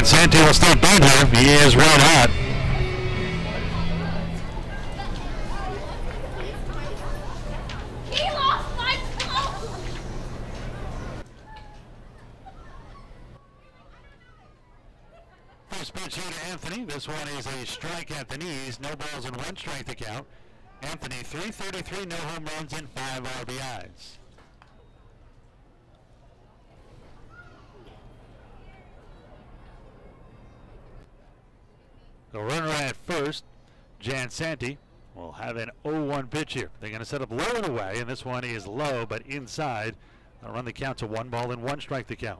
Giansanti will start down here. He is red hot. First pitch here to Anthony. This one is a strike at the knees. No balls and one strike to count. Anthony, 333, no home runs and 5 RBIs. The runner at first, Giansanti, will have an 0-1 pitch here. They're going to set up low and away, and this one is low, but inside. They'll run the count to 1 ball and 1 strike to count.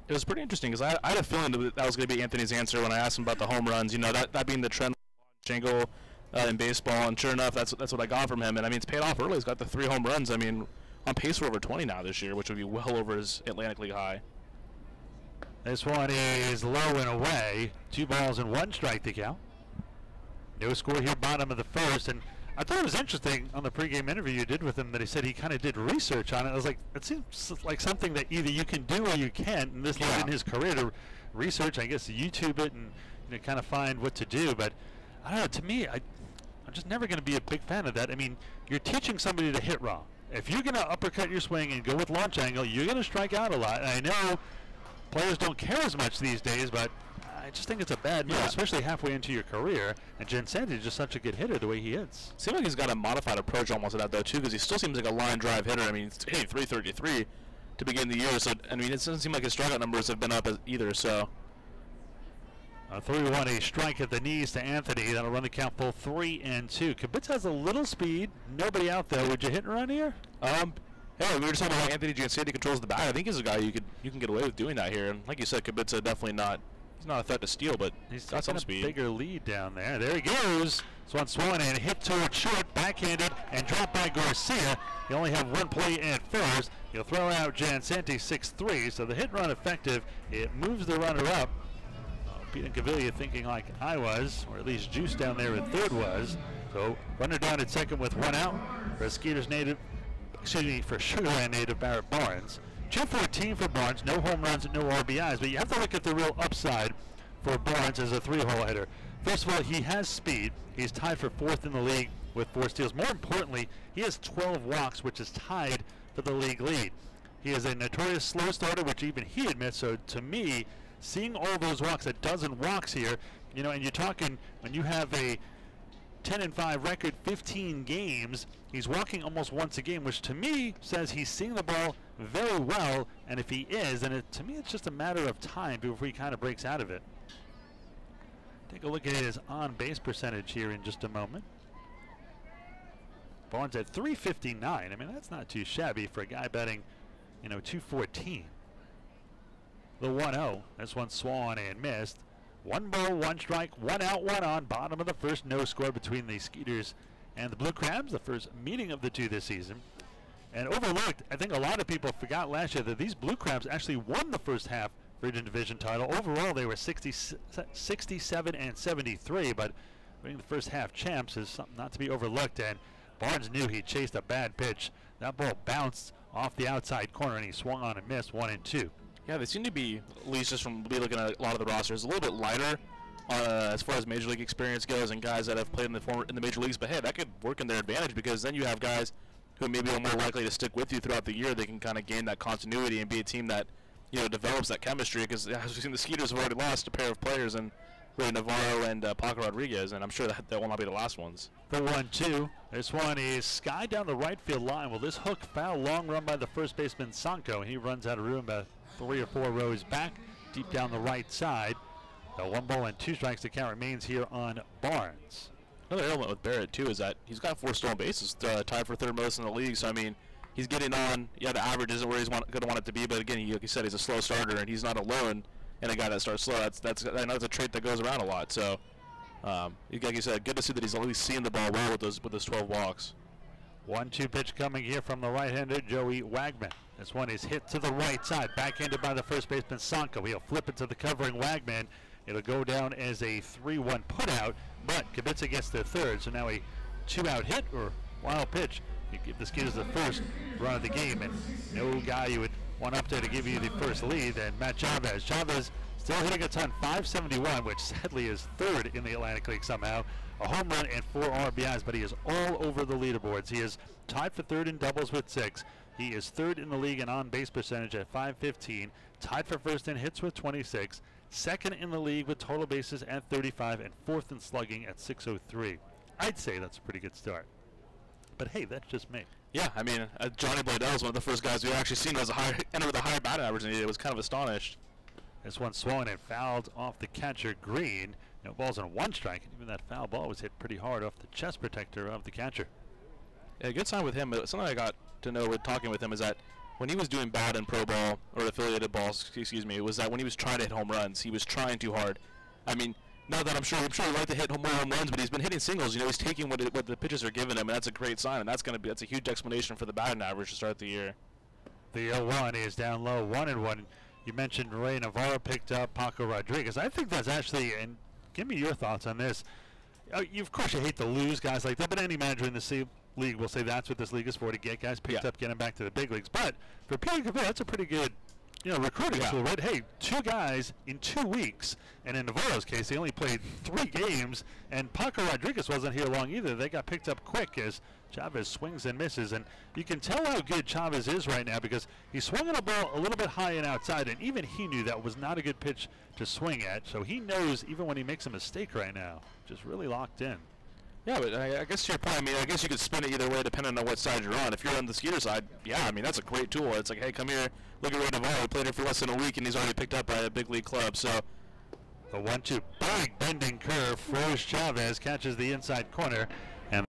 It was pretty interesting because I had a feeling that was going to be Anthony's answer when I asked him about the home runs. You know, that being the trend jingle in baseball, and sure enough, that's what I got from him. And I mean, it's paid off early. He's got the 3 home runs. I mean, on pace for over 20 now this year, which would be well over his Atlantic League high. This one is low and away. 2 balls and 1 strike to count. No score here, bottom of the first. And I thought it was interesting on the pregame interview you did with him that he said he kind of did research on it. I was like, it seems like something that either you can do or you can't. And this led in his career to research, I guess, YouTube it and kind of find what to do. But I don't know. To me, I'm just never going to be a big fan of that. I mean, you're teaching somebody to hit wrong. If you're going to uppercut your swing and go with launch angle, you're going to strike out a lot. And I know players don't care as much these days, but I just think it's a bad move, especially halfway into your career. And Giansanti is just such a good hitter the way he hits. Seems like he's got a modified approach almost to that, though, too, because he still seems like a line drive hitter. I mean, he's hitting 333 to begin the year, so, I mean, it doesn't seem like his strikeout numbers have been up either, so. A 3-1, a strike at the knees to Anthony. That'll run the count full 3-2. Kibitz has a little speed. Nobody out there. Would you hit and run here? Yeah, we were just talking about how Anthony Giansanti controls the bat. I think he's a guy you can get away with doing that here. And like you said, Kibitz definitely not. He's not a threat to steal, but he's got some a speed. Bigger lead down there. There he goes. This one swung and hit toward short, backhanded, and dropped by Garcia. You only have 1 play at first. You'll throw out Giansanti 6-3, so the hit run effective. It moves the runner up. Pete and Cavilla thinking like I was, or at least Juice down there at third was. So runner down at second with 1 out for Skeeters native. Excuse me, for Sugarland native Barrett Barnes. 214 for Barnes, no home runs and no RBIs, but you have to look at the real upside for Barnes as a 3-hole hitter. First of all, he has speed. He's tied for 4th in the league with 4 steals. More importantly, he has 12 walks, which is tied for the league lead. He is a notorious slow starter, which even he admits, so to me, seeing all those walks, a dozen walks here, and you're talking, when you have a 10-5 record, 15 games, he's walking almost once a game, which to me says he's seeing the ball very well, and if he is, then to me it's just a matter of time before he kind of breaks out of it. Take a look at his on-base percentage here in just a moment. Barnes at 359. I mean, that's not too shabby for a guy betting, 214. The 1-0. This one swung and missed. 1 ball, 1 strike, 1 out, 1 on. Bottom of the first, no score between the Skeeters and the Blue Crabs, the first meeting of the 2 this season. And overlooked, I think a lot of people forgot last year that these Blue Crabs actually won the first half Region Division title. Overall, they were 67 and 73, but being the first half champs is something not to be overlooked. And Barnes knew he chased a bad pitch. That ball bounced off the outside corner, and he swung on and missed 1-2. Yeah, they seem to be, at least just from looking at a lot of the rosters, a little bit lighter as far as major league experience goes, and guys that have played in the major leagues. But hey, that could work in their advantage, because then you have guys who maybe are more likely to stick with you throughout the year. They can kind of gain that continuity and be a team that develops that chemistry. Because as we've seen, the Skeeters have already lost a pair of players in Ray Navarro and Paco Rodriguez, and I'm sure that will not be the last ones. The 1-2. This one is sky down the right field line. Well, this hook foul, long run by the first baseman Sanko, and he runs out of room about 3 or 4 rows back, deep down the right side. The 1 ball and 2 strikes to count remains here on Barnes. Another element with Barrett, too, is that he's got 4 stolen bases, tied for 3rd most in the league. So, I mean, he's getting on. Yeah, the average isn't where he's going to want it to be, but again, like you said, he's a slow starter, and he's not alone in a guy that starts slow. I know it's a trait that goes around a lot. So, like you said, good to see that he's at least seeing the ball well with those 12 walks. 1-2 pitch coming here from the right-hander, Joey Wagman. This one is hit to the right side, backhanded by the first baseman Sanko. He'll flip it to the covering Wagman. It'll go down as a 3-1 putout, but Kibitz gets their third, so now a 2-out hit or wild pitch. You give the Skeeters the first run of the game, and no guy you would one update to give you the first lead, and Matt Chavez. Chavez still hitting a ton, 571, which sadly is third in the Atlantic League somehow. A home run and 4 RBIs, but he is all over the leaderboards. He is tied for third in doubles with 6. He is third in the league in on-base percentage at 515, tied for first in hits with 26, second in the league with total bases at 35, and fourth in slugging at 603. I'd say that's a pretty good start. But hey, that's just me. Yeah, I mean, Johnny Bladell is one of the first guys we've actually seen enter with a higher batting average than he did. Was kind of astonished. This one swung and fouled off the catcher, Green. No balls on 1 strike, and even that foul ball was hit pretty hard off the chest protector of the catcher. Yeah, a good sign with him, but something I got to know with talking with him is that when he was doing bad in pro ball, or affiliated balls, excuse me, it was that when he was trying to hit home runs, he was trying too hard. I mean, not that I'm sure he'd like to hit more home runs, but he's been hitting singles. You know, he's taking what the pitches are giving him, and that's a great sign, and that's a huge explanation for the batting average to start the year. The 0-1 is down low, 1-1. You mentioned Ray Navarro picked up Paco Rodriguez. I think that's actually, and give me your thoughts on this. Of course, you hate to lose guys like that, but any manager in the league will say that's what this league is for, to get guys picked up, get them back to the big leagues. But for Pierre Gauvin, that's a pretty good, recruiting tool, right? Hey, 2 guys in 2 weeks, and in Navarro's case, they only played 3 games, and Paco Rodriguez wasn't here long either. They got picked up quick as Chavez swings and misses, and you can tell how good Chavez is right now because he's swinging a ball a little bit high and outside, and even he knew that was not a good pitch to swing at, so he knows even when he makes a mistake right now, just really locked in. Yeah, but I guess to your point, I mean, I guess you could spin it either way depending on what side you're on. If you're on the Skeeter side, yeah, I mean, that's a great tool. It's like, hey, come here, look at Ray Navarro. He played here for less than a week, and he's already picked up by a big league club. So the 1-2, big bending curve, froze Chavez, catches the inside corner, and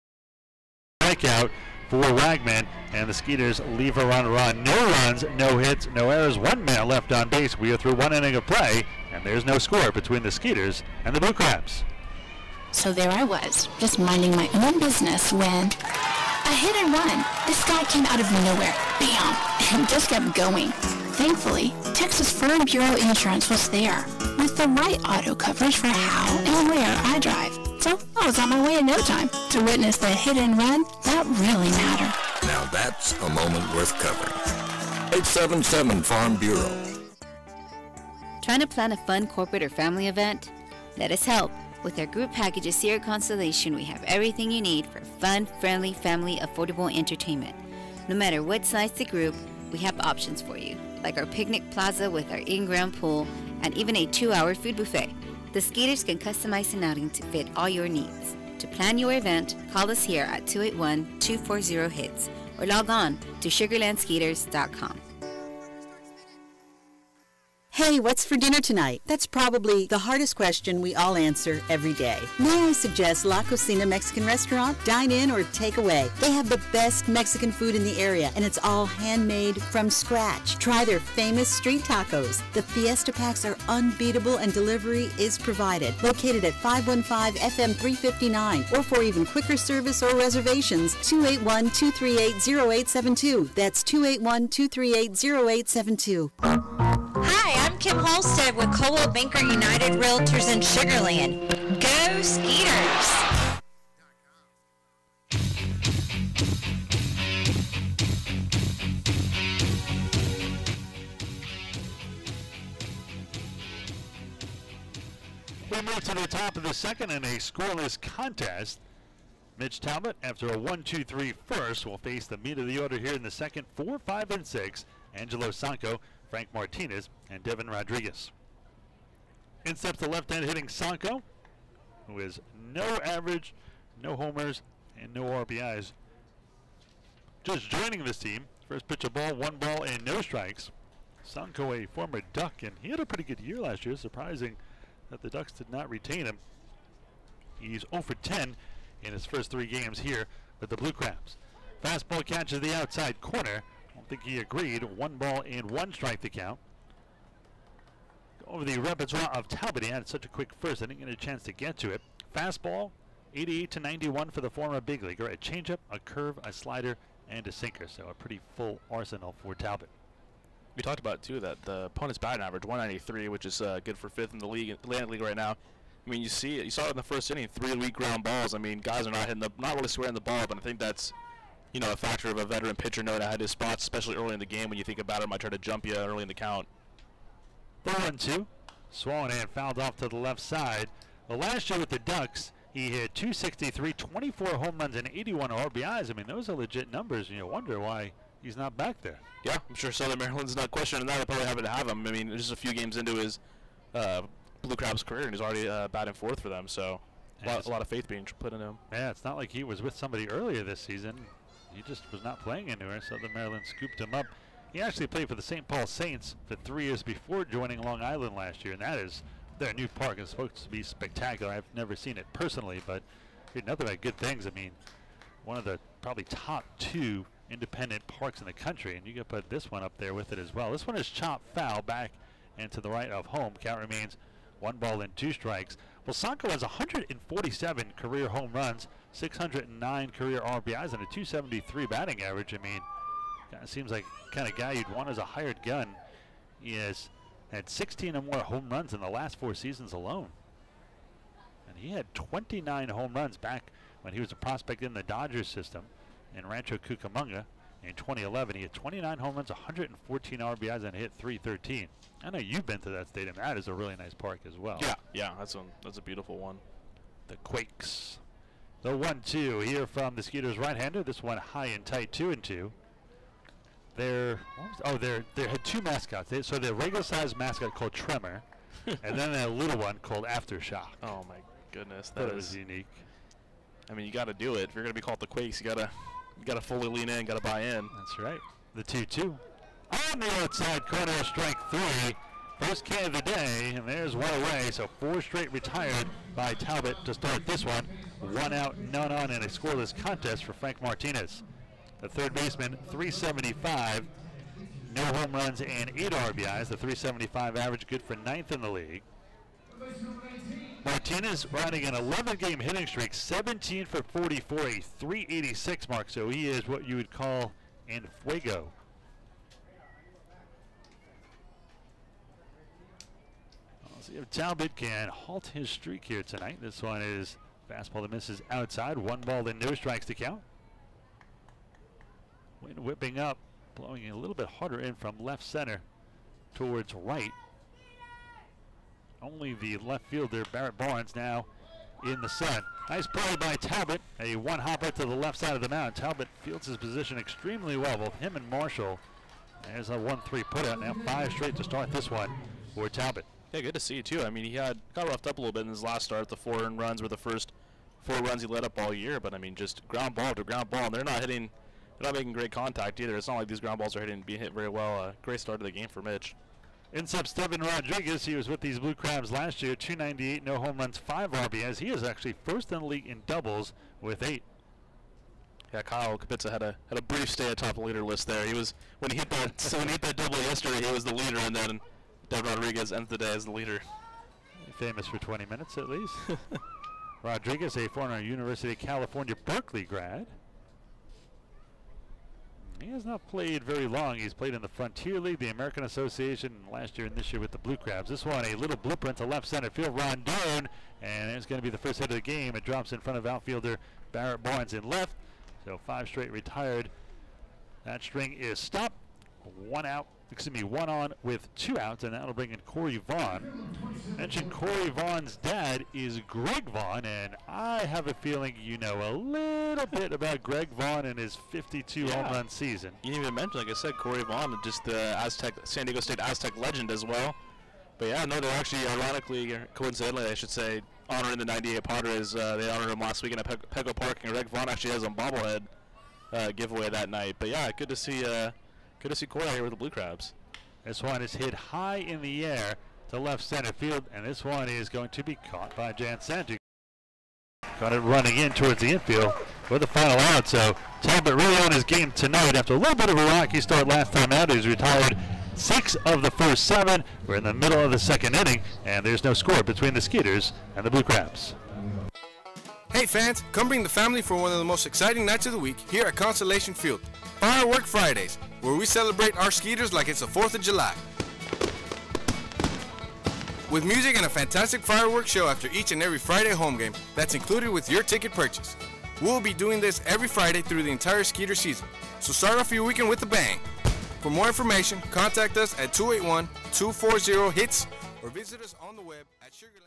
strikeout for Wagman, and the Skeeters leave a run. No runs, no hits, no errors, 1 man left on base. We are through 1 inning of play, and there's no score between the Skeeters and the Blue Crabs. So there I was, just minding my own business when a hit and run. This guy came out of nowhere, bam, and just kept going. Thankfully, Texas Farm Bureau Insurance was there with the right auto coverage for how and where I drive. So I was on my way in no time to witness the hit and run that really matter. Now that's a moment worth covering. 877 Farm Bureau. Trying to plan a fun corporate or family event? Let us help. With our group packages here at Constellation, we have everything you need for fun, friendly, family, affordable entertainment. No matter what size the group, we have options for you, like our picnic plaza with our in-ground pool and even a 2-hour food buffet. The Skeeters can customize an outing to fit all your needs. To plan your event, call us here at 281-240-HITS or log on to sugarlandskeeters.com. Hey, what's for dinner tonight? That's probably the hardest question we all answer every day. May I suggest La Cocina Mexican Restaurant? Dine in or take away. They have the best Mexican food in the area, and it's all handmade from scratch. Try their famous street tacos. The Fiesta Packs are unbeatable, and delivery is provided. Located at 515 FM 359, or for even quicker service or reservations, 281-238-0872. That's 281-238-0872. Hi, I'm Kim Halstead with Coldwell Banker United Realtors in Sugar Land. Go Skeeters! We move to the top of the second in a scoreless contest. Mitch Talbot, after a 1-2-3 first, will face the meat of the order here in the second. 4, 5, and 6. Angelo Sanco, Frank Martinez, and Devin Rodriguez. In steps the left-hand hitting Sanco, who is no average, no homers, and no RBIs. Just joining this team, first pitch of ball, 1 ball, and no strikes. Sanco, a former Duck, and he had a pretty good year last year, surprising that the Ducks did not retain him. He's 0 for 10 in his first 3 games here with the Blue Crabs. Fastball catches the outside corner. I don't think he agreed. 1 ball and 1 strike to count. Over the repertoire of Talbot, he had such a quick first, I didn't get a chance to get to it. Fastball, 88-91 for the former big leaguer. A changeup, a curve, a slider, and a sinker. So a pretty full arsenal for Talbot. We talked about too that the opponent's batting average 193, which is good for 5th in the league, Atlantic League right now. I mean, you saw it in the first inning, 3 weak ground balls. I mean, guys are not really squaring the ball, but I think that's you know, a factor of a veteran pitcher knowing I had his spots, especially early in the game when you think about it, might try to jump you early in the count. 4-1-2. Swallenhand fouled off to the left side. Well, last year with the Ducks, he hit 263, 24 home runs, and 81 RBIs. I mean, those are legit numbers, and you wonder why he's not back there. Yeah, I'm sure Southern Maryland's not questioning that. They're probably happy to have him. I mean, just a few games into his Blue Crabs career, and he's already batting fourth for them, so a lot of faith being put into him. Yeah, it's not like he was with somebody earlier this season. He just was not playing anywhere. Southern Maryland scooped him up. He actually played for the St. Paul Saints for 3 years before joining Long Island last year, and that is their new park. It's supposed to be spectacular. I've never seen it personally, but nothing but good things. I mean, one of the probably top 2 independent parks in the country, and you can put this one up there with it as well. This one is chopped foul back and to the right of home. Count remains 1 ball and 2 strikes. Well, Sanko has 147 career home runs, 609 career RBIs, and a 273 batting average. I mean, kind of seems like the kind of guy you'd want as a hired gun. He has had 16 or more home runs in the last 4 seasons alone. And he had 29 home runs back when he was a prospect in the Dodgers system in Rancho Cucamonga. In 2011, he had 29 home runs, 114 RBIs, and hit 313. I know you've been to that stadium. That is a really nice park as well. Yeah, that's a beautiful one. The Quakes. The 1-2 here from the Skeeters right-hander. This one high and tight, 2-2. They had 2 mascots. So their regular-sized mascot called Tremor, and then a little one called Aftershock. Oh my goodness, that was unique. I mean, you got to do it. If you're going to be called the Quakes, you gotta fully lean in, gotta buy in. That's right. The 2-2. On the outside corner, strike 3. First K of the day, and there's one away. So 4 straight retired by Talbot to start this one. 1 out, none on, in a scoreless contest for Frank Martinez. The third baseman, 375. No home runs and 8 RBIs. The 375 average, good for 9th in the league. Martinez riding an 11-game hitting streak, 17 for 44, a 386 mark. So he is what you would call en fuego. Let's see if Talbot can halt his streak here tonight. This one is fastball that misses outside. 1 ball and no strikes to count. Wind whipping up, blowing a little bit harder in from left center towards right. Only the left fielder, Barrett Barnes, now in the sun. Nice play by Talbot. A 1-hopper to the left side of the mound. Talbot fields his position extremely well, both him and Marshall. There's a 1-3 putout. Now 5 straight to start this one for Talbot. Yeah, good to see too. I mean, he got roughed up a little bit in his last start. The 4 earned runs were the first 4 runs he let up all year. But I mean, just ground ball to ground ball. And they're not making great contact either. It's not like these ground balls are being hit very well. Great start to the game for Mitch. In sub Steven Rodriguez, he was with these Blue Crabs last year, 298, no home runs, 5 RBIs. He is actually first in the league in doubles with 8. Yeah, Kyle Kapitza had a brief stay atop the leader list there. He was when he hit that double yesterday, he was the leader, and then Devin Rodriguez ends the day as the leader. Famous for 20 minutes at least. Rodriguez, a former University of California, Berkeley grad. He has not played very long. He's played in the Frontier League, the American Association, last year and this year with the Blue Crabs. This one, a little blooper into left center field, Rondon, and it's going to be the first hit of the game. It drops in front of outfielder Barrett Barnes in left. So 5 straight retired. That string is stopped. 1 on with 2 outs, and that'll bring in Corey Vaughn. Mentioned Corey Vaughn's dad is Greg Vaughn, and I have a feeling you know a little bit about Greg Vaughn and his 52 home run season. You didn't even mention, like I said, Corey Vaughn, just the San Diego State Aztec legend as well. But yeah, no, they're actually, ironically, coincidentally, I should say, honoring the 98 Padres. They honored him last weekend at Petco Park, and Greg Vaughn actually has a bobblehead giveaway that night. But yeah, good to see Corey out here with the Blue Crabs. This one is hit high in the air to left center field, and this one is going to be caught by Jan Santi. Got it running in towards the infield for the final out. So Talbot really on his game tonight after a little bit of a rocky start last time out. He's retired 6 of the first 7. We're in the middle of the second inning, and there's no score between the Skeeters and the Blue Crabs. Hey fans, come bring the family for one of the most exciting nights of the week here at Constellation Field, Firework Fridays, where we celebrate our Skeeters like it's the 4th of July. With music and a fantastic fireworks show after each and every Friday home game that's included with your ticket purchase. We'll be doing this every Friday through the entire Skeeter season, so start off your weekend with a bang. For more information, contact us at 281-240-HITS or visit us on the web at Sugarland.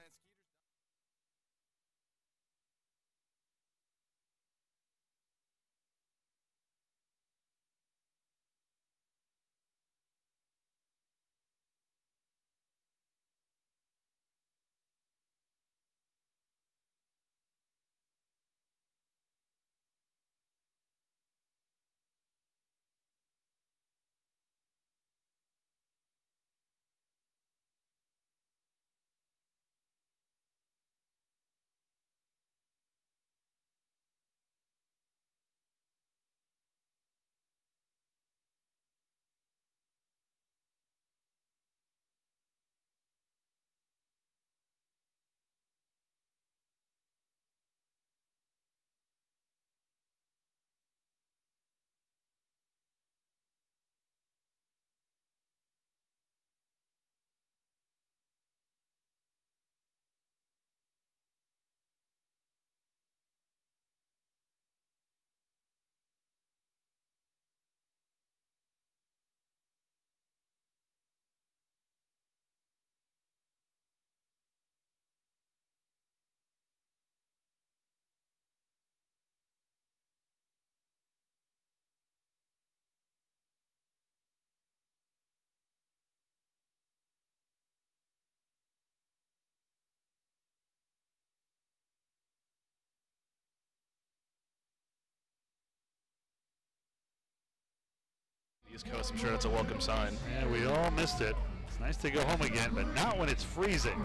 East Coast, I'm sure that's a welcome sign. Yeah, we all missed it. It's nice to go home again, but not when it's freezing.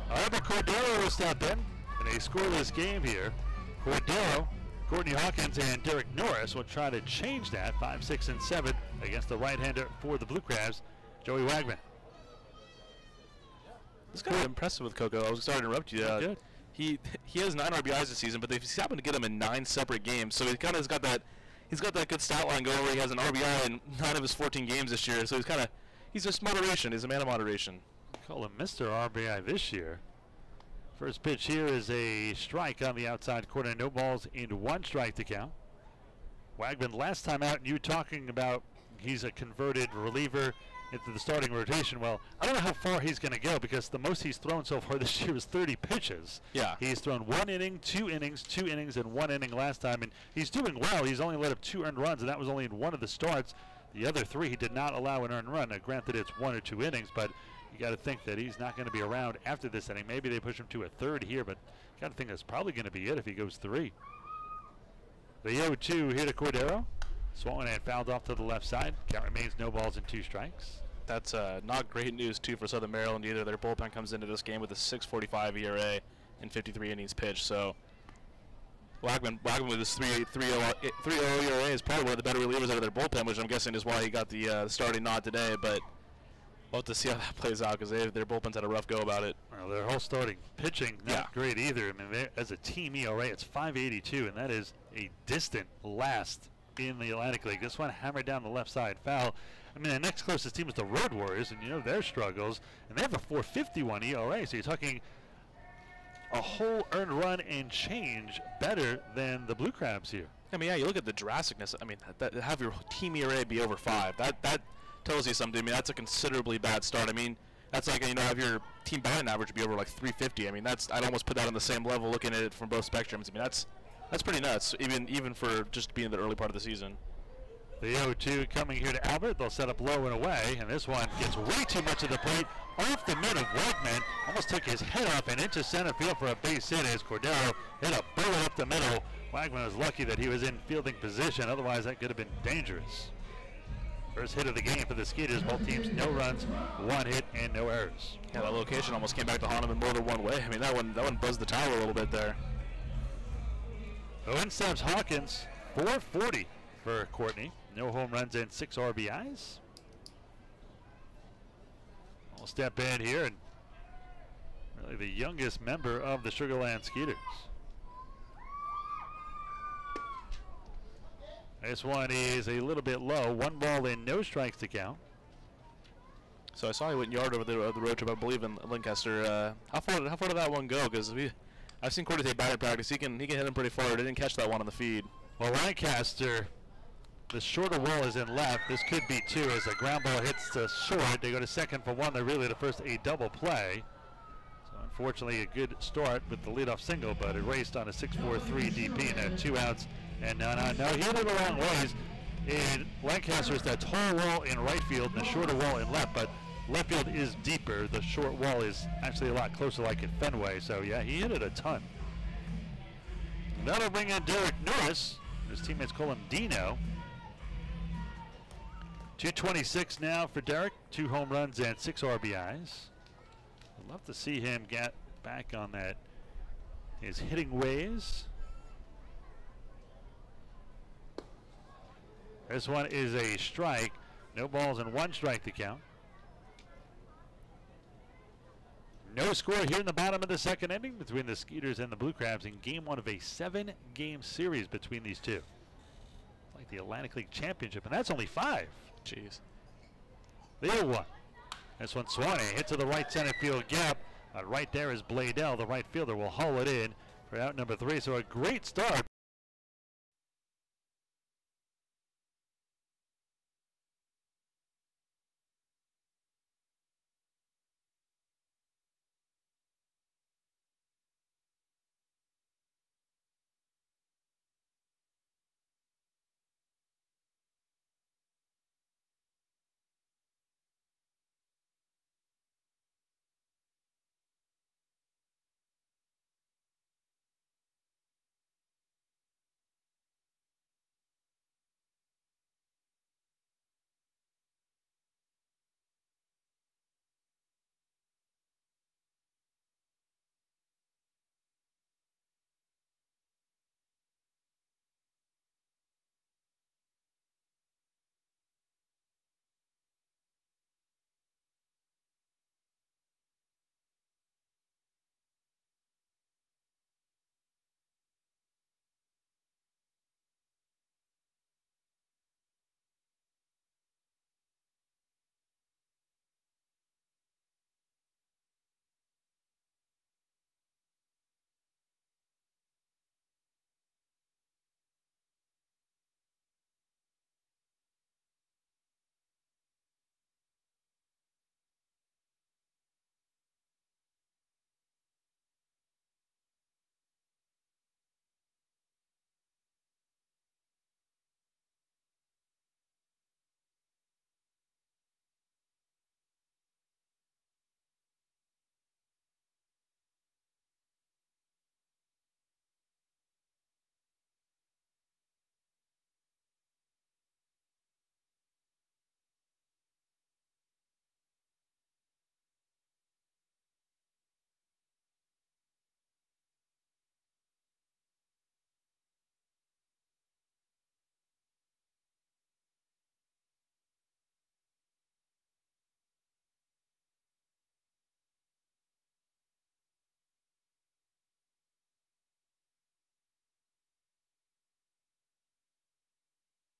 However, Cordero will step in a scoreless game here. Cordero, Courtney Hawkins, and Derek Norris will try to change that 5, 6, and 7 against the right-hander for the Blue Crabs, Joey Wagman. This guy is impressive with Coco. I was sorry to interrupt you. Good. He has 9 RBIs this season, but they've happened to get him in 9 separate games. So he kind of has got that. He's got that good stat line going where he has an RBI in 9 of his 14 games this year. So he's just moderation. He's a man of moderation. Call him Mr. RBI this year. First pitch here is a strike on the outside corner. No balls and 1 strike to count. Wagman, last time out, you talking about he's a converted reliever into the starting rotation. Well, I don't know how far he's going to go because the most he's thrown so far this year is 30 pitches. Yeah. He's thrown 1 inning, 2 innings, 2 innings, and 1 inning last time, and he's doing well. He's only let up 2 earned runs, and that was only in 1 of the starts. The other 3 he did not allow an earned run. Now, granted, it's 1 or 2 innings, but you got to think that he's not going to be around after this inning. Maybe they push him to a 3rd here, but you got to think that's probably going to be it if he goes 3. The 0-2 here to Cordero. Swung and fouled off to the left side. Count remains no balls and 2 strikes. That's not great news, too, for Southern Maryland either. Their bullpen comes into this game with a 6.45 ERA and 53 innings pitched. So Wagman with his 3.0 ERA is probably one of the better relievers out of their bullpen, which I'm guessing is why he got the starting nod today. But we'll have to see how that plays out because their bullpen's had a rough go about it. Well, their whole starting pitching not great either. I mean, as a team ERA, it's 5.82, and that is a distant last in the Atlantic League. This one hammered down the left side foul. I mean, the next closest team is the Road Warriors, and you know their struggles, and they have a 4.51 ERA, so you're talking a whole earned run and change better than the Blue Crabs here. I mean, yeah, you look at the drasticness. I mean, have your team ERA be over 5. That tells you something. I mean, that's a considerably bad start. I mean, that's like, you know, have your team batting average be over like 350. I mean, I'd almost put that on the same level looking at it from both spectrums. I mean, that's pretty nuts, even for just being the early part of the season. The 0-2 coming here to Albert. They'll set up low and away, and this one gets way too much of the plate. Off the mid of Wegman, almost took his head off and into center field for a base hit as Cordero hit a bullet up the middle. Wegman was lucky that he was in fielding position, otherwise that could have been dangerous. First hit of the game for the Skeeters. Both teams no runs, 1 hit, and no errors. Yeah, that location almost came back to haunt him in more than one way. I mean, that one buzzed the tower a little bit there. So in steps Hawkins, 440 for Courtney. No home runs and 6 RBIs. We'll step in here, and really the youngest member of the Sugarland Skeeters. This one is a little bit low. 1 ball and no strikes to count. So I saw he went yard over the road trip, I believe, in Lancaster. How far did that one go? Because I've seen Cordy take batting practice. He can hit him pretty far. I didn't catch that one on the feed. Well, Lancaster, the shorter wall is in left. This could be two as the ground ball hits the short. They go to second for one. They're really the first a double play. So unfortunately, a good start with the leadoff single, but it raced on a 6-4-3 DP and 2 outs. And no, he hit it a long ways. In Lancaster, it's that tall wall in right field and the shorter wall in left, but left field is deeper. The short wall is actually a lot closer, like at Fenway. So yeah, he hit it a ton. That'll bring in Derek Norris. His teammates call him Dino. 226 now for Derek. 2 home runs and 6 RBIs. I'd love to see him get back on that, his hitting ways. This one is a strike. No balls and 1 strike to count. No score here in the bottom of the second inning between the Skeeters and the Blue Crabs in game 1 of a 7-game series between these two. It's like the Atlantic League Championship, and that's only 5. Jeez. The 0-1. This one Swanee hit to the right center field gap. Right there is Bladell. The right fielder will haul it in for out number 3. So a great start.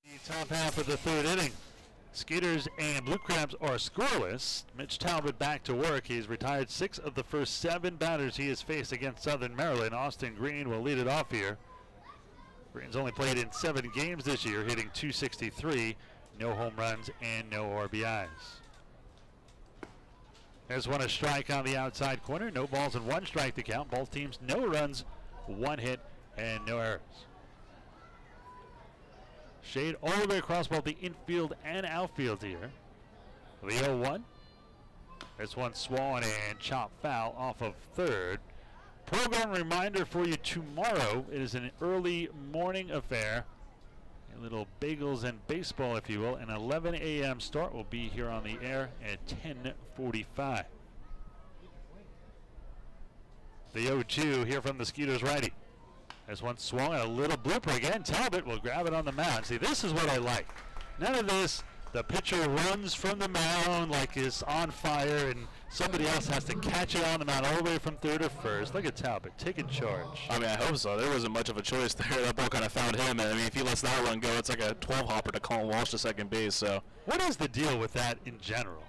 The top half of the 3rd inning. Skeeters and Blue Crabs are scoreless. Mitch Talbot back to work. He's retired 6 of the first 7 batters he has faced against Southern Maryland. Austin Green will lead it off here. Green's only played in 7 games this year, hitting .263, no home runs and no RBIs. There's one a strike on the outside corner. No balls and 1 strike to count. Both teams no runs, 1 hit, and no errors. Shade all the way across both the infield and outfield here. The 0-1. This one swung and chopped foul off of 3rd. Program reminder for you tomorrow. It is an early morning affair. A little bagels and baseball, if you will. An 11 a.m. start will be here on the air at 10:45. The 0-2 here from the Skeeters righty. This one swung and a little blooper again. Talbot will grab it on the mound. See, this is what I like. None of this, the pitcher runs from the mound like is on fire and somebody else has to catch it on the mound all the way from 3rd to 1st. Look at Talbot taking charge. I mean, I hope so. There wasn't much of a choice there. That ball kind of found him. And I mean, if he lets that run go, it's like a 12-hopper to Colin Walsh to second base. So, what is the deal with that in general?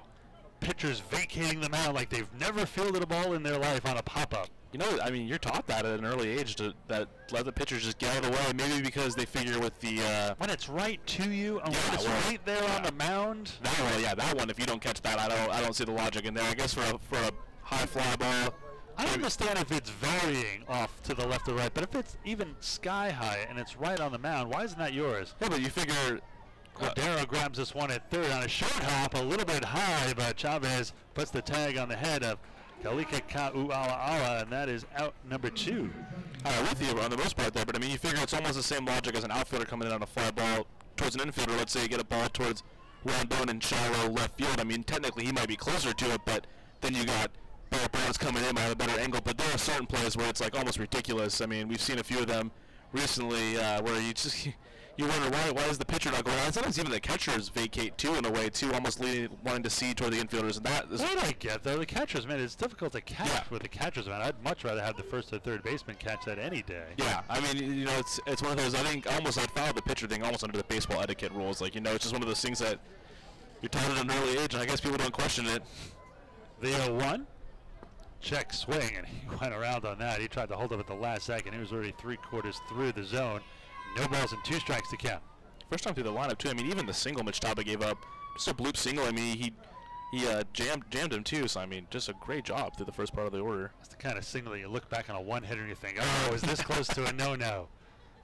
Pitchers vacating the mound like they've never fielded a ball in their life on a pop-up. You know, I mean, you're taught that at an early age to let the pitchers just get out of the way. Maybe because they figure with the when it's right to you, and when it's right there on the mound. That one. If you don't catch that, I don't see the logic in there. I guess for a high fly ball. I understand if it's varying off to the left or right, but if it's even sky high and it's right on the mound, why isn't that yours? Yeah, but you figure. Cordero grabs this one at third on a short hop, a little bit high, but Chavez puts the tag on the head of Kalika Ka'u'alaala, and that is out number 2. I'm with you on the most part there, but I mean, you figure it's almost the same logic as an outfielder coming in on a fly ball towards an infielder. Let's say you get a ball towards Rondon in shallow left field. I mean, technically he might be closer to it, but then you got Barrett Browns coming in, might have a better angle. But there are certain plays where it's like almost ridiculous. I mean, we've seen a few of them recently where you wonder why is the pitcher not going on? Sometimes even the catchers vacate too in a way too, almost wanting to see toward the infielders, and that is what I get though. The catchers, man, it's difficult to catch with the catchers, man. I'd much rather have the first or third baseman catch that any day. Yeah, I mean, you know, it's one of those. I think almost I'd follow the pitcher thing almost under the baseball etiquette rules. Like, you know, it's just one of those things that you're taught at an early age, and I guess people don't question it. The 0-1. Check swing, and he went around on that. He tried to hold up at the last second. He was already 3/4 through the zone. No balls and 2 strikes to count. First time through the lineup too. I mean, even the single Mitch Taba gave up, just a bloop single. I mean, he jammed him too. So I mean, just a great job through the first part of the order. That's the kind of single that you look back on a one-hitter and you think, oh, is this close to a no-no?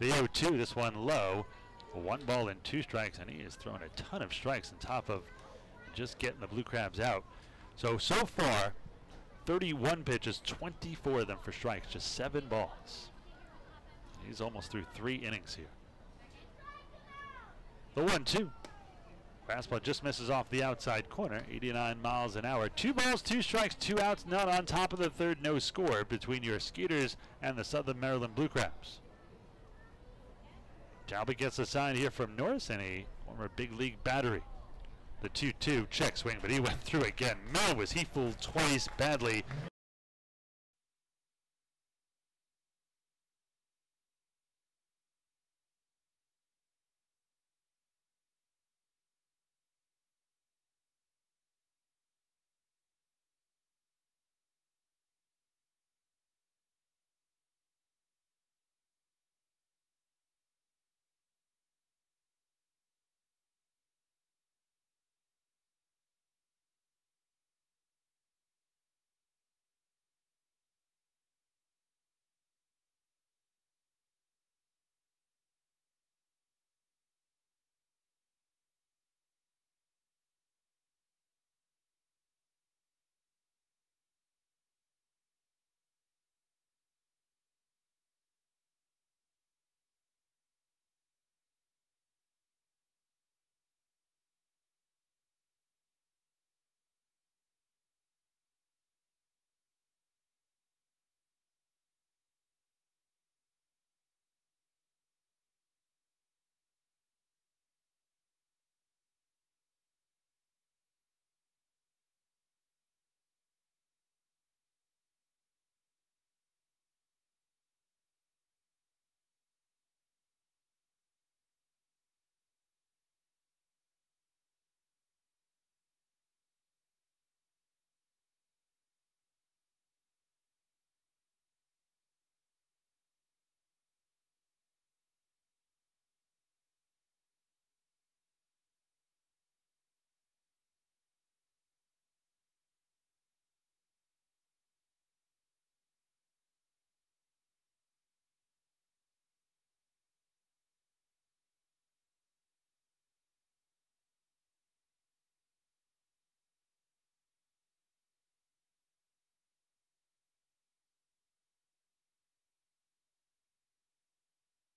The 0-2, this one low. 1 ball and 2 strikes, and he has thrown a ton of strikes on top of just getting the Blue Crabs out. So far, 31 pitches, 24 of them for strikes, just 7 balls. He's almost through 3 innings here. The 1-2. Fastball just misses off the outside corner, 89 miles an hour. 2 balls, 2 strikes, 2 outs, none on top of the third, no score between your Skeeters and the Southern Maryland Blue Crabs. Talbot gets a sign here from Norris and a former big league battery. The 2-2 check swing, but he went through again. Man, was he fooled twice badly.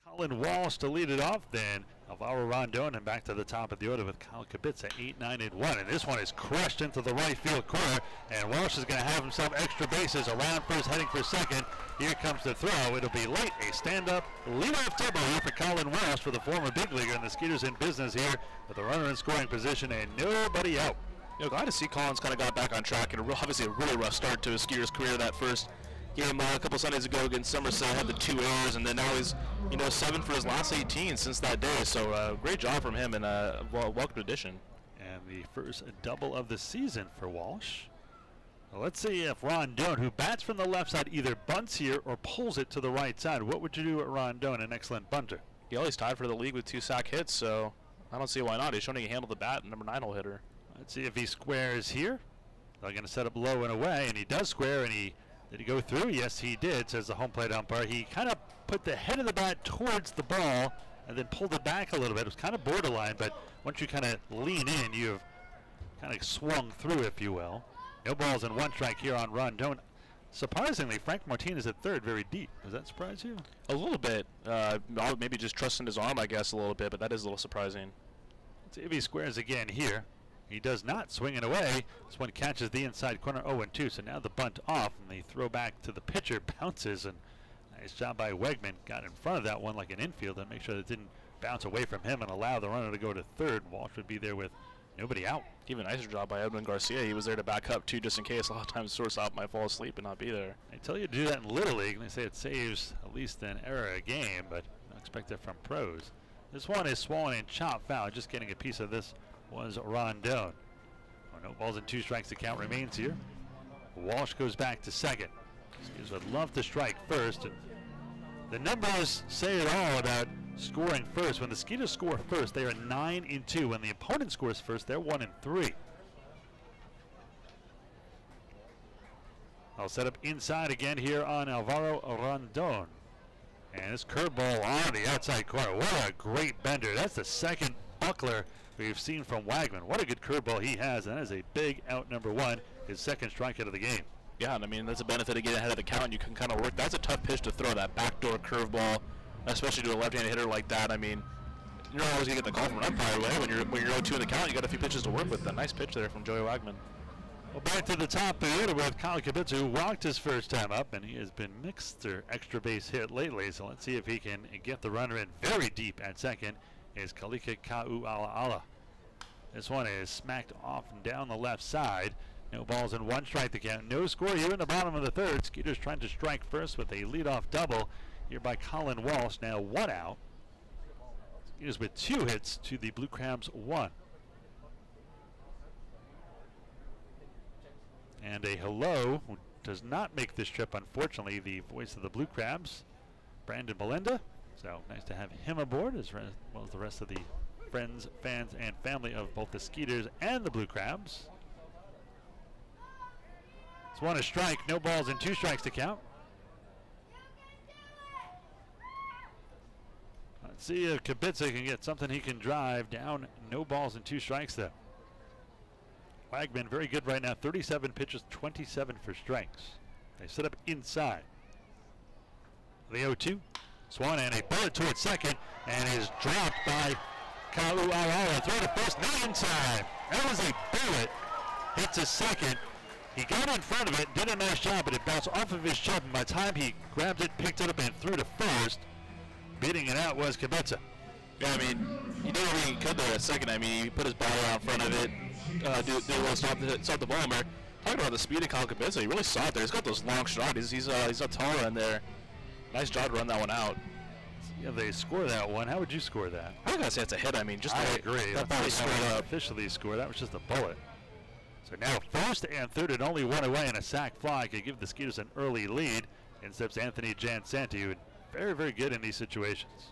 Colin Walsh to lead it off then. Alvaro Rondon and back to the top of the order with Kyle Kibitz at 8-9-1. And this one is crushed into the right field corner. And Walsh is going to have himself extra bases. Around first, heading for second. Here comes the throw. It'll be late. A stand-up leadoff double here for Colin Walsh for the former big leaguer. And the Skeeters in business here with a runner in scoring position and nobody out. You know, glad to see Collins kind of got back on track and obviously a really rough start to his Skeeters career. That first game a couple Sundays ago against Somerset, had the 2 errors, and then now he's 7 for his last 18 since that day. So great job from him and welcome addition. And the first double of the season for Walsh. Well, let's see if Rondon, who bats from the left side, either bunts here or pulls it to the right side. What would you do at Rondon, an excellent bunter? He always tied for the league with 2 sack hits, so I don't see why not. He's showing he can handle the bat, number 9 hole hitter. Let's see if he squares here. They're going to set up low and away, and he does square, and did he go through? Yes, he did, says the home plate umpire. He kind of put the head of the bat towards the ball and then pulled it back a little bit. It was kind of borderline, but once you kind of lean in, you've kind of swung through, if you will. No balls and 1 strike here on Rondon. Surprisingly, Frank Martinez at third, very deep. Does that surprise you? A little bit. Maybe just trusting his arm, I guess, a little bit, but that is a little surprising. Let's see if he squares again here. He does not. Swinging away. This one catches the inside corner, 0-2. So now the bunt off, and the throw back to the pitcher bounces. And nice job by Wegman. Got in front of that one like an infield and make sure that it didn't bounce away from him and allow the runner to go to third. Walsh would be there with nobody out. Even nicer job by Edwin Garcia. He was there to back up too, just in case. A lot of times shortstop might fall asleep and not be there. They tell you to do that in Little League, and they say it saves at least an error a game, but don't expect it from pros. This one is swollen and chopped foul. Just getting a piece of this was Rondon. No balls and 2 strikes to count remains here. Walsh goes back to second. Skeeters would love to strike first. And the numbers say it all about scoring first. When the Skeeters score first, they are 9-2. When the opponent scores first, they're 1-3. I'll set up inside again here on Alvaro Rondon. And this curveball on the outside corner. What a great bender. That's the second buckler we've seen from Wagman. What a good curveball he has, and that is a big out, number 1, his second strikeout of the game. Yeah, and I mean, that's a benefit of getting ahead of the count. You can kind of work. That's a tough pitch to throw, that backdoor curveball, especially to a left-handed hitter like that. I mean, you're not always going to get the call from an umpire way. When you're 0-2 in the count, you got a few pitches to work with. A nice pitch there from Joey Wagman. Well, back to the top of the order with Kyle Kibitz, who walked his first time up, and he has been Mr. extra base hit lately, so let's see if he can get the runner in very deep at second. Is Kalika Ka'u'ala'ala. This one is smacked off and down the left side. No balls and 1 strike to count. No score here in the bottom of the third. Skeeters trying to strike first with a leadoff double here by Colin Walsh. Now 1 out. Skeeters with 2 hits to the Blue Crabs 1. And a hello, who does not make this trip, unfortunately, the voice of the Blue Crabs, Brandon Belinda. So nice to have him aboard, as well as the rest of the friends, fans, and family of both the Skeeters and the Blue Crabs. It's 1 a strike, no balls and 2 strikes to count. Let's see if Kibitza can get something he can drive down. No balls and 2 strikes though. Wagman very good right now, 37 pitches, 27 for strikes. They set up inside. The 0-2. Swan and a bullet towards second, and is dropped by Ka'u'ala'ala. Throw to first, not in time. That was a bullet. Hits a second. He got in front of it, did a nice job, but it bounced off of his chub, and by the time he grabbed it, picked it up, and threw to first, beating it out was Kibitza. Yeah, I mean, he did everything he could there at second. I mean, he put his body out in front of it, do a little stop the ball there. Talking about the speed of Kyle Kibitza, he really saw it there. He's got those long strides. He's a taller in there. Nice job to run that one out. Yeah, they score that one. How would you score that? I gotta say it's a hit. I mean, just I agree. That ball is straight up. Officially scored. That was just a bullet. So now first and third and only 1 away, and a sac fly could give the Skeeters an early lead. In steps Anthony Jansanti, who very, very good in these situations.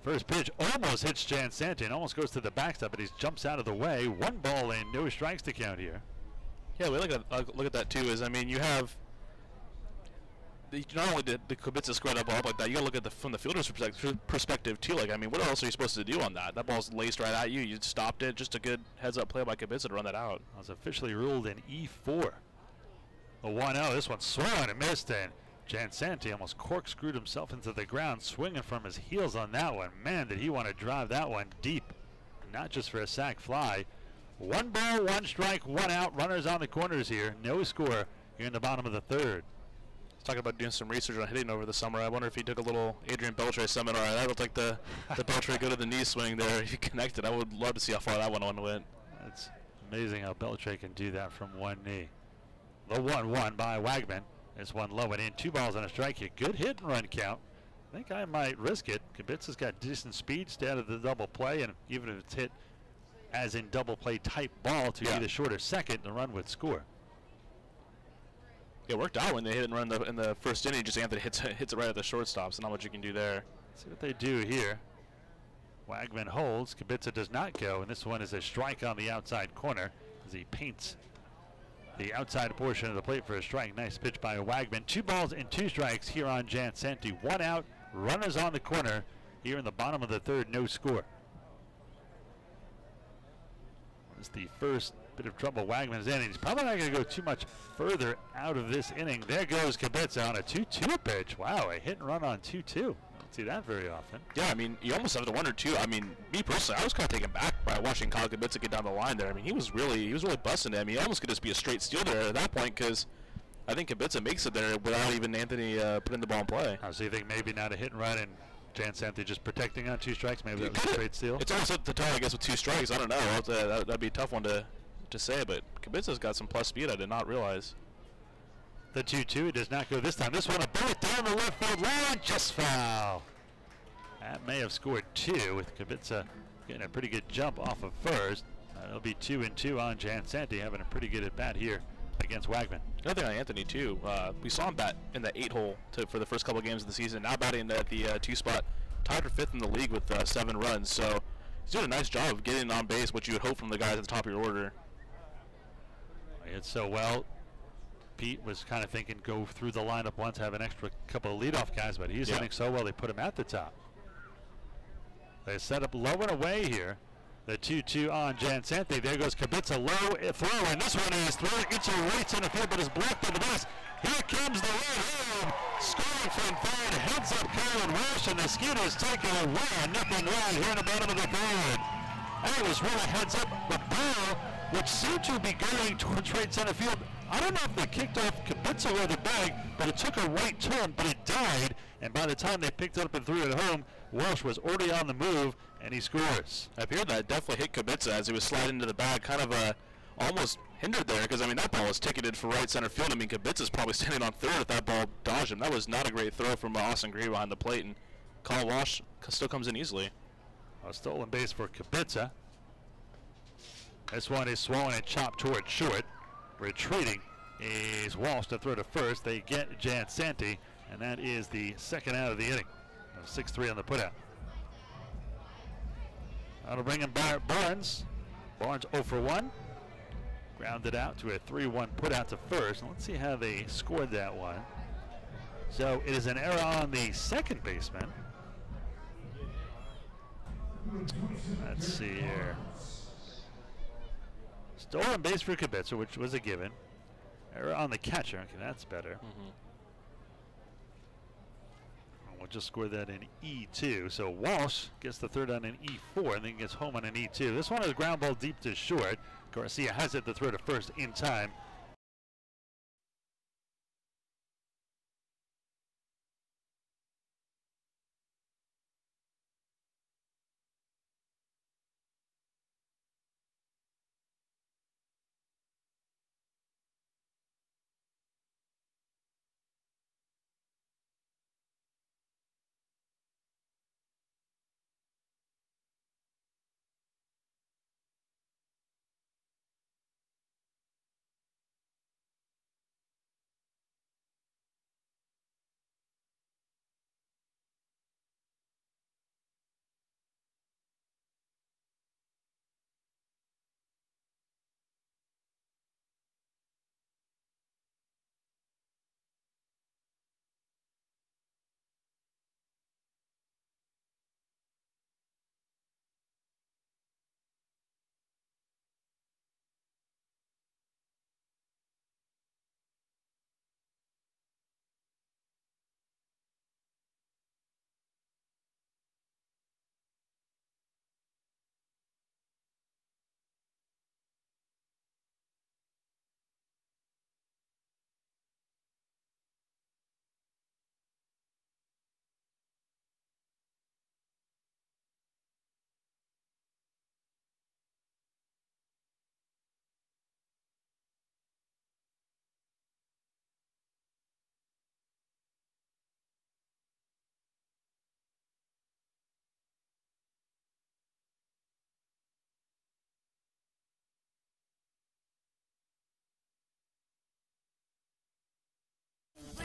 First pitch almost hits Jansanti and almost goes to the backstop, but he jumps out of the way. 1 ball and no strikes to count here. Yeah, we look at that too. Is I mean, you have not only did the Kibitza square that ball up like that, you got to look at from the fielder's perspective too. Like, I mean, what else are you supposed to do on that? That ball's laced right at you. You stopped it. Just a good heads-up play by Kibitza to run that out. It was officially ruled an E4. A 1-0. This one swung and missed, and Jansanti almost corkscrewed himself into the ground, swinging from his heels on that one. Man, did he want to drive that one deep, not just for a sac fly. 1 ball, 1 strike, 1 out. Runners on the corners here. No score here in the bottom of the third. Talking about doing some research on hitting over the summer. I wonder if he took a little Adrian Beltre seminar. That looked like the Beltre go to the knee swing there. He connected. I would love to see how far that one went. It's amazing how Beltre can do that from one knee. The 1-1 by Wagman. This one low and in. 2 balls and a strike here. Good hit and run count. I think I might risk it. Kibitza's got decent speed, stay out of the double play, and even if it's hit as in double play type ball to either short or second and run would score. It worked out when they hit and run in the first inning. Just Anthony hits it right at the shortstop, so not much you can do there. Let's see what they do here. Wagman holds. Kubica does not go, and this one is a strike on the outside corner as he paints the outside portion of the plate for a strike. Nice pitch by Wagman. 2 balls and 2 strikes here on Jansanti. 1 out, runners on the corner here in the bottom of the third, no score. It's the first bit of trouble Wagman's in. He's probably not going to go too much further out of this inning. There goes Kubica on a 2-2 pitch. Wow, a hit and run on 2-2. Don't see that very often. Yeah, I mean, you almost have to wonder too. I mean, me personally, I was kind of taken back by watching Kyle Kubica get down the line there. I mean, he was really busting it. I mean, he almost could just be a straight steal there at that point, because I think Kubica makes it there without even Anthony putting the ball in play. So you think maybe not a hit and run, and Jansanti just protecting on 2 strikes? Maybe that was a straight steal. It's almost up to tie, I guess, with 2 strikes. I don't know. That'd be a tough one to say, but Kubica's got some plus speed I did not realize. The 2-2 does not go this time. This one a bullet down the left field line, just foul. That may have scored 2 with Kubica getting a pretty good jump off of first. It'll be 2-2 on Jansanti, having a pretty good at bat here against Wagman. Another thing on Anthony too, we saw him bat in the 8 hole for the first couple of games of the season. Now batting at the 2 spot, tied for 5th in the league with 7 runs. So he's doing a nice job of getting on base, what you would hope from the guys at the top of your order. He hit so well. Pete was kind of thinking go through the lineup once, have an extra couple of leadoff guys, but he's hitting so well they put him at the top. They set up low and away here. The 2-2 on Jansanti. There goes Kubica, low throw, and this one is thrown into right center field, but is blocked on the base. Here comes the run home. Scoring from third, heads up Colin Walsh, and the Skeeters take a 1-0 run here in the bottom of the third. That was really heads up. The ball, which seemed to be going towards right center field, I don't know if they kicked off Kubica or the bag, but it took a right turn, but it died. And by the time they picked it up and threw it home, Walsh was already on the move, and he scores. I fear that definitely hit Kubica as he was sliding into the bag, kind of almost hindered there, because I mean that ball was ticketed for right center field. I mean Kubica's probably standing on third if that ball dodged him. That was not a great throw from Austin Gray behind the plate, and Colin Walsh still comes in easily. A stolen base for Kubica. This one is swollen and chopped toward short. Retreating is Walsh to throw to first. They get Jansanti, and that is the second out of the inning. 6-3 on the putout. That'll bring him back Barnes. Barnes 0 for 1. Grounded out to a 3-1 putout to first. Let's see how they scored that one. So it is an error on the second baseman. Let's see here. Stolen base for Kubica, which was a given. Error on the catcher. Okay, that's better. We'll just score that in E2. So Walsh gets the third on an E4 and then gets home on an E2. This one is a ground ball deep to short. Garcia has it to throw to first in time.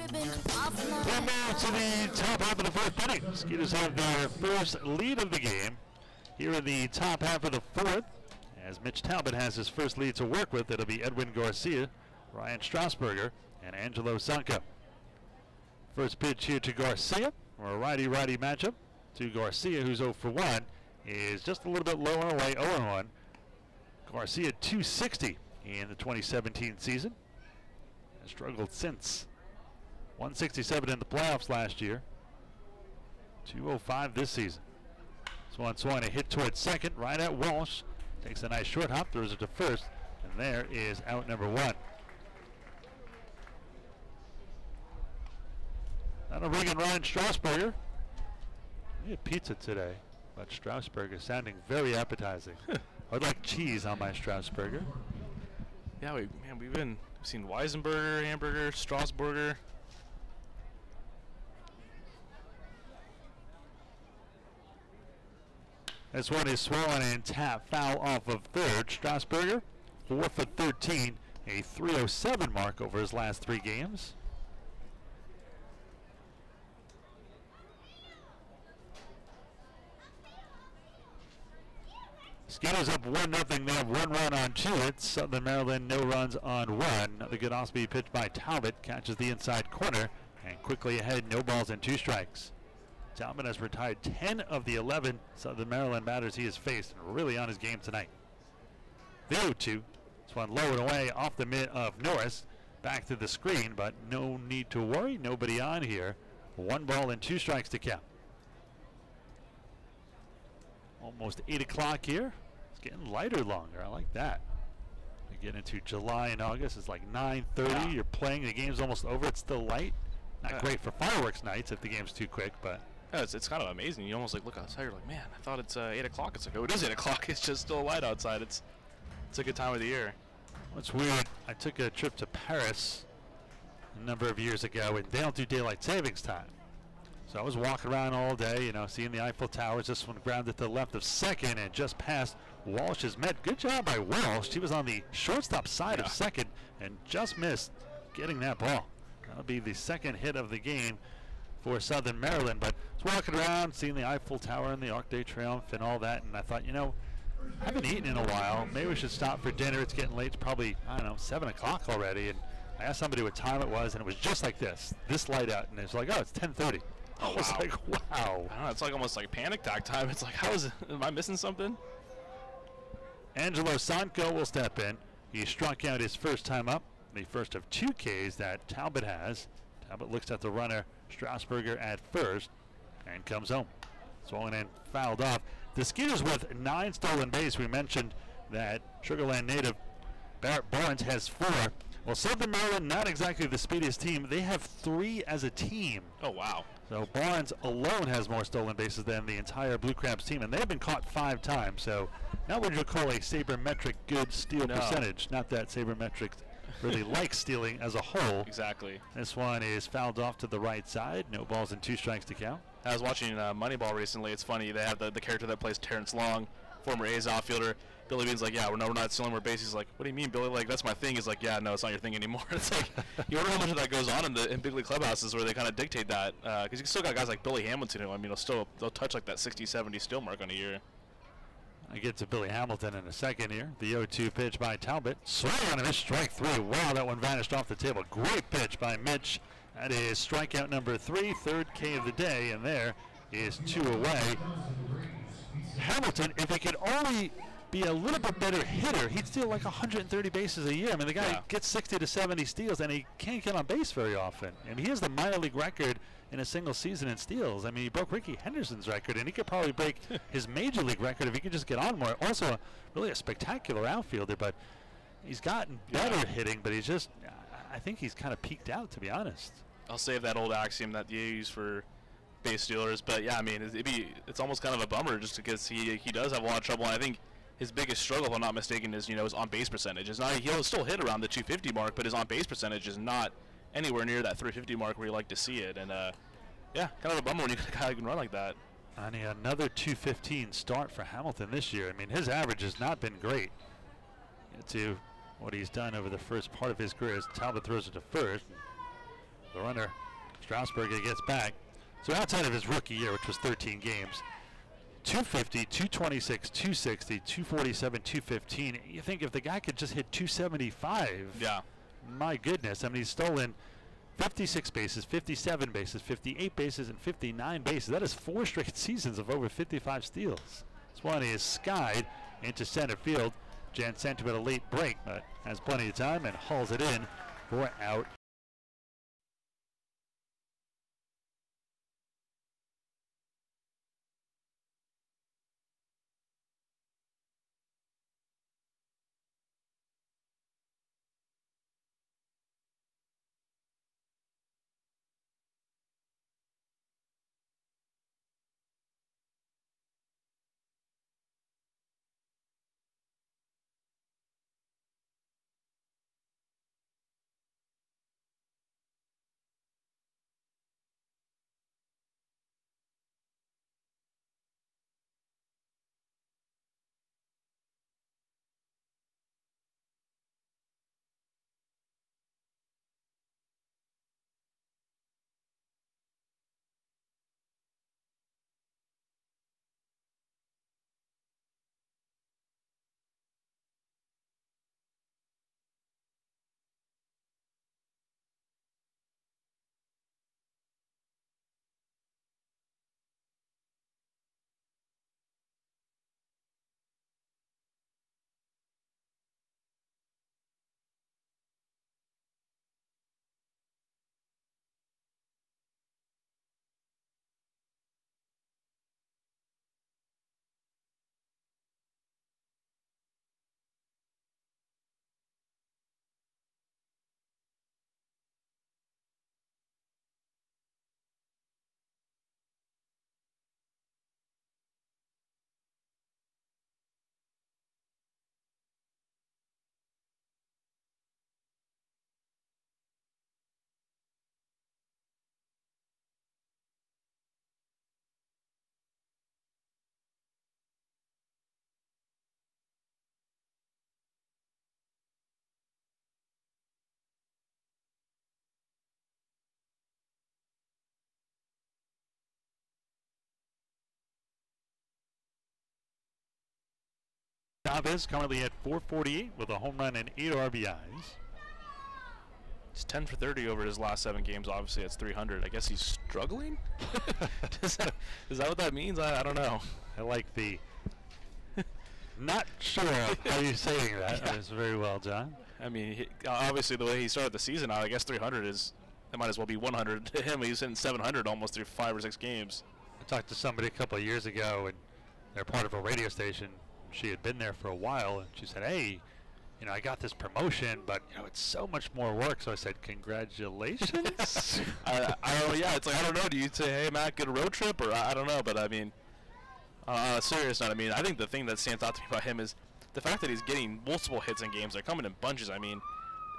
One more to the top half of the fourth inning. Skeeters have their first lead of the game here in the top half of the fourth. As Mitch Talbot has his first lead to work with, it'll be Edwin Garcia, Ryan Strasburger, and Angelo Sanko. First pitch here to Garcia, or a righty-righty matchup to Garcia, who's 0 for 1, is just a little bit low and away, 0-1. Garcia 260 in the 2017 season. Has struggled since. 167 in the playoffs last year. 205 this season. Swan a hit towards second, right at Walsh. Takes a nice short hop, throws it to first, and there is out number 1. That'll bring in Ryan Strasburger. We had pizza today, but Strasburger sounding very appetizing. I'd like cheese on my Strasburger. Yeah, we've seen Weisenberger, hamburger, Strasburger. This one is swollen and tap foul off of third. Strasburger, 4 for 13, a 307 mark over his last 3 games. Skeeters up 1-0. They have 1 run on 2 hits. Southern Maryland, no runs on 1. Another good off-speed pitch by Talbot. Catches the inside corner and quickly ahead. No balls and 2 strikes. Talbot has retired 10 of the 11 Southern Maryland batters he has faced, and really on his game tonight. The 0-2. This one low and away off the mid of Norris. Back to the screen, but no need to worry. Nobody on here. 1 ball and 2 strikes to count. Almost 8 o'clock here. It's getting lighter longer. I like that. We get into July and August. It's like 9:30. You're playing. The game's almost over. It's still light. Not great for fireworks nights if the game's too quick, but. Yeah, it's kind of amazing. You almost like look outside. You're like, man, I thought it's 8 o'clock. It's like, oh, it is 8 o'clock. It's just still light outside. It's a good time of the year. What's weird, I took a trip to Paris a number of years ago, and they don't do daylight savings time. So I was walking around all day, you know, seeing the Eiffel Towers. This one grounded to the left of second and just past Walsh's met. Good job by Walsh. He was on the shortstop side of second and just missed getting that ball. That'll be the second hit of the game for Southern Maryland. But I was walking around, seeing the Eiffel Tower and the Arc de Triomphe and all that, and I thought, you know, I haven't eaten in a while. Maybe we should stop for dinner. It's getting late. It's probably, I don't know, 7 o'clock already. And I asked somebody what time it was, and it was just like this light out. And it's like, oh, it's 10:30. I was like, wow. I don't know, it's like almost like panic attack time. It's like, how is it? Am I missing something? Angelo Sanko will step in. He struck out his first time up, the first of 2 Ks that Talbot has. Talbot looks at the runner, Strasburger at first, and comes home. Swollen and fouled off. The Skeeters with 9 stolen base. We mentioned that Sugar Land native Barrett Barnes has 4. Well, Southern Maryland, not exactly the speediest team. They have 3 as a team. Oh, wow. So Barnes alone has more stolen bases than the entire Blue Crabs team, and they've been caught 5 times. So not what you call a sabermetric good steal percentage. Not that sabermetric really likes stealing as a whole. Exactly. This one is fouled off to the right side. No balls and 2 strikes to count. I was watching Moneyball recently. It's funny. They have the character that plays Terrence Long, former A's outfielder. Billy Bean's like, yeah, we're not stealing more bases. He's like, what do you mean, Billy? Like, that's my thing. He's like, yeah, no, it's not your thing anymore. It's like, you wonder how much of that goes on in big league clubhouses where they kind of dictate that. Because you still got guys like Billy Hamilton who, I mean, they'll touch like that 60, 70 steal mark on a year. I get to Billy Hamilton in a second here. The 0-2 pitch by Talbot. Swing on a miss, strike 3. Wow, that one vanished off the table. Great pitch by Mitch. That is strikeout number 3, 3rd K of the day, and there is 2 away. Hamilton, if he could only be a little bit better hitter, he'd steal like 130 bases a year. I mean, the guy gets 60 to 70 steals, and he can't get on base very often. I mean, he has the minor league record in a single season in steals. I mean, he broke Ricky Henderson's record, and he could probably break his major league record if he could just get on more. Also, really a spectacular outfielder, but he's gotten better hitting, but he's just, I think he's kind of peaked out, to be honest. I'll save that old axiom that you use for base stealers, but yeah, I mean, it's almost kind of a bummer just because he does have a lot of trouble. And I think his biggest struggle, if I'm not mistaken, is his on base percentage. He'll still hit around the 250 mark, but his on base percentage is not anywhere near that 350 mark where you like to see it. And yeah, kind of a bummer when you can run like that. And another 215 start for Hamilton this year. I mean, his average has not been great. To what he's done over the first part of his career as Talbot throws it to first. The runner, Strasburger, gets back. So outside of his rookie year, which was 13 games, 250, 226, 260, 247, 215. You think if the guy could just hit 275, yeah, my goodness. I mean, he's stolen 56 bases, 57 bases, 58 bases, and 59 bases. That is 4 straight seasons of over 55 steals. Swanee is skied into center field. Jansanti with a late break, but has plenty of time and hauls it in for out. Chavez currently at 448 with a home run and 8 RBIs. He's 10 for 30 over his last 7 games. Obviously, that's 300. I guess he's struggling? is that what that means? I don't know. I like the not sure how you're saying that. Yeah. That is very well, John. I mean, obviously, the way he started the season, I guess 300 is, it might as well be 100 to him. He's hitting 700 almost through 5 or 6 games. I talked to somebody a couple of years ago, and they're part of a radio station. She had been there for a while, and she said, hey, you know, I got this promotion, but, you know, it's so much more work. So I said, congratulations. I don't know. Yeah, it's like, I don't know. Do you say, hey, Matt, get a road trip? Or I don't know. But, I mean, serious note, I mean, I think the thing that stands out to me about him is the fact that he's getting multiple hits in games. They're coming in bunches. I mean,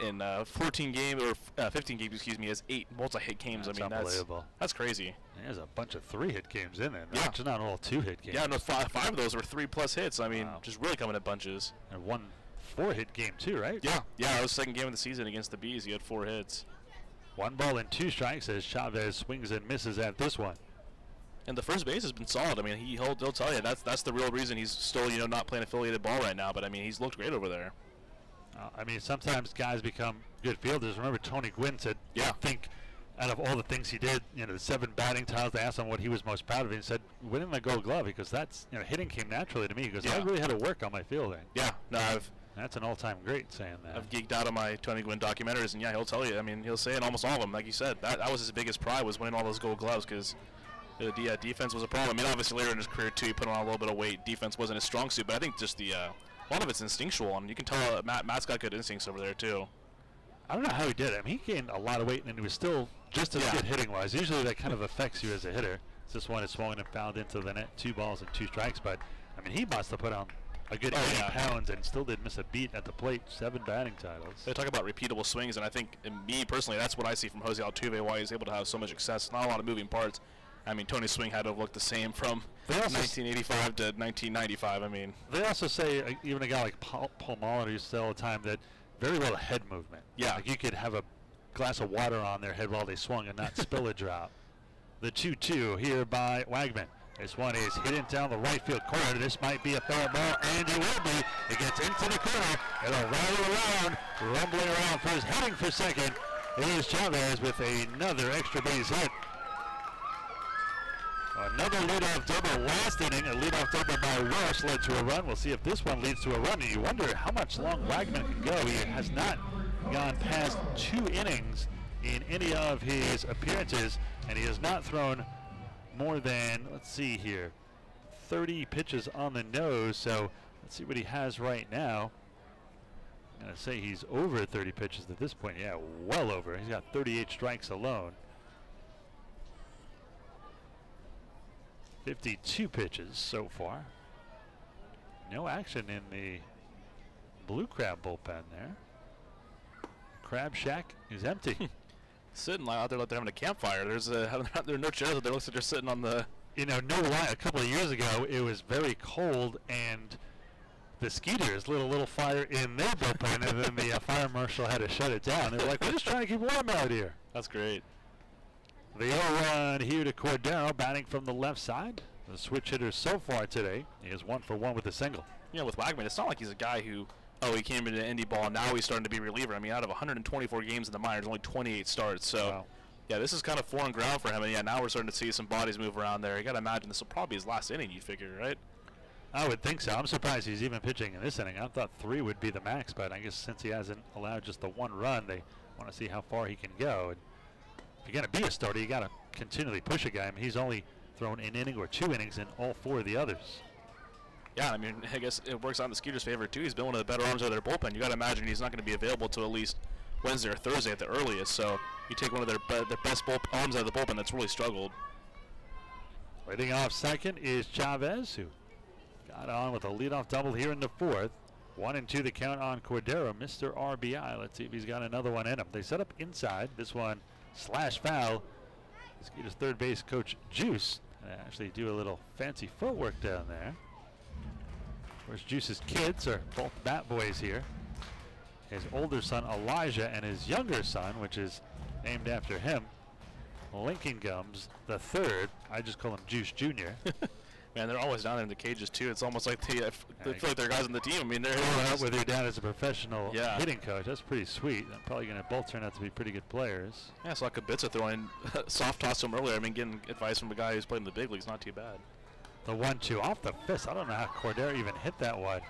in 14 games, or 15 games, excuse me, has 8 multi-hit games. That's I mean, unbelievable. That's crazy. There's a bunch of 3-hit games in there. Yeah. Not all 2-hit games. Yeah, no, 5 of those were 3+ hits. I mean, just really coming in bunches. And 1 4-hit game too, right? Yeah, yeah. It was the second game of the season against the Bees. He had 4 hits. 1 ball and 2 strikes as Chavez swings and misses at this one. And the first base has been solid. I mean, he'll tell you that's the real reason he's still, you know, not playing affiliated ball right now. But I mean, he's looked great over there. I mean, sometimes guys become good fielders. Remember, Tony Gwynn said, yeah, I think out of all the things he did, you know, the 7 batting titles, they asked him what he was most proud of. And he said, winning the Gold Glove, because that's, you know, hitting came naturally to me. Because I really had to work on my fielding. Yeah, no, that's an all-time great saying that. I've geeked out on my Tony Gwynn documentaries, and yeah, he'll tell you. I mean, he'll say in almost all of them, like you said, that was his biggest pride, was winning all those Gold Gloves, because the defense was a problem. I mean, obviously later in his career too, he put on a little bit of weight. Defense wasn't his strong suit, but I think just a lot of it's instinctual, and you can tell Matt's got good instincts over there too. I don't know how he did it. I mean, he gained a lot of weight, and he was still just as good hitting-wise. Usually that kind of affects you as a hitter. This one is swung and fouled into the net, 2 balls and 2 strikes. But, I mean, he must have put on a good 80 pounds and still didn't miss a beat at the plate. 7 batting titles. They talk about repeatable swings, and I think, me personally, that's what I see from Jose Altuve, why he's able to have so much success. Not a lot of moving parts. I mean, Tony's swing had to have looked the same from 1985 to 1995. I mean, they also say, even a guy like Paul Molitor used to say all the time, that very little head movement. Yeah. Like you could have a glass of water on their head while they swung and not spill a drop. The 2-2 here by Wagman. This one is hidden down the right field corner. This might be a foul ball, and it will be. It gets into the corner. It'll rattle around, rumbling around first, heading for second. Here's Chavez with another extra base hit. Another leadoff double last inning. A leadoff double by Welsh led to a run. We'll see if this one leads to a run. And you wonder how much long Wagman can go. He has not gone past 2 innings in any of his appearances, and he has not thrown more than, let's see here, 30 pitches on the nose. So let's see what he has right now. I'm going to say he's over 30 pitches at this point. Yeah, well over. He's got 38 strikes alone. 52 pitches so far. No action in the Blue Crab bullpen there. Crab Shack is empty. Sitting out there like they're having a campfire. There are no chairs out there. Looks like they're sitting on the... You know, no lie, a couple of years ago, it was very cold, and the Skeeters lit a little fire in their bullpen, and then the fire marshal had to shut it down. They were like, we're just trying to keep warm out here. That's great. The 0-1 here to Cordero, batting from the left side. The switch hitter so far today. He is 1 for 1 with a single. You know, with Wagman, it's not like he's a guy who, oh, he came into indie ball and now he's starting to be a reliever. I mean, out of 124 games in the minors, only 28 starts. So, wow. Yeah, this is kind of foreign ground for him. And yeah, now we're starting to see some bodies move around there. You got to imagine this will probably be his last inning, you figure, right? I would think so. I'm surprised he's even pitching in this inning. I thought 3 would be the max, but I guess since he hasn't allowed just the 1 run, they want to see how far he can go. And if you're going to be a starter, you got to continually push a guy. I mean, he's only thrown an inning or 2 innings in all 4 of the others. Yeah, I mean, I guess it works out in the Skeeters' favor, too. He's been one of the better arms of their bullpen. You got to imagine he's not going to be available till at least Wednesday or Thursday at the earliest. So you take one of their best arms out of the bullpen that's really struggled. Leading off second is Chavez, who got on with a leadoff double here in the 4th. 1-2 the count on Cordero, Mr. RBI. Let's see if he's got another one in him. They set up inside. This one slash foul. Skeeters third base coach Juice actually do a little fancy footwork down there. Of course, Juice's kids are both bat boys here. His older son Elijah and his younger son, which is named after him, Lincoln Gums the third. I just call him Juice Jr. Man, they're always down there in the cages too. It's almost like they feel like they're guys on the team. I mean, they're up with your dad as a professional hitting coach. That's pretty sweet. They're probably going to both turn out to be pretty good players. Yeah, so like Kabitza throwing soft toss to him earlier. I mean, getting advice from a guy who's played in the big leagues, not too bad. The 1-2 off the fist. I don't know how Cordero even hit that one.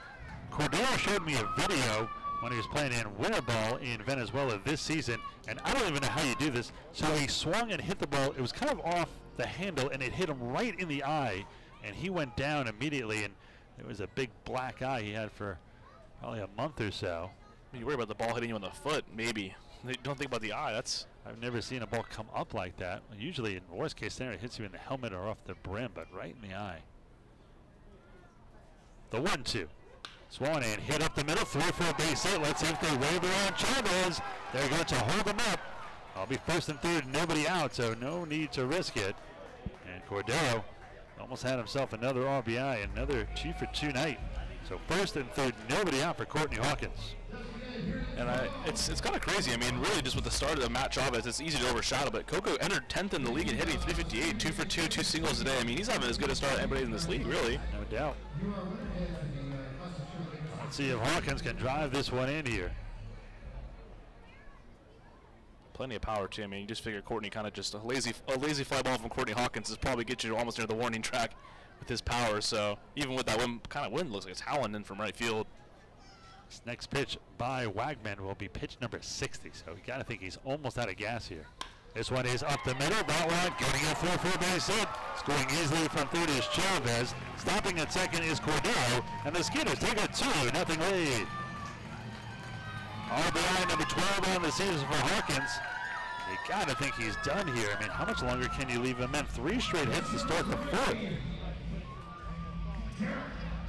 Cordero showed me a video when he was playing in winter ball in Venezuela this season, and I don't even know how you do this. So he swung and hit the ball. It was kind of off the handle, and it hit him right in the eye, and he went down immediately, and it was a big black eye he had for probably a month or so. You worry about the ball hitting you on the foot, maybe. You don't think about the eye. I've never seen a ball come up like that. Usually, in worst case scenario, it hits you in the helmet or off the brim, but right in the eye. The 1-2. Swung and hit up the middle, 3 for a base hit. Let's see if they wave around Chavez. They're going to hold him up. I'll be first and third, nobody out, so no need to risk it. And Cordero almost had himself another RBI, another 2 for 2 night. So first and third, nobody out for Courtney Hawkins. And it's kind of crazy. I mean, really, just with the start of Matt Chavez, it's easy to overshadow. But Coco entered 10th in the league and hitting 358, 2 for 2, 2 singles a day. I mean, he's having as good a start as anybody in this league, really. No doubt. Let's see if Hawkins can drive this one in here. Plenty of power, too. I mean, you just figure Courtney kind of just a lazy fly ball from Courtney Hawkins is probably get you almost near the warning track with his power. So even with that kind of wind, looks like it's howling in from right field. This next pitch by Wagman will be pitch number 60, so you got to think he's almost out of gas here. This one is up the middle. That one getting it through for a base hit. Scoring easily from third is Chavez. Stopping at second is Cordero, and the Skeeters take a 2-0 lead. RBI number 12 on the season for Hawkins. You got to think he's done here. I mean, how much longer can you leave him in? 3 straight hits to start the 4th.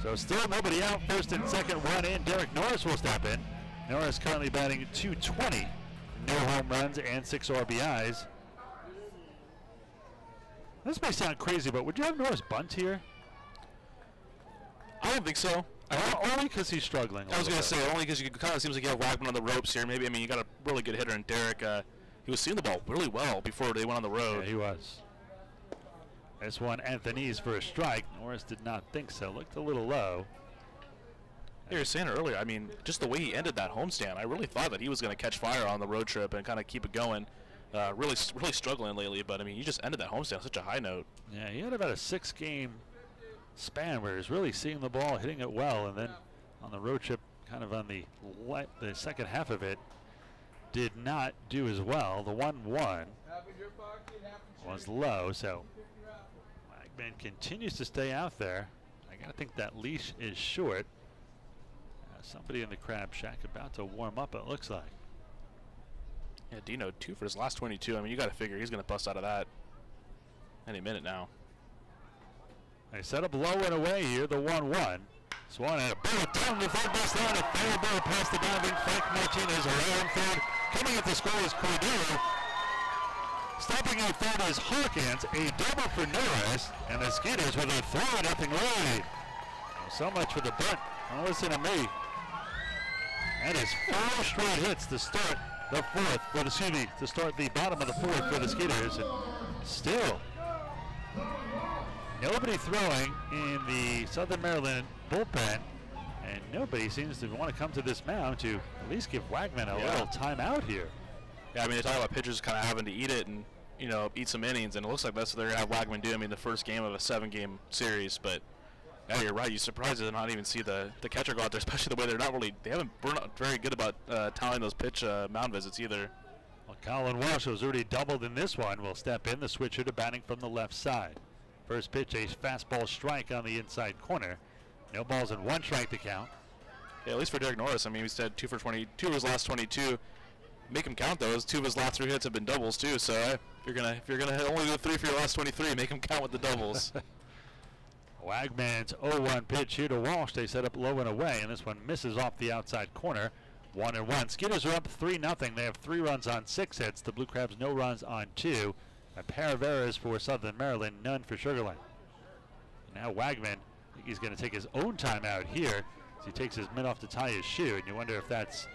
So still nobody out. First and second, one in. Derek Norris will step in. Norris currently batting .220. No home runs and 6 RBIs. This may sound crazy, but would you have Norris bunt here? I don't think so. Only because he's struggling. I was going to say, only because you kind of seems like you have Wagman on the ropes here. Maybe, I mean, you got a really good hitter in Derek. he was seeing the ball really well before they went on the road. Yeah, he was. This one, Anthony's for a strike. Norris did not think so. Looked a little low. You were saying it earlier, I mean, just the way he ended that homestand, I really thought that he was going to catch fire on the road trip and kind of keep it going. Really struggling lately, but I mean, you just ended that homestand on such a high note. Yeah, he had about a 6-game span where he's really seeing the ball, hitting it well, and then on the road trip, kind of on the second half of it, did not do as well. The 1-1 was low, so Wagman continues to stay out there. I gotta think that leash is short. Somebody in the Crab Shack about to warm up, it looks like. Yeah, Dino 2 for his last 22. I mean, you got to figure he's going to bust out of that any minute now. They set up low and away here, the 1-1. Swan had a ball down the third base line, a fair ball past the diving Frank Martinez around third. Coming at the score is Cordero. Stopping at third is Hawkins, a double for Norris, and the Skeeters with a 3-0 lead. So much for the bunt. Now listen to me. That is 4 straight hits to start the fourth, to start the bottom of the fourth for the Skeeters. And still, nobody throwing in the Southern Maryland bullpen, and nobody seems to want to come to this mound to at least give Wagman a little time out here. Yeah, I mean, they talk about pitchers kind of having to eat it and, you know, eat some innings, and it looks like that's what they're going to have Wagman do. I mean, the first game of a 7-game series, but yeah, you're right. You're surprised to not even see the catcher go out there, especially the way we're not very good about tallying those pitch mound visits either. Well, Colin Walsh, who's already doubled in this one, will step in, the switcher to batting from the left side. First pitch, a fastball strike on the inside corner. No balls and 1 strike to count. Yeah, at least for Derek Norris. I mean, he said 2 for 22 of his last 22. Make him count those. 2 of his last 3 hits have been doubles too. So if you're gonna only do 3 for your last 23, make him count with the doubles. Wagman's 0-1 pitch here to Walsh. They set up low and away, and this one misses off the outside corner. 1-1. Skeeters are up 3-0. They have 3 runs on 6 hits. The Blue Crabs no runs on 2. A pair of errors for Southern Maryland, none for Sugar Land. Now Wagman, I think he's going to take his own time out here as he takes his mitt off to tie his shoe, and you wonder if that's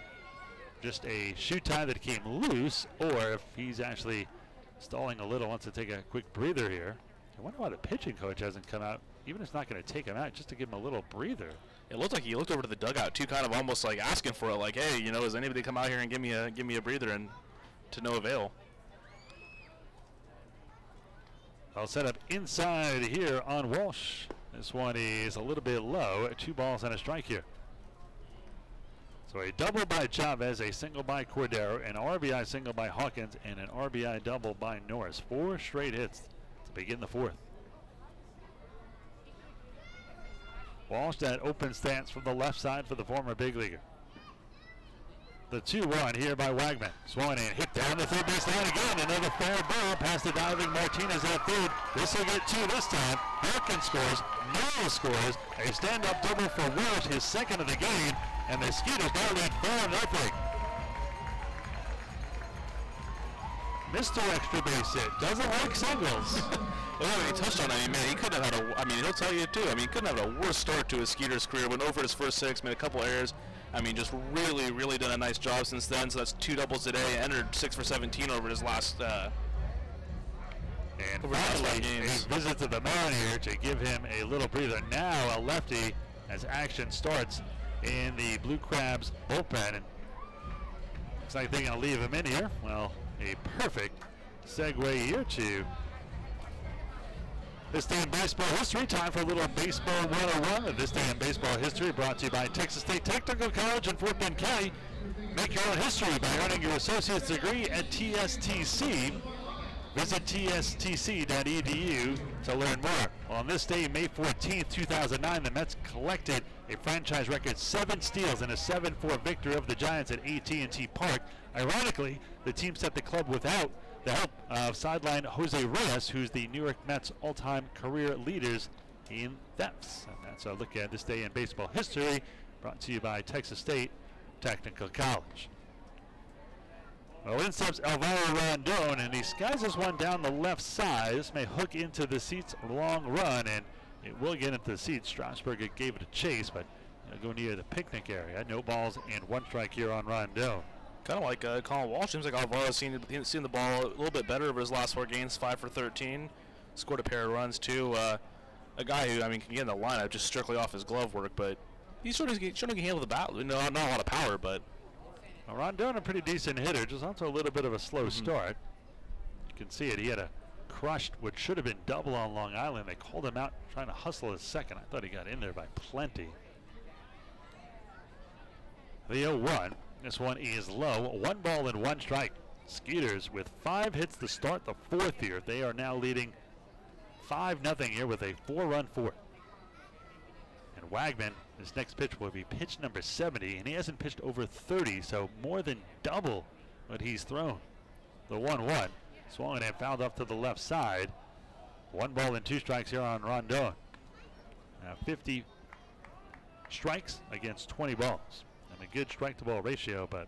just a shoe tie that came loose or if he's actually stalling a little, wants to take a quick breather here. I wonder why the pitching coach hasn't come out, even if it's not going to take him out, just to give him a little breather. It looked like he looked over to the dugout too, kind of almost like asking for it, like, hey, you know, does anybody come out here and give me a breather, and to no avail. I'll set up inside here on Walsh. This one is a little bit low, 2 balls and a strike here. So a double by Chavez, a single by Cordero, an RBI single by Hawkins, and an RBI double by Norris. 4 straight hits to begin the fourth. Walsh, that open stance from the left side for the former big leaguer. The 2-1 here by Wagman. Swung in, hit down the third base line again. Another fair ball past the diving Martinez at third. This will get 2 this time. Hawkins scores. Norris scores. A stand-up double for Walsh, his second of the game. And the Skeeters now lead 4-0. Mr. Extra Base hit. Doesn't like singles. Well, he touched on it. I mean, man, he couldn't have had a, I mean, he'll tell you too. I mean, he couldn't have had a worse start to his Skeeters career. Went over his first 6, made a couple errors. I mean, just really done a nice job since then. So that's 2 doubles today. Entered 6 for 17 over his last. And finally, a visit to the mound here to give him a little breather. Now a lefty as action starts in the Blue Crabs bullpen. And looks like they're going to leave him in here. Well, a perfect segue here to This Day in Baseball History. Time for a little Baseball 101. This Day in Baseball History brought to you by Texas State Technical College in Fort Bend County. Make your own history by earning your associate's degree at TSTC. Visit tstc.edu to learn more. On this day, May 14th, 2009, the Mets collected a franchise record 7 steals and a 7-4 victory over the Giants at AT&T Park. Ironically, the team set the club without the help of sideline Jose Reyes, who's the New York Mets all-time career leaders in thefts. And that's a look at this day in baseball history, brought to you by Texas State Technical College. Well, in steps Alvaro Rondon, and he skies this one down the left side. This may hook into the seats long run, and it will get into the seats. Strasburg gave it a chase, but go near the picnic area. No balls and 1 strike here on Rondon. Kind of like Colin Walsh. Seems like Alvaro's seen the ball a little bit better over his last 4 games, 5 for 13. Scored a pair of runs, too. A guy who, I mean, can get in the lineup just strictly off his glove work, but he's sort of can handle the bat. Not a lot of power, but. Well, Rondon, a pretty decent hitter, just onto a little bit of a slow start. You can see it. He had a crushed what should have been double on Long Island. They called him out trying to hustle his second. I thought he got in there by plenty. The 0-1. This one is low. 1 ball and 1 strike. Skeeters with 5 hits to start the 4th here. They are now leading 5-0 here with a 4-run fourth. And Wagman, his next pitch will be pitch number 70, and he hasn't pitched over 30, so more than double what he's thrown. The 1-1. Swung and fouled off to the left side. 1 ball and 2 strikes here on Rondon. Now 50 strikes against 20 balls. And a good strike to ball ratio, but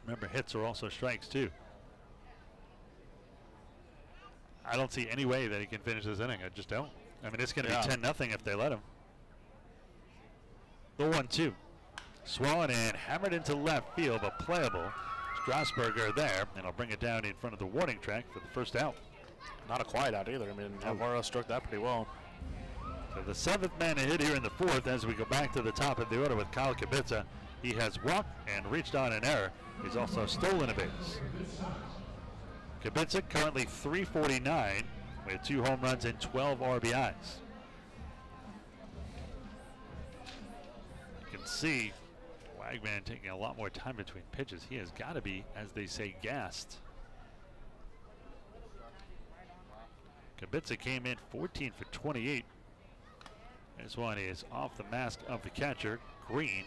remember, hits are also strikes too. I don't see any way that he can finish this inning. I just don't. I mean, it's going to be 10-0 if they let him. The 1-2. Swung and hammered into left field, but playable. Strasburger there, and I'll bring it down in front of the warning track for the first out. Not a quiet out either. I mean, Alvaro struck that pretty well. So the 7th man to hit here in the 4th as we go back to the top of the order with Kyle Kubica. He has walked and reached on an error. He's also stolen a base. Kubica currently .349 with 2 home runs and 12 RBIs. You can see Wagman taking a lot more time between pitches. He has got to be, as they say, gassed. Kubica came in 14 for 28. This one is off the mask of the catcher, Green.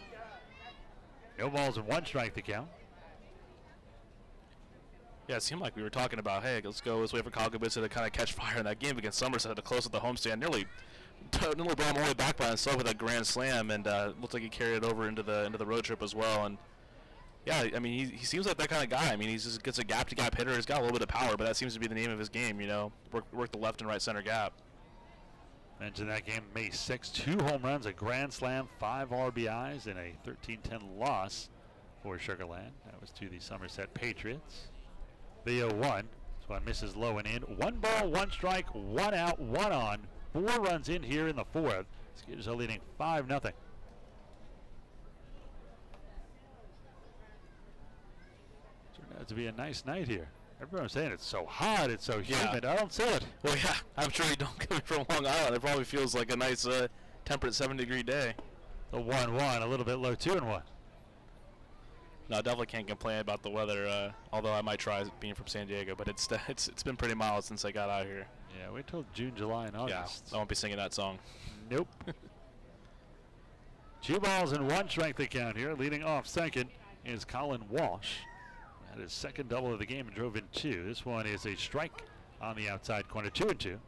No balls and 1 strike to count. Yeah, it seemed like we were talking about, hey, let's wait for Kyle Kubica to kind of catch fire in that game against Somerset to close at the homestand. Nearly brought him all the way back by himself with a grand slam, and looked like he carried it over into the road trip as well. And yeah, I mean, he seems like that kind of guy. I mean, he just gets a gap-to-gap hitter. He's got a little bit of power, but that seems to be the name of his game. You know, work the left and right center gap. Mentioned that game May 6th, 2 home runs, a grand slam, 5 RBIs, and a 13-10 loss for Sugar Land. That was to the Somerset Patriots. The 0-1. This one misses low and in. 1 ball, 1 strike, 1 out, 1 on. 4 runs in here in the 4th. Skeeters are leading 5-0. Turned out to be a nice night here. Everyone's saying it's so hot, it's so humid. I don't see it. Well, yeah, I'm sure you don't come from Long Island. It probably feels like a nice temperate 7-degree day. The 1-1, a little bit low, 2-1. No, I definitely can't complain about the weather, although I might try being from San Diego, but it's been pretty mild since I got out here. Yeah, wait till June, July, and August. Yeah, I won't be singing that song. Nope. 2 balls and 1 strike to count here. Leading off second is Colin Walsh. Had his 2nd double of the game and drove in 2. This one is a strike on the outside corner, 2-2. You're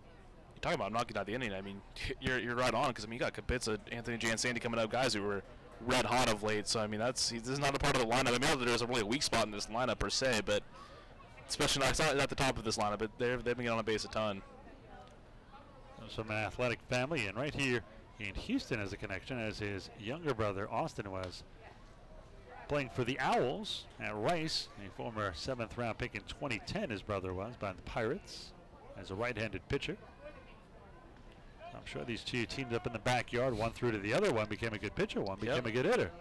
talking about knocking out the inning. I mean, you're right on, because I mean, you got Kubica, Anthony Jansandy coming up, guys who were red hot of late. So I mean, this is not a part of the lineup. I mean, there's a really weak spot in this lineup per se, but especially not, it's not at the top of this lineup. But they've been getting on a base a ton. From an athletic family, and right here in Houston has a connection, as his younger brother Austin was playing for the Owls at Rice, a former 7th round pick in 2010. His brother was by the Pirates as a right-handed pitcher. I'm sure these 2 teamed up in the backyard. One threw to the other. One became a good pitcher. One became a good hitter.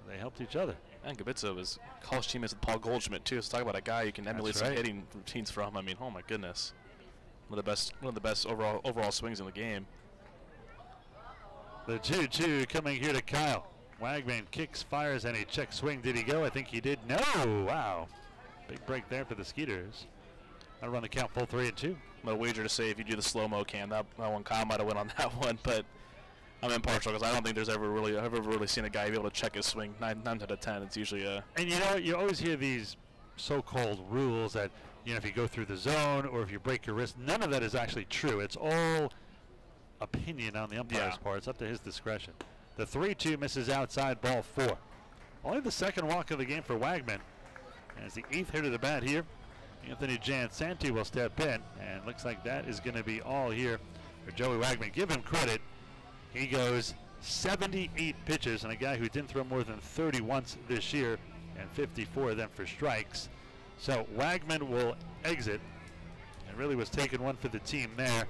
They helped each other. And Kubica was college teammates with Paul Goldschmidt too. So talk about a guy you can emulate some hitting routines from. I mean, oh my goodness, one of the best overall swings in the game. The 2-2 coming here to Kyle. Wagman kicks, fires, and a check swing. Did he go? I think he did. No! Wow. Big break there for the Skeeters. I'll run the count full 3-2. I'm going to wager to say if you do the slow-mo cam, that one, Kyle might have went on that one, but I'm impartial because I don't think there's ever really seen a guy be able to check his swing. 9 out of 10, it's usually a... And you know, you always hear these so-called rules that, you know, if you go through the zone or if you break your wrist, none of that is actually true. It's all opinion on the umpire's part. It's up to his discretion. The 3-2 misses outside, ball 4. Only the 2nd walk of the game for Wagman. As the 8th hit of the bat here, Anthony Jansanti will step in, and looks like that is going to be all here for Joey Wagman. Give him credit. He goes 78 pitches, and a guy who didn't throw more than 30 once this year, and 54 of them for strikes. So Wagman will exit, and really was taking one for the team there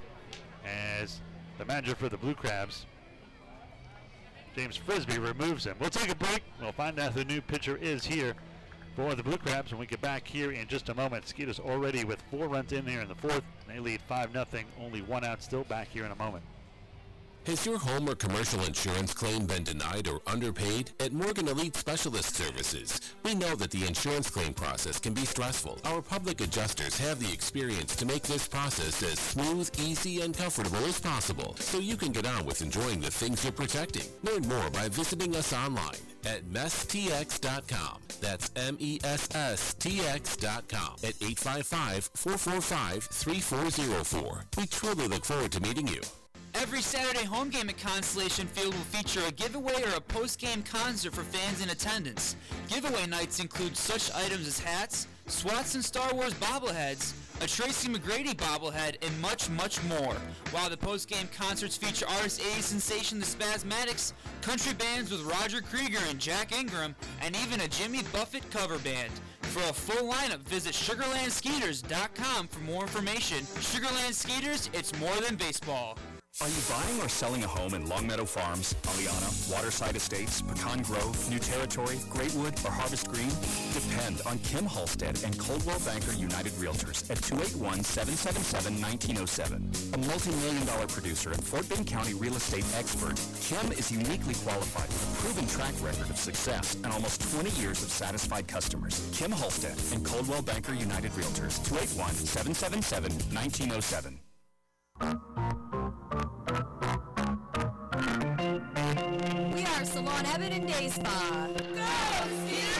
as the manager for the Blue Crabs, James Frisbee, removes him. We'll take a break. We'll find out who the new pitcher is here for the Blue Crabs when we get back here in just a moment. Skeeters already with 4 runs in there in the 4th. They lead 5-0, only 1 out still. Back here in a moment. Has your home or commercial insurance claim been denied or underpaid? At Morgan Elite Specialist Services, we know that the insurance claim process can be stressful. Our public adjusters have the experience to make this process as smooth, easy, and comfortable as possible, so you can get on with enjoying the things you're protecting. Learn more by visiting us online at messtx.com. That's MESSTX.com at 855-445-3404. We truly look forward to meeting you. Every Saturday home game at Constellation Field will feature a giveaway or a post-game concert for fans in attendance. Giveaway nights include such items as hats, SWATs and Star Wars bobbleheads, a Tracy McGrady bobblehead, and much, much more. While the post-game concerts feature artist A Sensation the Spasmatics, country bands with Roger Krieger and Jack Ingram, and even a Jimmy Buffett cover band. For a full lineup, visit SugarlandSkeeters.com for more information. Sugarland Skeeters, it's more than baseball. Are you buying or selling a home in Longmeadow Farms, Aliana, Waterside Estates, Pecan Grove, New Territory, Greatwood, or Harvest Green? Depend on Kim Halstead and Coldwell Banker United Realtors at 281-777-1907. A multi-million-dollar producer and Fort Bend County real estate expert, Kim is uniquely qualified with a proven track record of success and almost 20 years of satisfied customers. Kim Halstead and Coldwell Banker United Realtors, 281-777-1907. We are Salon Abbott and Day Spa. Go, Skeeters!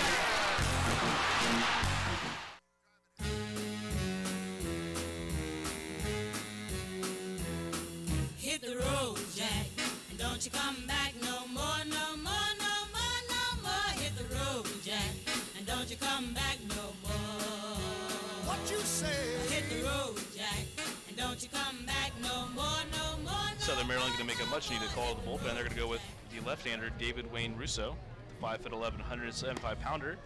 Hit the road, Jack, and don't you come back no more, no more, no more, no more. Hit the road, Jack, and don't you come back no more. What you say? Hit the road, Jack, and don't you come back no more, no more. Southern Maryland going to make a much-needed call to the bullpen. They're going to go with the left-hander, David Wayne Russo, 5'11", 175-pounder.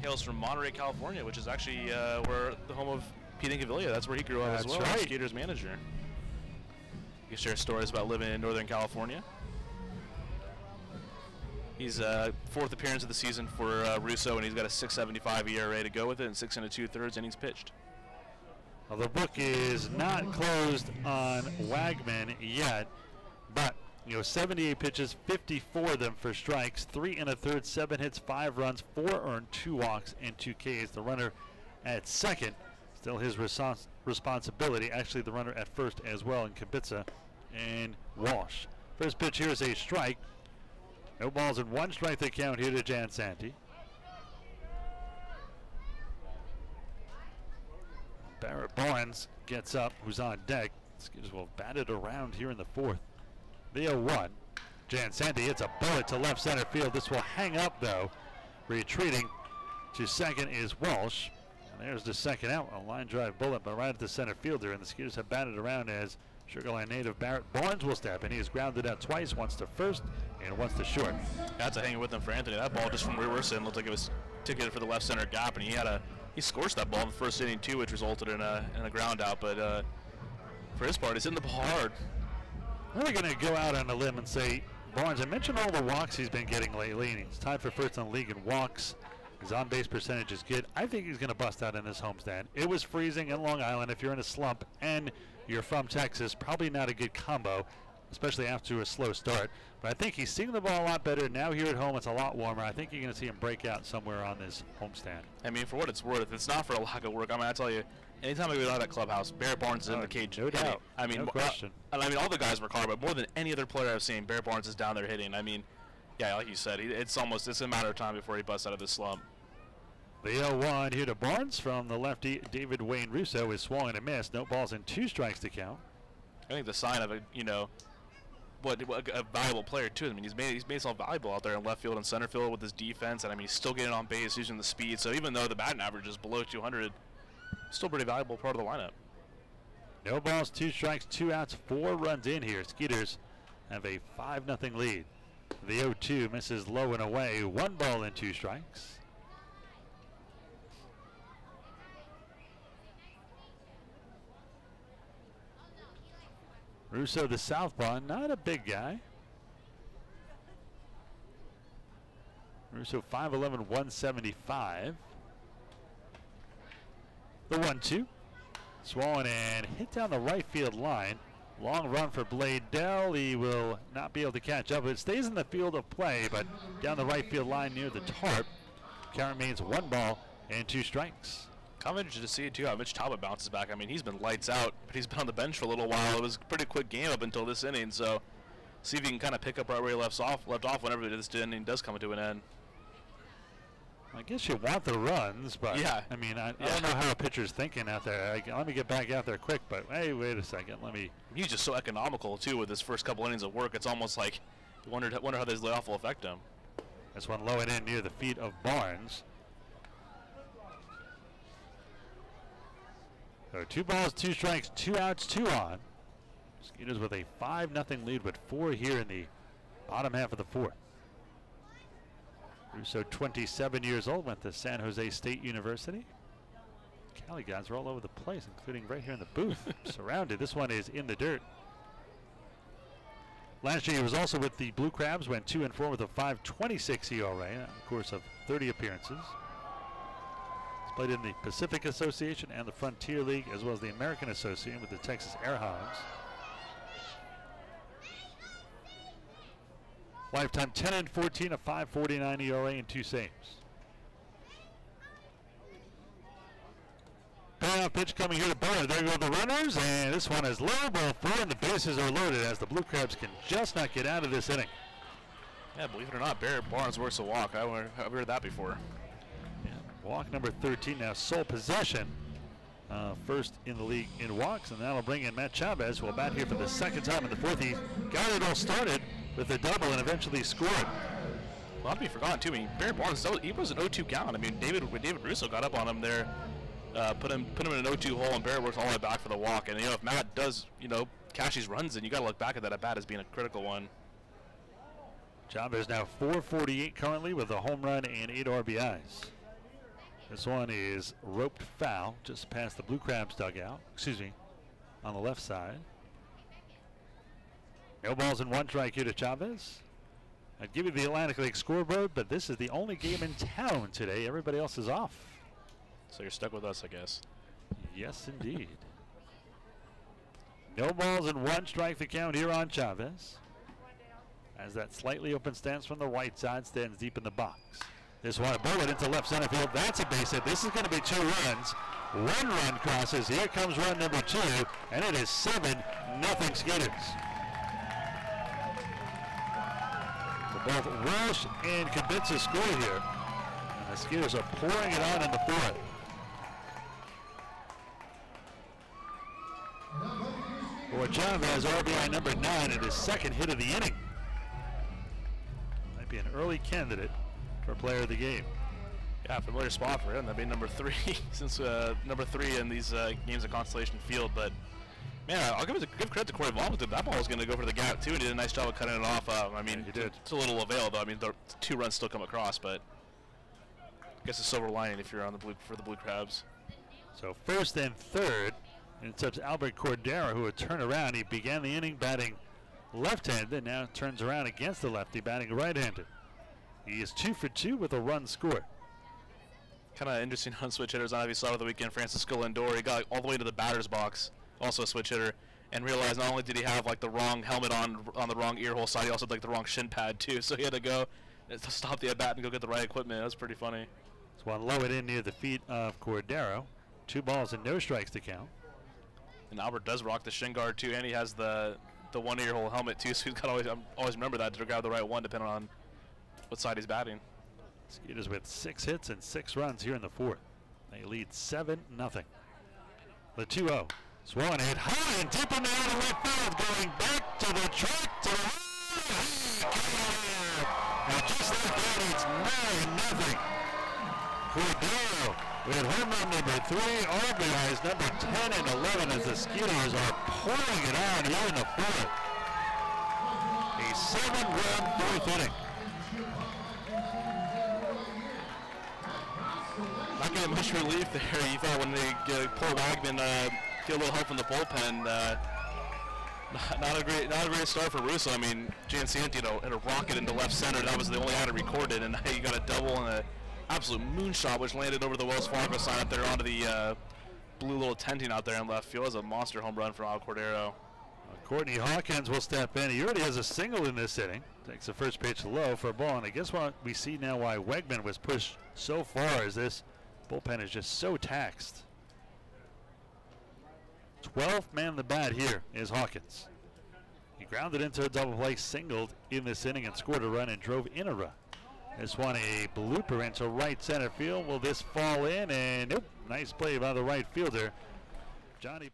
Hails from Monterey, California, which is actually where the home of Pete Incaviglia. That's where he grew up as well. Right. Skeeters manager. You can share stories about living in Northern California. He's 4th appearance of the season for Russo, and he's got a 6.75 ERA to go with it, and 6 2/3 innings pitched. Well, the book is not closed on Wagman yet, but 78 pitches, 54 of them for strikes, 3 1/3, 7 hits, 5 runs, 4 earned, 2 walks, and 2 Ks. The runner at second, still his responsibility. Actually, the runner at first as well in Kibitza and Walsh. First pitch here is a strike. No balls and 1 strike they count here to Jan Santi. Barrett Barnes gets up, who's on deck. Skeeters will bat it around here in the 4th. The 0-1. Jan Santi hits a bullet to left center field. This will hang up, though. Retreating to second is Walsh. And there's the second out. A line drive bullet, but right at the center fielder. And the Skeeters have batted around as Sugarland native Barrett Barnes will step in. He has grounded out twice, once to first and once to short. That's a hanging with him for Anthony. That ball just from where we're sitting looked like it was ticketed for the left center gap, and he scorched that ball in the first inning too, which resulted in a ground out. But for his part, he's hitting the ball hard. We're going to go out on a limb and say Barnes. I mentioned all the walks he's been getting lately, and he's tied for first in the league in walks. His on-base percentage is good. I think he's going to bust out in this homestand. It was freezing in Long Island. If you're in a slump and you're from Texas, probably not a good combo, especially after a slow start. But I think he's seeing the ball a lot better. Now here at home, it's a lot warmer. I think you're going to see him break out somewhere on this homestand. I mean, for what it's worth, if it's not for a lack of work, I mean, I tell you, anytime I go out of that clubhouse, Barrett Barnes is in the cage. No doubt. I mean, no question. And I mean, all the guys were hard, but more than any other player I've seen, Barrett Barnes is down there hitting. I mean, yeah, like you said, it's a matter of time before he busts out of this slump. The 0-1 here to Barnes from the lefty. David Wayne Russo is swung and a miss. No balls and 2 strikes to count. I think the sign of a valuable player too. I mean, he's made himself valuable out there in left field and center field with his defense, and I mean, he's still getting on base, using the speed. So even though the batting average is below 200, still pretty valuable part of the lineup. No balls, 2 strikes, 2 outs, 4 runs in here. Skeeters have a 5-0 lead. The 0-2 misses low and away. 1 ball and 2 strikes. Russo, the southpaw, not a big guy. Russo 5'11", 175. The 1-2. Swollen and hit down the right field line. Long run for Bladell. He will not be able to catch up. It stays in the field of play, but down the right field line near the tarp. Count remains 1 ball and 2 strikes. I'm interested to see too how Mitch Talbot bounces back. I mean, he's been lights out, but he's been on the bench for a little while. It was a pretty quick game up until this inning, so see if he can kind of pick up right where he left off whenever this inning does come to an end. I guess you want the runs, but yeah. I mean, I don't know how a pitcher's thinking out there. Let me get back out there quick, but hey, wait a second, let me. He's just so economical too with his first couple innings of work. It's almost like you wonder how this layoff will affect him. This one low and in near the feet of Barnes. So 2 balls, 2 strikes, 2 outs, 2 on. Skeeters with a 5-0 lead with 4 here in the bottom half of the 4th. Russo, 27 years old, went to San Jose State University. Cali guys are all over the place, including right here in the booth, surrounded. This one is in the dirt. Last year he was also with the Blue Crabs, went 2-4 with a 5.26 ERA, in a course of 30 appearances. He's played in the Pacific Association and the Frontier League, as well as the American Association with the Texas Air Hogs. Lifetime 10-14, a 5.49 ERA and 2 saves. Payoff pitch coming here to Burner. There go the runners, and this one is low, ball 4, and the bases are loaded as the Blue Crabs can just not get out of this inning. Yeah, believe it or not, Barrett Barnes works a walk. I've heard that before. Yeah, walk number 13 now, sole possession. First in the league in walks, and that'll bring in Matt Chavez, who will bat here for the 2nd time in the 4th. He got it all started with a double and eventually scored. Well, not to be forgotten too. I mean, Barrett Barnes, he was an 0-2 count. I mean, David Russo got up on him there, put him in an 0-2 hole, and Barrett works all the way back for the walk. And if Matt does, cash these runs, then you got to look back at that at bat as being a critical one. Chavez now 448 currently with a home run and 8 RBIs. This one is roped foul just past the Blue Crabs dugout. Excuse me, on the left side. No balls and 1 strike here to Chavez. I'd give you the Atlantic Lake scoreboard, but this is the only game in town today. Everybody else is off. So you're stuck with us, I guess. Yes, indeed. No balls and 1 strike the count here on Chavez. As that slightly open stance from the right side stands deep in the box. This one, a bullet into left center field. That's a base hit. This is going to be 2 runs. 1 run crosses. Here comes run number 2, and it is 7-0 Skeeters. Both Walsh and Kibitza score here. And the Skeeters are pouring it on in the 4th. For Chavez, RBI number 9 and his 2nd hit of the inning. Might be an early candidate for player of the game. Yeah, familiar spot for him. That'd be number 3 since number 3 in these games at Constellation Field. But man, I'll give credit to Corey Vaughn. That ball was going to go for the gap too, and he did a nice job of cutting it off. I mean, he did. It's a little avail though. I mean, the 2 runs still come across, but I guess a silver lining if you're on the for the Blue Crabs. So 1st and 3rd, and it's up to Albert Cordero, who would turn around. He began the inning batting left-handed, now turns around against the lefty, batting right-handed. He is 2 for 2 with a run scored. Kind of interesting on switch hitters. I don't know if you saw it the weekend. Francisco Lindor, he got all the way to the batter's box, also a switch hitter, and realized not only did he have like the wrong helmet on the wrong ear hole side, he also had like the wrong shin pad too. So he had to go to stop the at bat and go get the right equipment. That was pretty funny. This one low it in near the feet of Cordero. 2 balls and no strikes to count. And Albert does rock the shin guard too, and he has the 1 ear hole helmet too. So he's got always remember that to grab the right one depending on what side he's batting. Skeeters with 6 hits and 6 runs here in the 4th. They lead 7-0. The 2-0. Swollen hit high and deep in the out of left field, going back to the track to the and just like that, it's 9-0. Cordero with home run number 3, RBIs number 10 and 11 as the Skeeters are pouring it on here in the 4th. A 7-run fourth inning. Not getting much relief there. You thought when they pull Wagman, get a little help from the bullpen. Not a great start for Russo. I mean, Giansanti, hit a rocket into left center. That was the only out it recorded, and now you got a double and an absolute moonshot, which landed over the Wells Fargo sign up there onto the blue little tenting out there in left field. It was a monster home run from Al Cordero. Courtney Hawkins will step in. He already has a single in this inning. Takes the first pitch low for a ball, and I guess what we see now why Wegman was pushed so far is this bullpen is just so taxed. 12th man in the bat here is Hawkins. He grounded into a double play, singled in this inning and scored a run and drove in a run. This one a blooper into right center field. Will this fall in? And nope, nice play by the right fielder, Johnny.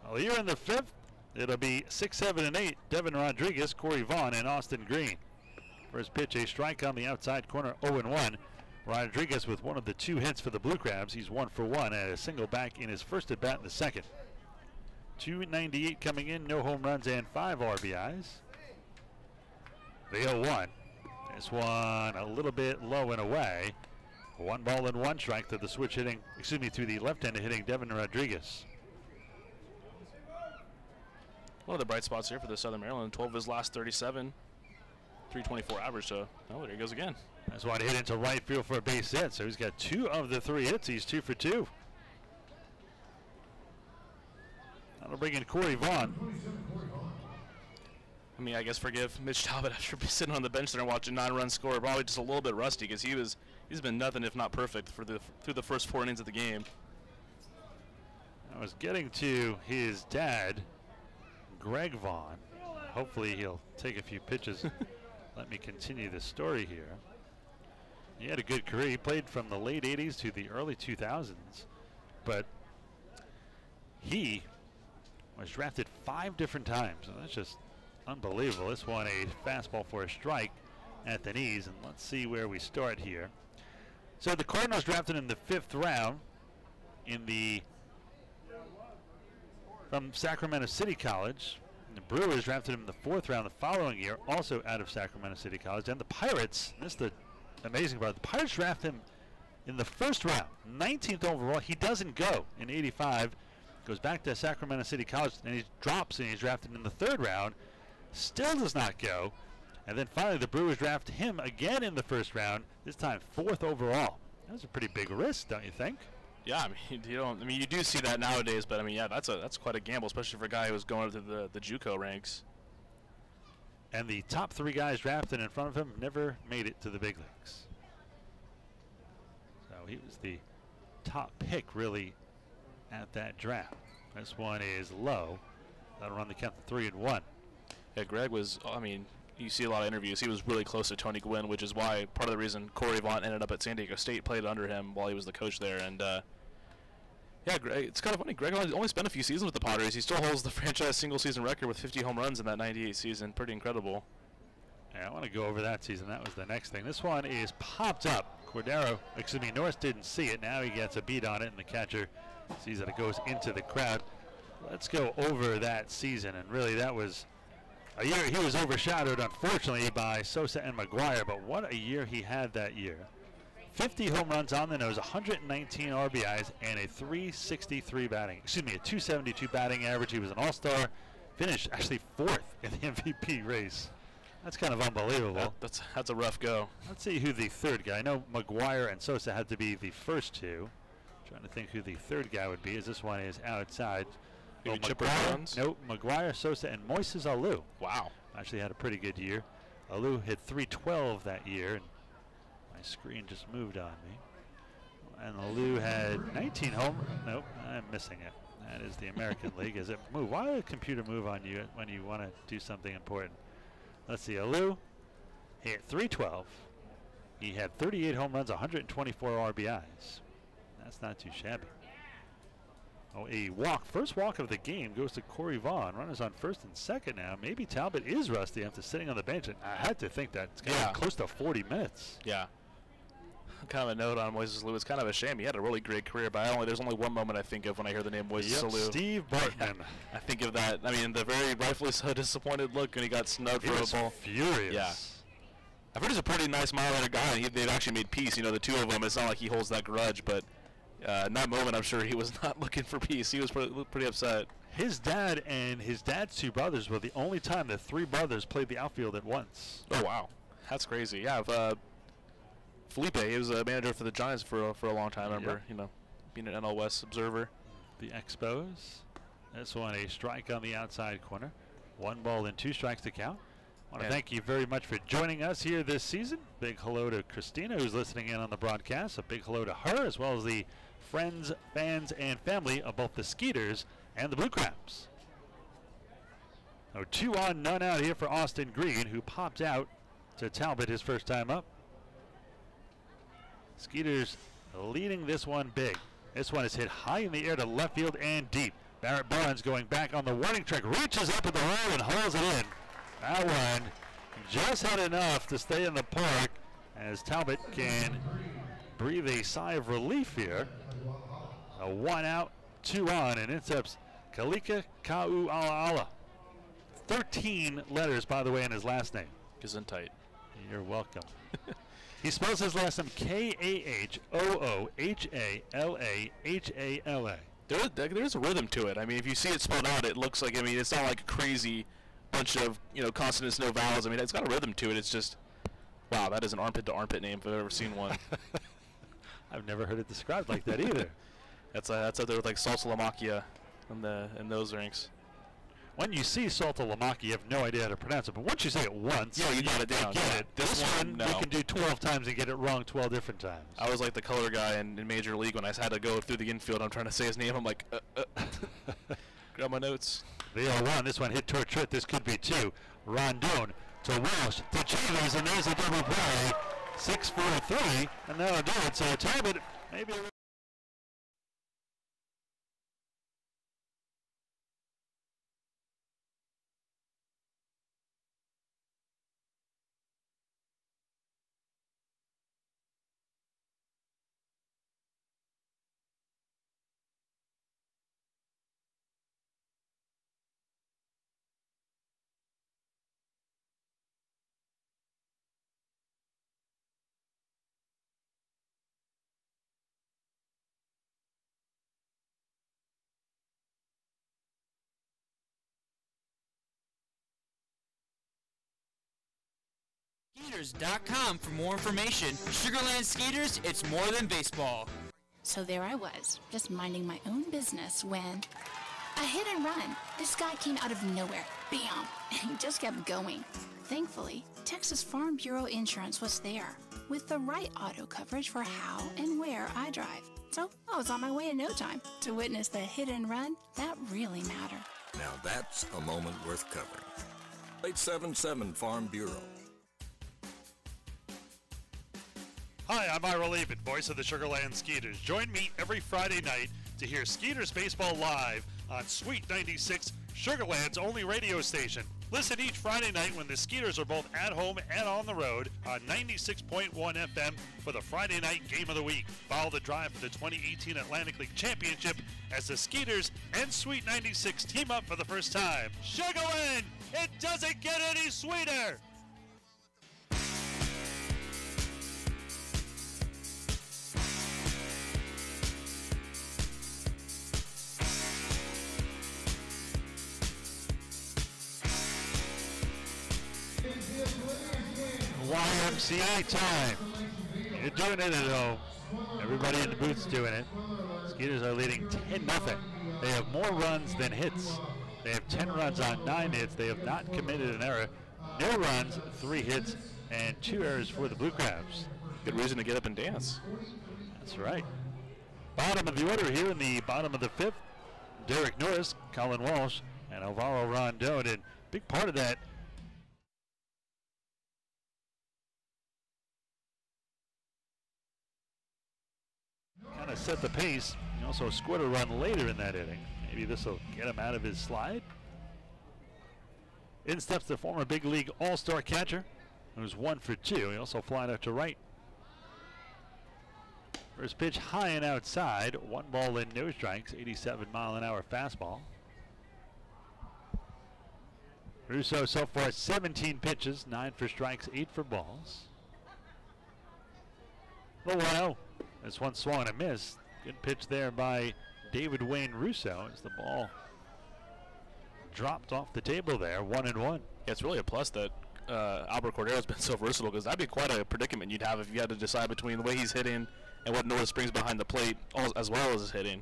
Well, here in the fifth, it'll be 6, 7, and 8. Devin Rodriguez, Corey Vaughn, and Austin Green. First pitch, a strike on the outside corner, 0-1. Rodriguez with one of the 2 hits for the Blue Crabs. He's 1 for 1 and a single back in his first at bat in the second. 298 coming in, no home runs and 5 RBIs. The 0-1. This one a little bit low and away. 1 ball and 1 strike to the switch hitting, to the left-hander hitting Devin Rodriguez. One of the bright spots here for the Southern Maryland, 12 of his last 37, 324 average, so there he goes again. That's why he hit into right field for a base hit, so he's got 2 of the 3 hits. He's 2 for 2. That'll bring in Corey Vaughn. I mean, I guess forgive Mitch Talbot after sitting on the bench there and watching 9-run score. Probably just a little bit rusty because he's been nothing if not perfect for through the first 4 innings of the game. I was getting to his dad, Greg Vaughn. Hopefully he'll take a few pitches. Let me continue the story here. He had a good career. He played from the late 80s to the early 2000s, but he was drafted 5 different times. So that's just unbelievable. This one a fastball for a strike at the knees, and let's see where we start here. So the Cardinals drafted in the 5th round from Sacramento City College. And the Brewers drafted him in the 4th round the following year, also out of Sacramento City College. And the Pirates, this is the amazing part, the Pirates drafted him in the first round, 19th overall. He doesn't go in 85. Goes back to Sacramento City College, and he drops, and he's drafted in the third round. Still does not go. And then finally the Brewers draft him again in the first round, this time 4th overall. That was a pretty big risk, don't you think? Yeah, I mean, you do see that nowadays, but I mean, yeah, that's quite a gamble, especially for a guy who was going to the JUCO ranks. And the top 3 guys drafted in front of him never made it to the big leagues. So he was the top pick, really, at that draft. This one is low. That'll run the count to 3-1. Yeah, Greg was, I mean, you see a lot of interviews. He was really close to Tony Gwynn, which is why part of the reason Corey Vaughn ended up at San Diego State, played under him while he was the coach there. And yeah, Greg, it's kind of funny. Greg only spent a few seasons with the Padres. He still holds the franchise single-season record with 50 home runs in that '98 season. Pretty incredible. Yeah, I want to go over that season. That was the next thing. This one is popped up. Norris didn't see it. Now he gets a beat on it, and the catcher sees that it goes into the crowd. Let's go over that season. And really, that was a year he was overshadowed, unfortunately, by Sosa and McGuire. But what a year he had that year. 50 home runs on the nose, 119 RBIs, and a 363 batting, a 272 batting average. He was an all-star, finished actually 4th in the MVP race. That's kind of unbelievable. That's a rough go. Let's see who the third guy. I know McGuire and Sosa had to be the first 2. Trying to think who the third guy would be, as this one is outside. Maybe Chipper Jones? Nope, McGuire, Sosa, and Moises Alou. Wow. Actually had a pretty good year. Alou hit .312 that year, and my screen just moved on me. And Alou had 19 home. Nope, I'm missing it. That is the American League. Is it move? Why did the computer move on you when you want to do something important? Let's see. Alou hit .312. He had 38 home runs, 124 RBIs. That's not too shabby. Oh, a walk. First walk of the game goes to Corey Vaughn. Runners on first and second now. Maybe Talbot is rusty after sitting on the bench. And I had to think that it's going to be close to 40 minutes. Yeah. Kind of a note on Moises Alou. It's kind of a shame. He had a really great career, but there's only one moment I think of when I hear the name Moises Alou. Steve Bartman. I think of that. I mean, the very rightfully so disappointed look when he got snubbed for a ball. Furious. Yeah. I've heard he's a pretty nice, mild-mannered guy, and they've actually made peace. The 2 of them. It's not like he holds that grudge, but in that moment, I'm sure he was not looking for peace. He was pretty upset. His dad and his dad's 2 brothers were the only time that 3 brothers played the outfield at once. Oh, wow. That's crazy. Yeah, Felipe, he was a manager for the Giants for a long time. I remember, being an NL West observer. The Expos. This one a strike on the outside corner. 1 ball and 2 strikes to count. I want to thank you very much for joining us here this season. Big hello to Christina, who's listening in on the broadcast. A big hello to her, as well as the friends, fans, and family of both the Skeeters and the Blue Crabs. So 2 on, none out here for Austin Green, who popped out to Talbot his first time up. Skeeters leading this one big. This one is hit high in the air to left field and deep. Barrett Barnes going back on the warning track, reaches up at the hole and hauls it in. That one just had enough to stay in the park as Talbot can breathe a sigh of relief here. A 1 out, 2 on, and intercepts Kalika Kau'ala. 13 letters, by the way, in his last name. Gesundheit. You're welcome. He spells his last name K-A-H-O-O-H-A-L-A-H-A-L-A. There's a rhythm to it. I mean, if you see it spelled out, it looks like, it's not like a crazy bunch of, consonants, no vowels. I mean, it's got a rhythm to it. It's just, wow, that is an armpit to armpit name if I've ever seen one. I've never heard it described like that either. That's up there with like Salsalamacchia in those ranks. When you see Saltalamacchia, you have no idea how to pronounce it. But once you say it once, you got it down. Get it. This one, no. You can do 12 times and get it wrong 12 different times. I was like the color guy in Major League when I had to go through the infield. I'm trying to say his name. I'm like, grab my notes. The 0-1. This one hit toward Tritt. This could be 2. Rondon to Walsh to Chivas, and there's a double play. 6-4-3, and that'll do it. So Talbot maybe a Skeeters.com for more information. Sugarland Skeeters, it's more than baseball. So there I was, just minding my own business when a hit and run. This guy came out of nowhere, bam, and he just kept going. Thankfully, Texas Farm Bureau Insurance was there with the right auto coverage for how and where I drive. So I was on my way in no time to witness the hit and run that really matter. Now that's a moment worth covering. 877 Farm Bureau. Hi, I'm Ira Laban, voice of the Sugarland Skeeters. Join me every Friday night to hear Skeeters Baseball live on Sweet 96, Sugarland's only radio station. Listen each Friday night when the Skeeters are both at home and on the road on 96.1 FM for the Friday night game of the week. Follow the drive for the 2018 Atlantic League Championship as the Skeeters and Sweet 96 team up for the first time. Sugarland, it doesn't get any sweeter! YMCA time. You're doing it at home. Everybody in the booth's doing it. Skeeters are leading 10-0. They have more runs than hits. They have 10 runs on 9 hits. They have not committed an error. No runs, 3 hits, and 2 errors for the Blue Crabs. Good reason to get up and dance. That's right. Bottom of the order here in the bottom of the 5th. Derek Norris, Colin Walsh, and Alvaro Rondon. And big part of that kind of set the pace. He also scored a run later in that inning. Maybe this will get him out of his slide. In steps the former big league all-star catcher, who's 1 for 2. He also flied out to right. First pitch high and outside. 1 ball in, no strikes. 87-mile-an-hour fastball. Russo so far 17 pitches, 9 for strikes, 8 for balls. The 1-0. This one swung and a miss. Good pitch there by David Wayne Russo as the ball dropped off the table there. 1-1. Yeah, it's really a plus that Albert Cordero's been so versatile, because that'd be quite a predicament you'd have if you had to decide between the way he's hitting and what Norris brings behind the plate, as well as his hitting.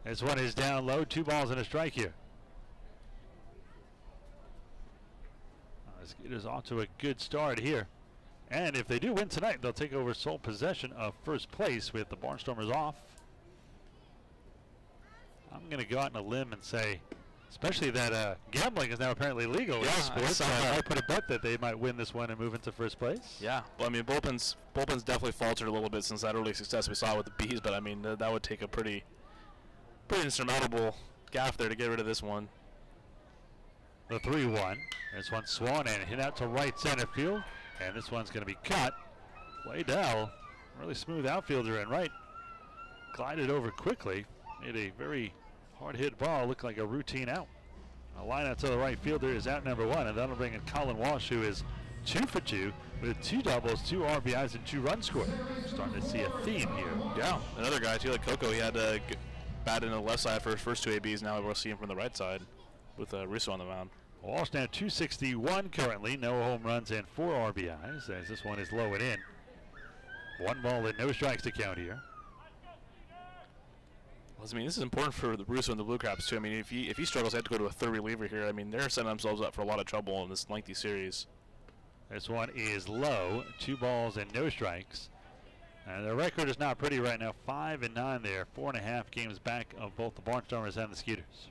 This one is down low. 2 balls and a strike here. Skeeters off to a good start here. And if they do win tonight, they'll take over sole possession of first place with the Barnstormers off. I'm going to go out on a limb and say, especially that gambling is now apparently legal in sports, I put a bet that they might win this one and move into first place. Yeah, well, I mean, bullpen's definitely faltered a little bit since that early success we saw with the Bees, but I mean, that would take a pretty insurmountable gaff there to get rid of this one. The 3-1. This one swung and hit out to right center field. And this one's going to be cut. Waddell, really smooth outfielder in right, glided over quickly. Made a very hard hit ball, looked like a routine out. A line out to the right fielder is out number 1, and that'll bring in Colin Walsh, who is 2 for 2 with 2 doubles, 2 RBIs, and 2 runs scored. Starting to see a theme here. Yeah, another guy too, like Coco, he had to bat in the left side for his first 2 ABs. Now we'll see him from the right side with Russo on the mound. Walsh now 261 currently, no home runs and 4 RBIs as this one is low and in. 1 ball and no strikes to count here. Well, I mean, this is important for the Russo and the Blue Crabs too. I mean, if he struggles, they have to go to a third reliever here. I mean, they're setting themselves up for a lot of trouble in this lengthy series. This one is low, 2 balls and no strikes. And the record is not pretty right now, 5-9 there, 4.5 games back of both the Barnstormers and the Skeeters.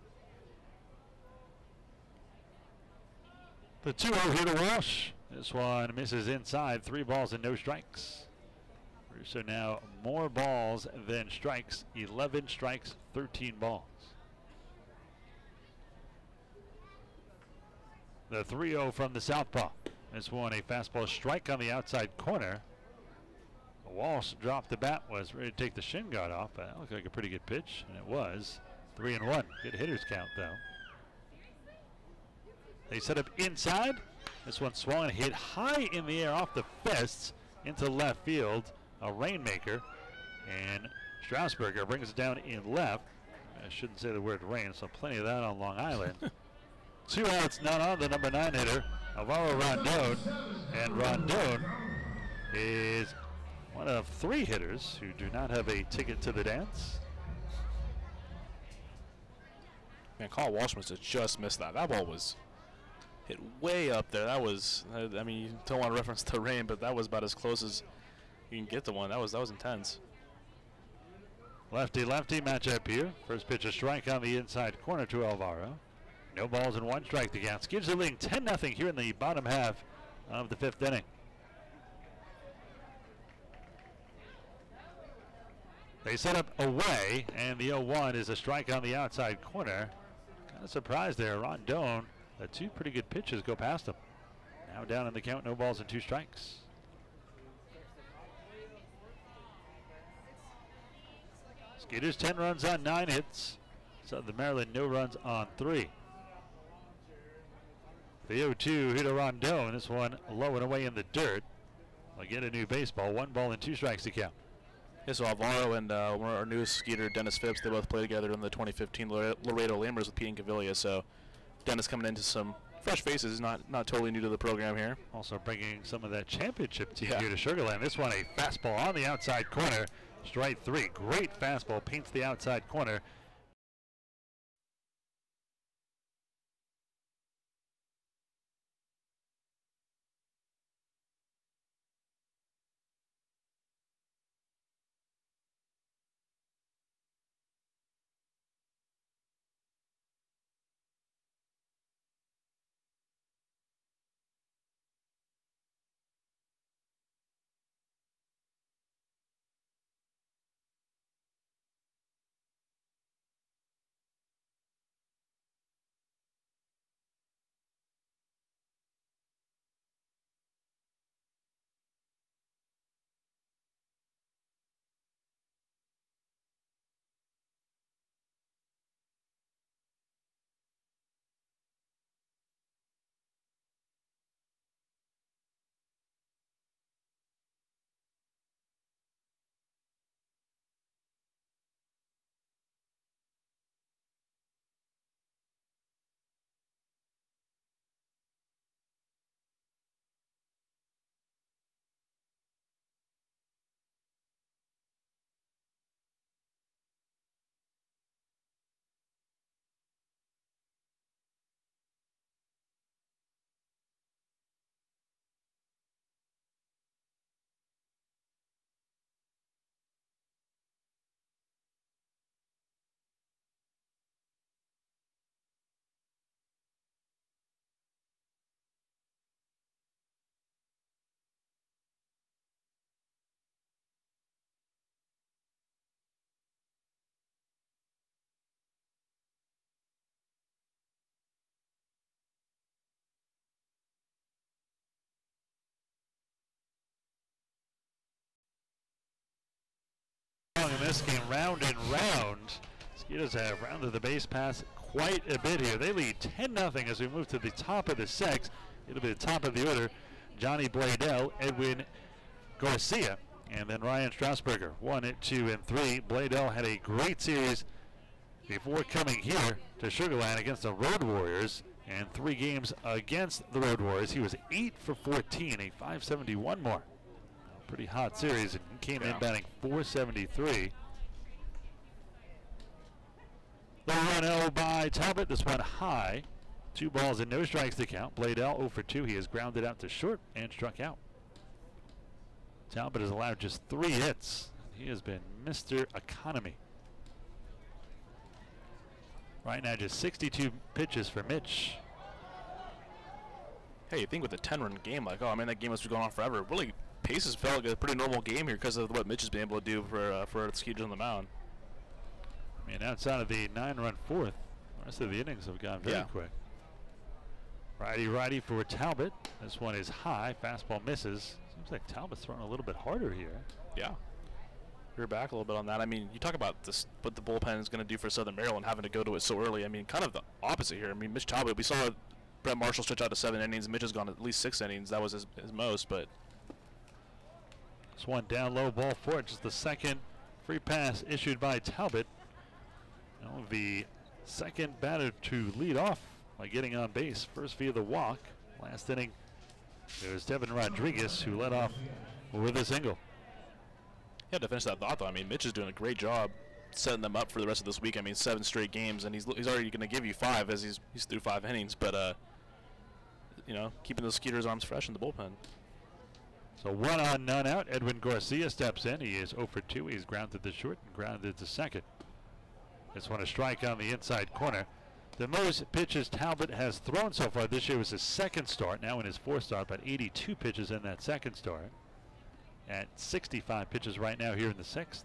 The 2-0 here to Walsh. This one misses inside, 3 balls and no strikes. Russo now more balls than strikes, 11 strikes, 13 balls. The 3-0 from the southpaw. This one a fastball strike on the outside corner. Walsh dropped the bat, was ready to take the shin guard off, but that looked like a pretty good pitch, and it was. 3-1. Good hitters count, though. They set up inside. This one swung and hit high in the air off the fists into left field. A rainmaker. And Strasburger brings it down in left. I shouldn't say the word rain, so plenty of that on Long Island. 2 outs, none on the number 9 hitter. Alvaro Rondon, and Rondon is one of 3 hitters who do not have a ticket to the dance. Man, Carl Walsh must have just missed that. That ball was hit way up there. That was, I mean, you don't want to reference the rain, but that was about as close as you can get to one. That was intense. Lefty-lefty matchup here. First pitch a strike on the inside corner to Alvaro. No balls and 1 strike to count. Gives the leading 10-0 here in the bottom half of the 5th inning. They set up away, and the 0-1 is a strike on the outside corner. Kind of surprised there. Rondon let 2 pretty good pitches go past him. Now down in the count, no balls and 2 strikes. Skeeters 10 runs on 9 hits. Southern Maryland no runs on 3. The 0-2 hit a Rondon. This one low and away in the dirt. They'll get a new baseball. 1 ball and 2 strikes to count. Yeah, so Alvaro and our newest Skeeter, Dennis Phipps, they both played together in the 2015 Laredo Lamers with Pete and Cavilla. So Dennis coming into some fresh faces, not totally new to the program here. Also bringing some of that championship team here to Sugar Land. This one a fastball on the outside corner. Strike 3. Great fastball. Paints the outside corner. In this game, round and round. Skeeters have rounded the base pass quite a bit here. They lead 10-0 as we move to the top of the 6th. It'll be the top of the order. Johnny Bladell, Edwin Garcia, and then Ryan Strasburger. 1, 2, and 3. Bladell had a great series before coming here to Sugar Land against the Road Warriors, and 3 games against the Road Warriors. He was 8 for 14, a 571 mark. Pretty hot series, and came in batting .473. The 1-0 by Talbot. This one high. 2 balls and no strikes to count. Bladell 0 for 2. He is grounded out to short and struck out. Talbot has allowed just 3 hits. He has been Mr. Economy. Right now, just 62 pitches for Mitch. Hey, you think with a 10-run game, like, oh man, that game must be going on forever. Really, paces felt like a pretty normal game here because of what Mitch has been able to do for the Skeeters on the mound. I mean, outside of the 9-run 4th, the rest of the innings have gone very quick. Righty for Talbot. This one is high. Fastball misses. Seems like Talbot's throwing a little bit harder here. Yeah. You're back a little bit on that. I mean, you talk about this, what the bullpen is going to do for Southern Maryland, having to go to it so early. I mean, kind of the opposite here. I mean, Mitch Talbot, we saw Brett Marshall stretch out to 7 innings. Mitch has gone at least 6 innings. That was his most, but. This one down low, ball 4. Just the second free pass issued by Talbot. Now the second batter to lead off by getting on base. First via the walk. Last inning, it was Devin Rodriguez who led off with a single. Yeah, to finish that thought, though, I mean, Mitch is doing a great job setting them up for the rest of this week. I mean, 7 straight games, and he's already going to give you 5 as he's through 5 innings. But you know, keeping those Skeeters' arms fresh in the bullpen. So 1 on, none out. Edwin Garcia steps in. He is 0 for 2. He's grounded to short and grounded to second. This one a strike on the inside corner. The most pitches Talbot has thrown so far this year was his second start. Now in his 4th start, but 82 pitches in that second start. At 65 pitches right now here in the 6th.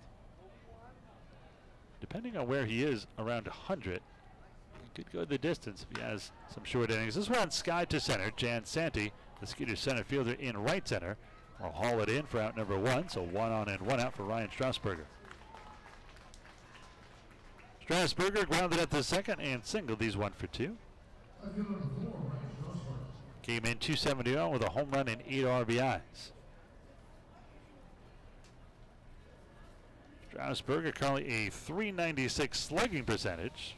Depending on where he is, around 100. He could go the distance if he has some short innings. This one sky to center. Jan Santi, the Skeeters center fielder, in right center, will haul it in for out number 1. So 1 on and 1 out for Ryan Strasburger. Strasburger grounded at the second and singled. He's 1 for 2. Came in 271 with a home run and 8 RBIs. Strasburger currently a .396 slugging percentage.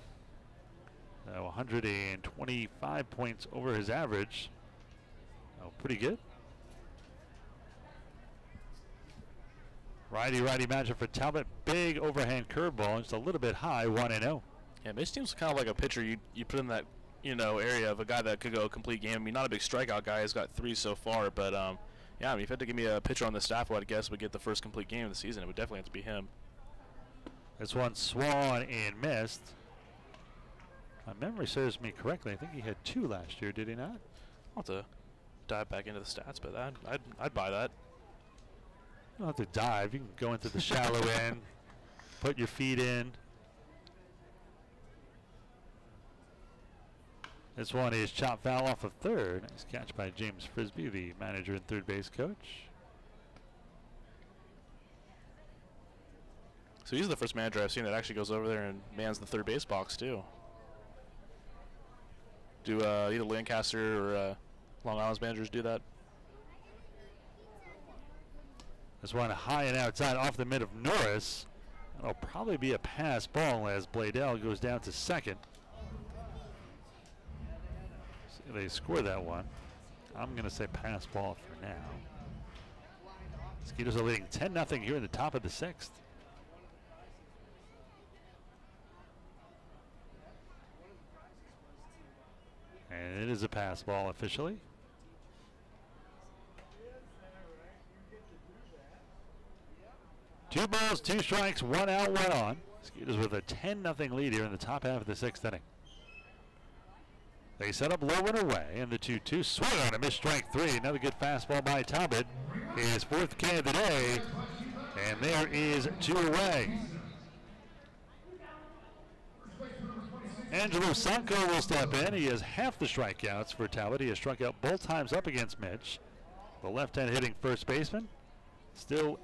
125 points over his average. Oh, pretty good. Righty-righty matchup for Talbot. Big overhand curveball, just a little bit high, 1-0. Yeah, Mitch seems kind of like a pitcher you put in that area of a guy that could go a complete game. I mean, not a big strikeout guy. He's got 3 so far, but yeah, I mean, if you had to give me a pitcher on the staff who I'd guess would get the first complete game of the season, it would definitely have to be him. This one swung and missed. My memory serves me correctly. I think he had 2 last year, did he not? I'll have to dive back into the stats, but I'd buy that. You don't have to dive. You can go into the shallow end, put your feet in. This one is chopped foul off of third. Nice catch by James Frisbee, the manager and third base coach. So he's the first manager I've seen that actually goes over there and mans the third base box too. Do either Lancaster or Long Island's managers do that? This one high and outside off the mid of Norris. That'll probably be a pass ball as Bladell goes down to second. See, they score that one. I'm going to say pass ball for now. Skeeters are leading 10-0 here in the top of the 6th. And it is a pass ball officially. Two balls, 2 strikes, 1 out, 1 on. Skeeters with a 10-0 lead here in the top half of the 6th inning. They set up low and away, and the 2-2 swung on a missed strike 3. Another good fastball by Talbot. His 4th K of the day, and there is 2 away. Angelo Sanko will step in. He has half the strikeouts for Talbot. He has struck out both times up against Mitch. The left-hand hitting first baseman still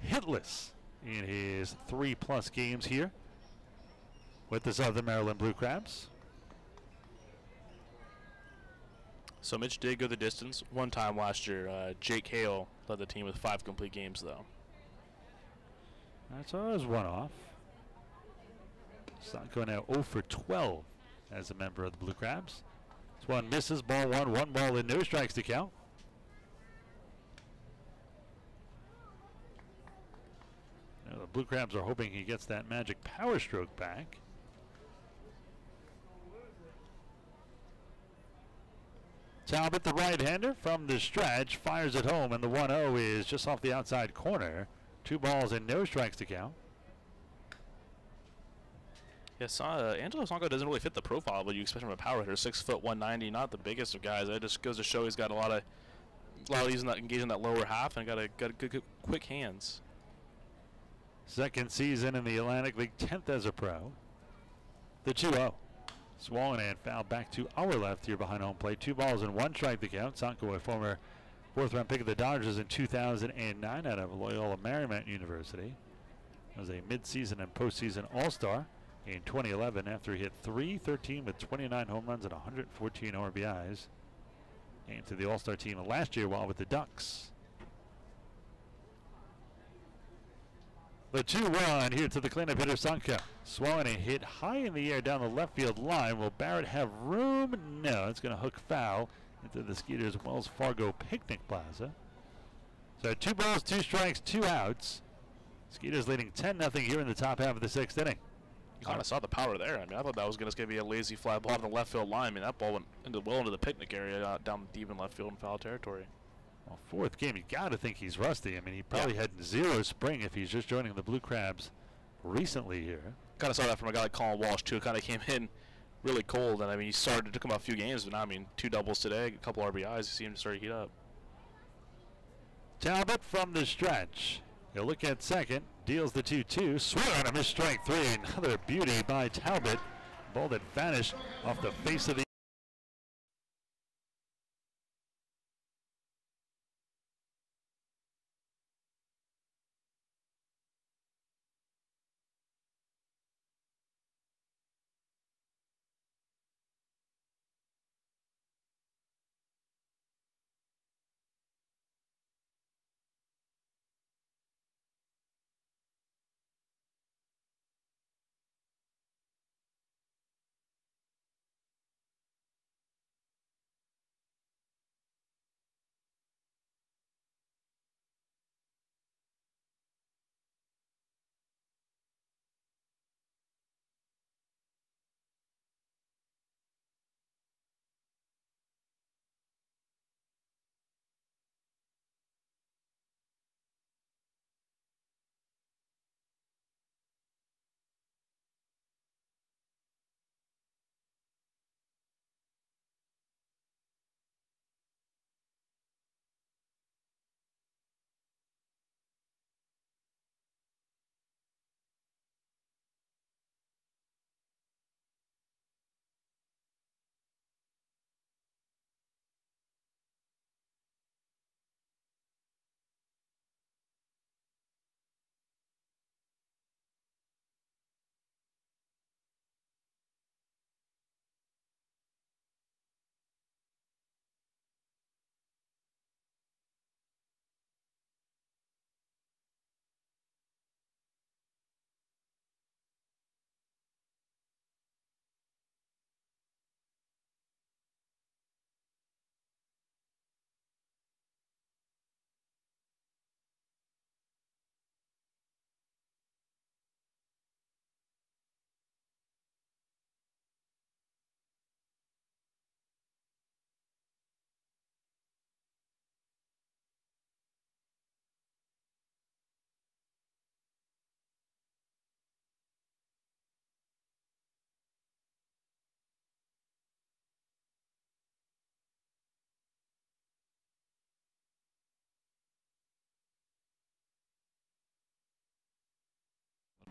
hitless in his 3+ games here with the Southern Maryland Blue Crabs. So Mitch did go the distance one time last year. Jake Hale led the team with 5 complete games, though. That's always one off. Sanko now 0 for 12 as a member of the Blue Crabs. This one misses, ball 1, 1 ball and no strikes to count. Now the Blue Crabs are hoping he gets that magic power stroke back. Talbot, the right-hander from the stretch, fires it home, and the 1-0 is just off the outside corner. 2 balls and no strikes to count. Yes, Angelo Sanko doesn't really fit the profile, but you expect him a power hitter. 6 foot, 190, not the biggest of guys. It just goes to show he's got a lot of engaging that lower half and got good quick hands. Second season in the Atlantic League, 10th as a pro. The 2-0. Swollen and fouled back to our left here behind home plate. 2 balls and 1 strike to count. Sanko, a former 4th-round pick of the Dodgers in 2009 out of Loyola Marymount University. Was a midseason and postseason All-Star in 2011 after he hit .313 with 29 home runs and 114 RBIs. Came to the All-Star team last year while with the Ducks. The 2-1 here to the cleanup hitter Sanko. Swung and hit high in the air down the left field line. Will Barrett have room? No, it's going to hook foul into the Skeeters Wells Fargo Picnic Plaza. So 2 balls, 2 strikes, 2 outs. Skeeters leading 10-0 here in the top half of the 6th inning. You kind of saw the power there. I mean, I thought that was going to be a lazy fly ball on the left field line. I mean, that ball went well into the picnic area, down deep in left field in foul territory. Well, 4th game, you got to think he's rusty. I mean, he probably had 0 spring if he's just joining the Blue Crabs recently here. Kind of saw that from a guy like Colin Walsh, too. Kind of came in really cold, and I mean, he started, it took him a few games, but now, I mean, 2 doubles today, a couple RBIs, he seemed to start to heat up. Talbot from the stretch. He'll look at second, deals the 2-2, swing on a missed strike 3. Another beauty by Talbot. Ball that vanished off the face of the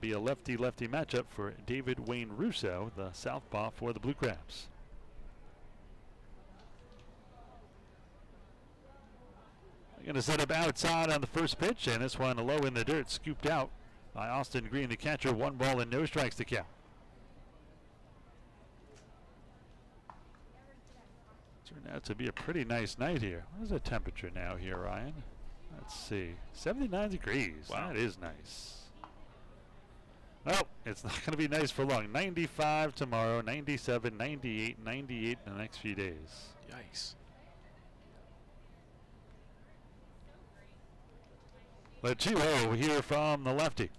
be a lefty-lefty matchup for David Wayne Russo, the southpaw for the Blue Crabs. They're going to set up outside on the first pitch, and this one low in the dirt, scooped out by Austin Green, the catcher. 1 ball and no strikes to count. Turned out to be a pretty nice night here. What is the temperature now here, Ryan? Let's see. 79 degrees. Wow. That is nice. Well, it's not going to be nice for long. 95 tomorrow, 97, 98, 98 in the next few days. Yikes. The 2-0 here from the lefty.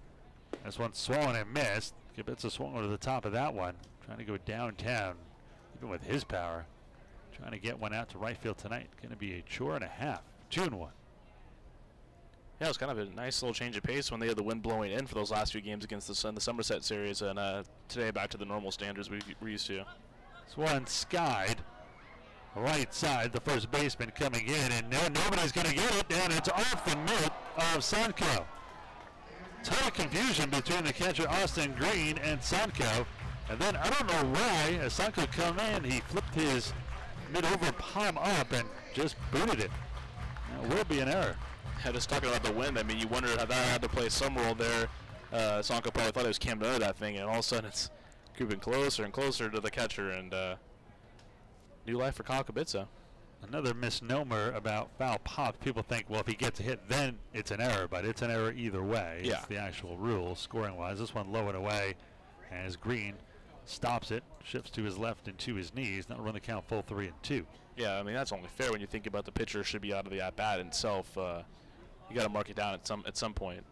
This one swung and missed. Kibitsa swung over the top of that one. Trying to go downtown, even with his power. Trying to get one out to right field tonight. Going to be a chore and a half. 2-1. Yeah, it was kind of a nice little change of pace when they had the wind blowing in for those last few games against the Somerset series, and today back to the normal standards we're used to. This one skied right side, the first baseman coming in, and nobody's going to get it, and it's off the mitt of Sanko. Ton of confusion between the catcher Austin Green and Sanko, and then I don't know why, as Sanko come in, he flipped his mid over palm up and just booted it. That will be an error. Yeah, just talking about the wind, I mean, you wonder how that had to play some role there. Sanko probably thought it was camped under that thing, and all of a sudden it's creeping closer and closer to the catcher, and new life for Kyle Kibitsa. Another misnomer about foul pop. People think, well, if he gets a hit, then it's an error, but it's an error either way. Yeah. It's the actual rule, scoring-wise. This one low and away as Green stops it, shifts to his left and to his knees. That'll run the count full 3-2. Yeah, I mean, that's only fair when you think about the pitcher should be out of the at-bat itself. You got to mark it down at some point.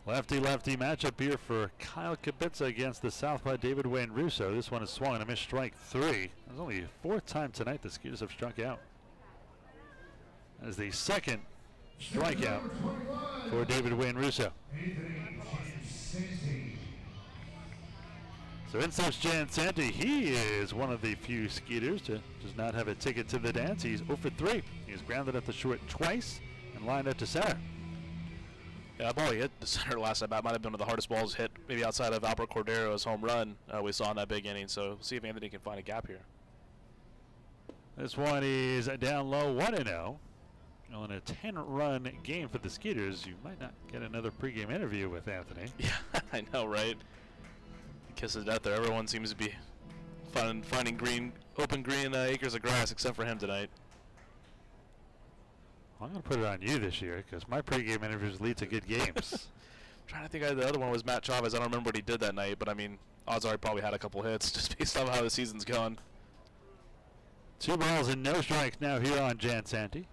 Lefty-lefty matchup here for Kyle Kibitza against the southpaw David Wayne Russo. This one is swung and a missed, strike 3. It's only the 4th time tonight the Skeeters have struck out. That is the 2nd strikeout for David Wayne Russo. So in steps Jan Santi. He is one of the few Skeeters to does not have a ticket to the dance. He's 0 for 3. He's grounded at the short twice and lined up to center. Yeah, that ball he hit the center last at bat might have been one of the hardest balls hit, maybe outside of Albert Cordero's home run we saw in that big inning. So we'll see if Anthony can find a gap here. This one is down low, 1-0. On a 10-run game for the Skeeters, you might not get another pregame interview with Anthony. Yeah, I know, right? Kiss of death there. Everyone seems to be finding open green acres of grass except for him tonight. I'm going to put it on you this year because my pregame interviews lead to good games. Trying to think, the other one was Matt Chavez. I don't remember what he did that night, but I mean, odds are he probably had a couple hits just based on how the season's gone. 2 balls and no strikes now here on Jan Santi.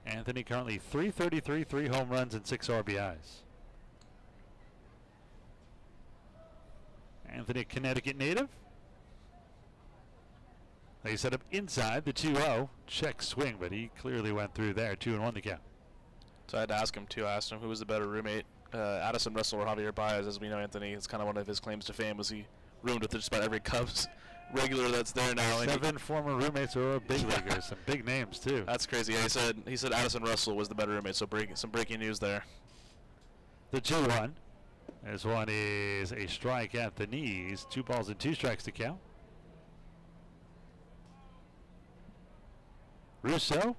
Anthony currently 333, 3 home runs and 6 RBIs. Anthony, a Connecticut native. They set up inside the 2-0. Check swing, but he clearly went through there. 2-1 the count. So I had to ask him, too. I asked him who was the better roommate, Addison Russell or Javier Baez. As we know, Anthony, it's kind of one of his claims to fame was he roomed with just about every Cubs regular that's there now. 7 former roommates who are big leaguers. Some big names, too. That's crazy. Yeah, he said Addison Russell was the better roommate, so some breaking news there. The 2-1. This one is a strike at the knees. 2 balls and 2 strikes to count. Russo,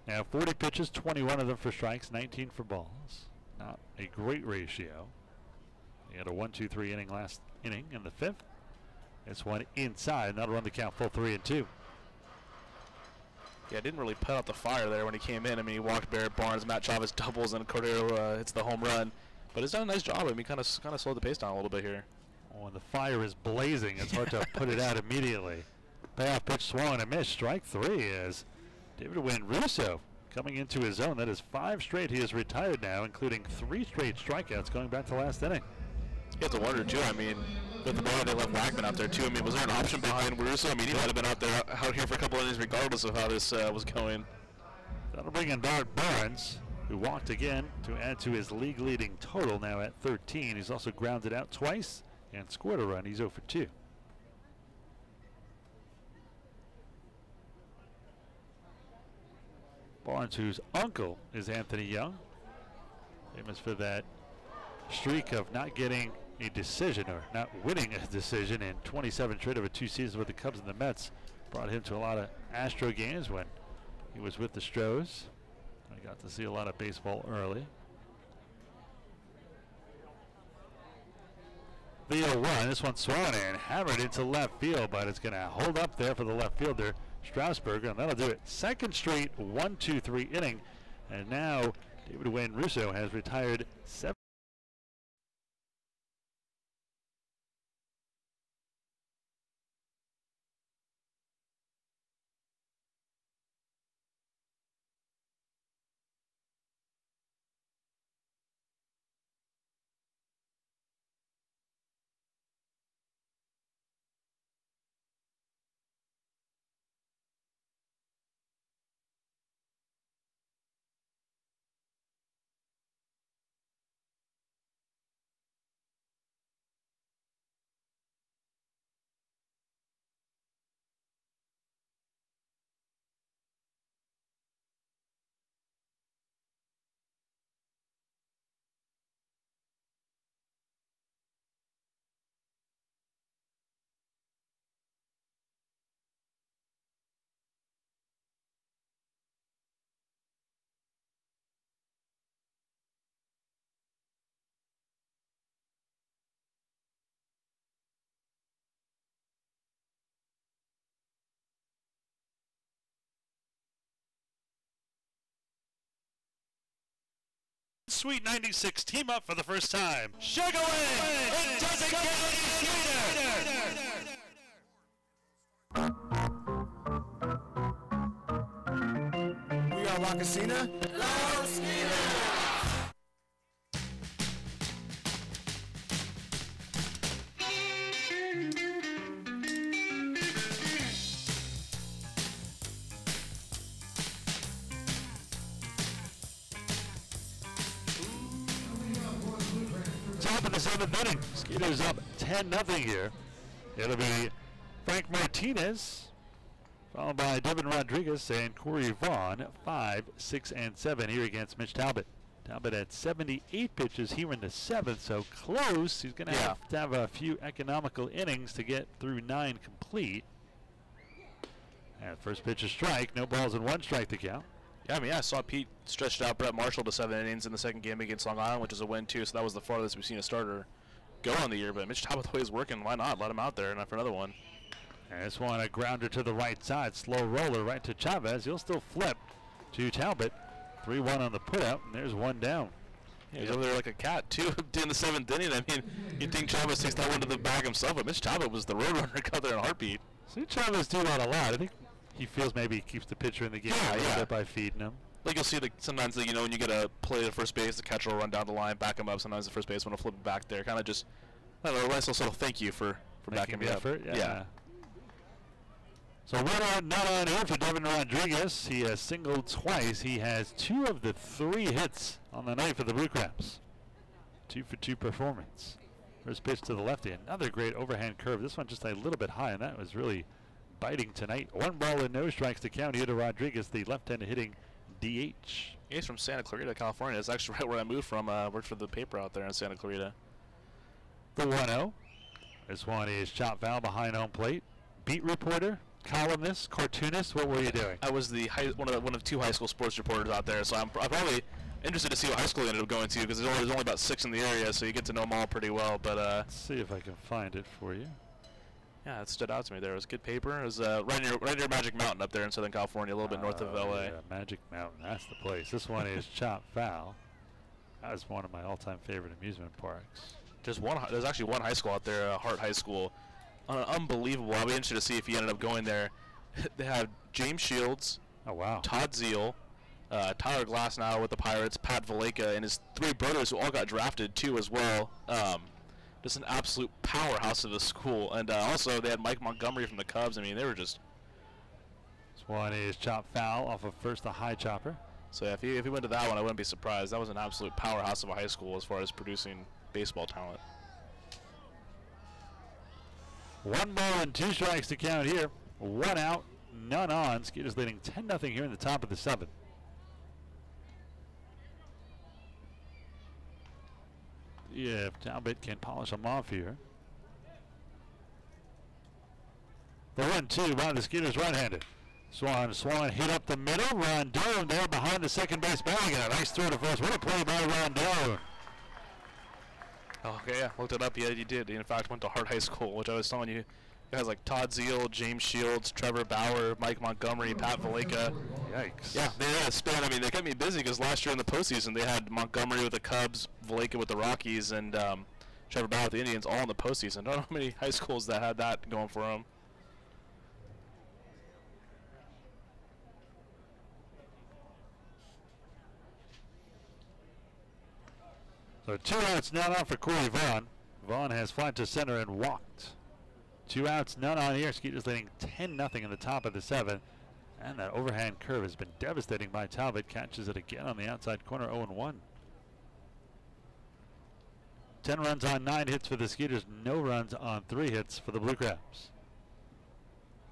now 40 pitches, 21 of them for strikes, 19 for balls. Not a great ratio. He had a 1-2-3 inning last inning in the 5th. This one inside, and that'll run the count full 3-2. Yeah, didn't really put out the fire there when he came in. I mean, he walked Barrett Barnes, Matt Chavez doubles, and Cordero hits the home run. But he's done a nice job. I mean, kind of slowed the pace down a little bit here. Oh, when the fire is blazing, it's hard to put it out immediately. Payoff pitch swung and a miss. Strike 3 is David Wayne Russo coming into his zone. That is 5 straight. He is retired now, including 3 straight strikeouts going back to last inning. You have to wonder, too. I mean, with the ball, they left Wagman out there, too. I mean, was there an option behind Russo? I mean, he might have been out here for a couple innings regardless of how this was going. That'll bring in Barrett Barnes, who walked again to add to his league-leading total now at 13. He's also grounded out twice and scored a run. He's 0 for 2. Barnes, whose uncle is Anthony Young, famous for that streak of not getting a decision or not winning a decision in 27 straight over 2 seasons with the Cubs and the Mets. Brought him to a lot of Astro games when he was with the Stros. I got to see a lot of baseball early. The 0-1, this one swung and hammered into left field, but it's going to hold up there for the left fielder, Strasburger, and that'll do it. 2nd straight 1-2-3 inning, and now David Wayne Russo has retired 7. Sweet 96 team up for the first time. Sugar win! It doesn't get any sweeter! We are La Casina. Go Skeeters! Top of the 7th inning. Skeeters up 10-0 here. It'll be Frank Martinez, followed by Devin Rodriguez and Corey Vaughn, 5, 6, and 7 here against Mitch Talbot. Talbot at 78 pitches here in the 7th, so close. He's going to have a few economical innings to get through 9 complete. And first pitch is strike, no balls and 1 strike to count. Yeah, I mean, I saw Pete stretched out Brett Marshall to 7 innings in the second game against Long Island, which is a win, too, so that was the farthest we've seen a starter go on the year. But Mitch Talbot, the way he's working, why not? Let him out there and for another one. And this one, a grounder to the right side, slow roller right to Chavez. He'll still flip to Talbot. 3-1 on the putout, and there's 1 down. Yeah, he's over there like a cat, too, in the 7th inning. I mean, you'd think Chavez takes that one to the bag himself, but Mitch Talbot was the road runner out there in a heartbeat. See Chavez do that a lot. I think he feels maybe he keeps the pitcher in the game a little bit by feeding him. Like you'll see sometimes, you know, when you get a play to first base, the catcher will run down the line, back him up. Sometimes the first baseman will flip it back there. Kind of just, I don't know, a nice little thank you for backing me up. Yeah. So 1 out, not on here for Devin Rodriguez. He has singled twice. He has 2 of the 3 hits on the night for the Blue Crabs. 2 for 2 performance. First pitch to the lefty. Another great overhand curve. This one just a little bit high, and that was really biting tonight. 1 ball and no strikes to count here to Rodriguez, the left-handed hitting DH. He's from Santa Clarita, California. That's actually right where I moved from. Worked for the paper out there in Santa Clarita. The 1-0. This one is chopped foul behind home plate. Beat reporter, columnist, cartoonist. What were you doing? I was the one of 2 high school sports reporters out there, so I'm probably interested to see what high school he ended up going to, because there's only about 6 in the area, so you get to know them all pretty well. But let's see if I can find it for you. Yeah, it stood out to me there. It was good paper. It was right near Magic Mountain up there in Southern California, a little bit north of LA. Yeah, Magic Mountain, that's the place. This one is chopped foul. That was one of my all-time favorite amusement parks. There's actually one high school out there, Hart High School. Unbelievable. I'll be interested to see if he ended up going there. They had James Shields. Oh, wow. Todd Zeal. Tyler Glasnow with the Pirates. Pat Valleca and his 3 brothers who all got drafted, too, as well. Just an absolute powerhouse of a school. And also they had Mike Montgomery from the Cubs. I mean, they were just... This one is chopped foul off of first, a high chopper. So yeah, if he went to that one, I wouldn't be surprised. That was an absolute powerhouse of a high school as far as producing baseball talent. 1 ball and 2 strikes to count here. 1 out, none on. Skeeters leading 10-0 here in the top of the 7th. Yeah, if Talbot can polish them off here. The 1-2 by the Skeeters right-handed. Swan hit up the middle. Rondon there behind the second base bag. And a nice throw to first. What a play by Rondon. Oh, okay, yeah, looked it up. Yeah, you did. He, in fact, went to Hart High School, which I was telling you. Guys like Todd Zeal, James Shields, Trevor Bauer, Mike Montgomery, Pat Valleca. Yikes. Yeah, they had a span. I mean, they kept me busy because last year in the postseason, they had Montgomery with the Cubs, Valleca with the Rockies, and Trevor Bauer with the Indians all in the postseason. I don't know how many high schools that had that going for them. So 2 outs, none on for Corey Vaughn. Vaughn has flied to center and walked. 2 outs, none on here. Skeeters leading 10-0 in the top of the 7th. And that overhand curve has been devastating by Talbot. Catches it again on the outside corner, 0-1. 10 runs on 9 hits for the Skeeters. No runs on 3 hits for the Blue Crabs.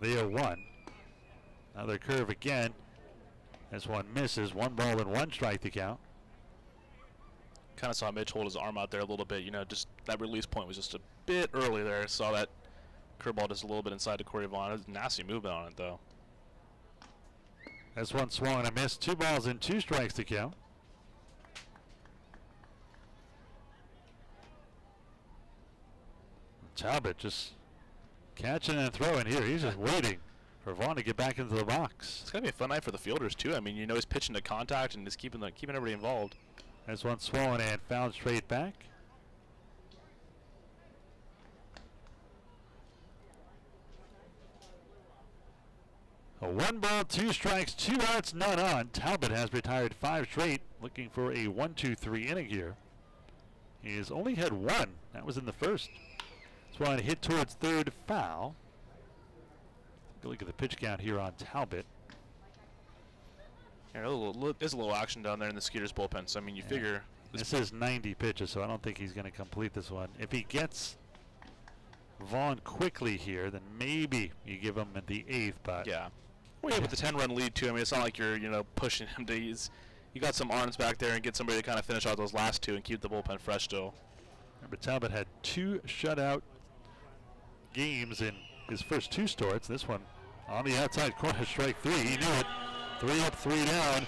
The 0-1. Another curve again. This one misses. 1 ball and 1 strike to count. Kind of saw Mitch hold his arm out there a little bit. You know, just that release point was just a bit early there. Saw that curveball just a little bit inside to Corey Vaughn. It was a nasty movement on it, though. This one swung and a miss. 2 balls and 2 strikes to count. Talbot just catching and throwing here. He's just waiting for Vaughn to get back into the box. It's going to be a fun night for the fielders, too. I mean, you know, he's pitching to contact and just keeping everybody involved. This one swollen and fouled straight back. A 1 ball, 2 strikes, 2 outs, none on. Talbot has retired 5 straight, looking for a 1-2-3 inning here. He has only had 1. That was in the first. This one hit towards third, foul. Take a look at the pitch count here on Talbot. Yeah, there's a little action down there in the Skeeters bullpen, so I mean, you figure. This is 90 pitches, so I don't think he's going to complete this one. If he gets Vaughn quickly here, then maybe you give him at the 8th, but yeah. Well, yeah, with the 10-run lead too. I mean, it's not like you're pushing him to. You got some arms back there and get somebody to kind of finish out those last 2 and keep the bullpen fresh still. Remember, Talbot had 2 shutout games in his first 2 starts. This one on the outside corner, strike 3. He knew it. 3 up, 3 down.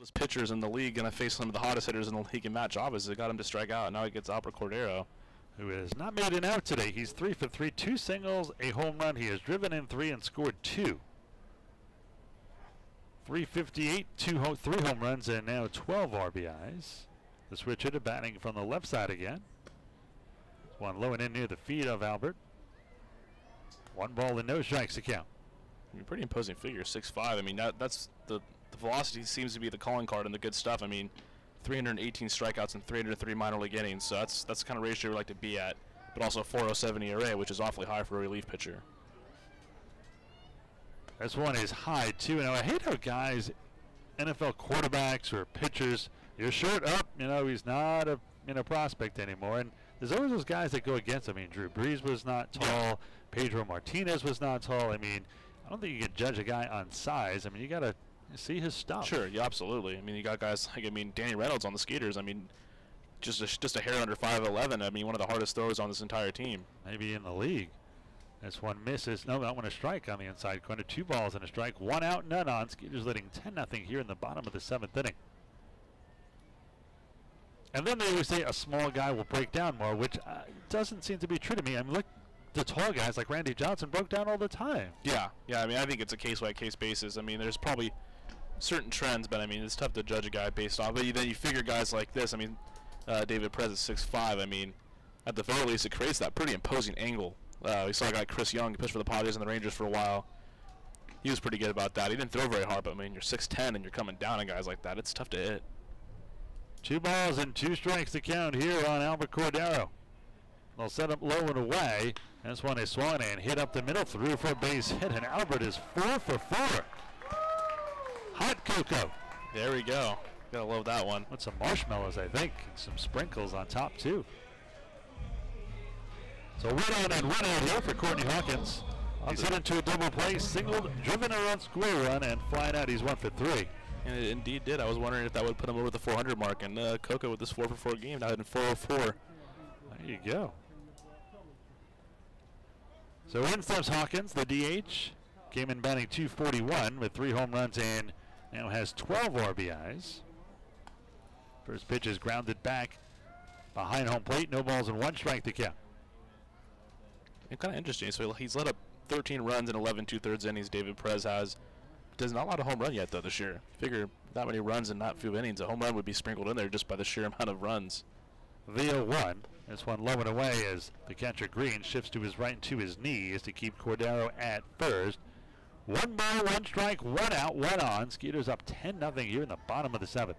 Those pitchers in the league going to face some of the hottest hitters in the league, and Matt Chavez, they got him to strike out. Now he gets Albert Cordero, who has not made an out today. He's 3 for 3, 2 singles, a home run. He has driven in 3 and scored 2. 358, 3 home runs, and now 12 RBIs. The switch hitter batting from the left side again. One low and in near the feet of Albert. 1 ball and no strikes to count. I mean, pretty imposing figure, 6'5". I mean, that's the velocity seems to be the calling card and the good stuff. I mean, 318 strikeouts and 303 minor league innings, so that's the kind of ratio we like to be at. But also 4.07 ERA, which is awfully high for a relief pitcher. This one is high too. Now I hate how guys, NFL quarterbacks or pitchers, you're short up. You know, he's not a prospect anymore. And there's always those guys that go against him. I mean, Drew Brees was not tall. Pedro Martinez was not tall. I mean, I don't think you can judge a guy on size. I mean, you got to see his stuff. Sure, yeah, absolutely. I mean, you got guys like, I mean, Danny Reynolds on the Skeeters. I mean, just a hair under 5'11". I mean, one of the hardest throwers on this entire team. Maybe in the league. This one misses. No, that one a strike on the inside corner. 2 balls and a strike. 1 out, none on. Skeeters leading 10-0 here in the bottom of the 7th inning. And then they always say a small guy will break down more, which doesn't seem to be true to me. I mean, look, the tall guys like Randy Johnson broke down all the time. Yeah. I mean, I think it's a case-by-case basis. I mean, there's probably certain trends, but I mean, it's tough to judge a guy based off. But then you figure guys like this. I mean, David Perez is 6'5". I mean, at the very least, it creates that pretty imposing angle. We saw a guy like Chris Young, who pitched for the Padres and the Rangers for a while. He was pretty good about that. He didn't throw very hard, but I mean, you're 6'10" and you're coming down on guys like that. It's tough to hit. 2 balls and 2 strikes to count here on Albert Cordero. They'll set up low and away. This one is swung and hit up the middle, through for a base hit, and Albert is 4 for 4. Hot cocoa. There we go. Gotta love that one. With some marshmallows, I think, and some sprinkles on top too. So 1 on and 1 out here for Courtney Hawkins. He's hit into a double play, singled, driven a run, square run, and flying out. He's 1 for 3. And it indeed did. I was wondering if that would put him over the 400 mark. And Coco with this 4 for 4 game, now hitting 404. There you go. So in steps Hawkins, the DH. Came in batting .241 with 3 home runs and now has 12 RBIs. First pitch is grounded back behind home plate. No balls and 1 strike to count. It's kind of interesting. So he's let up 13 runs in 11 2/3 innings. David Perez has. Does not a lot of home run yet though this year. Figure that many runs in that few innings, a home run would be sprinkled in there just by the sheer amount of runs. The 0-1. This one low and away as the catcher Green shifts to his right and to his knees to keep Cordero at first. 1 ball, 1 strike, 1 out, 1 on. Skeeters up 10-0 here in the bottom of the 7th.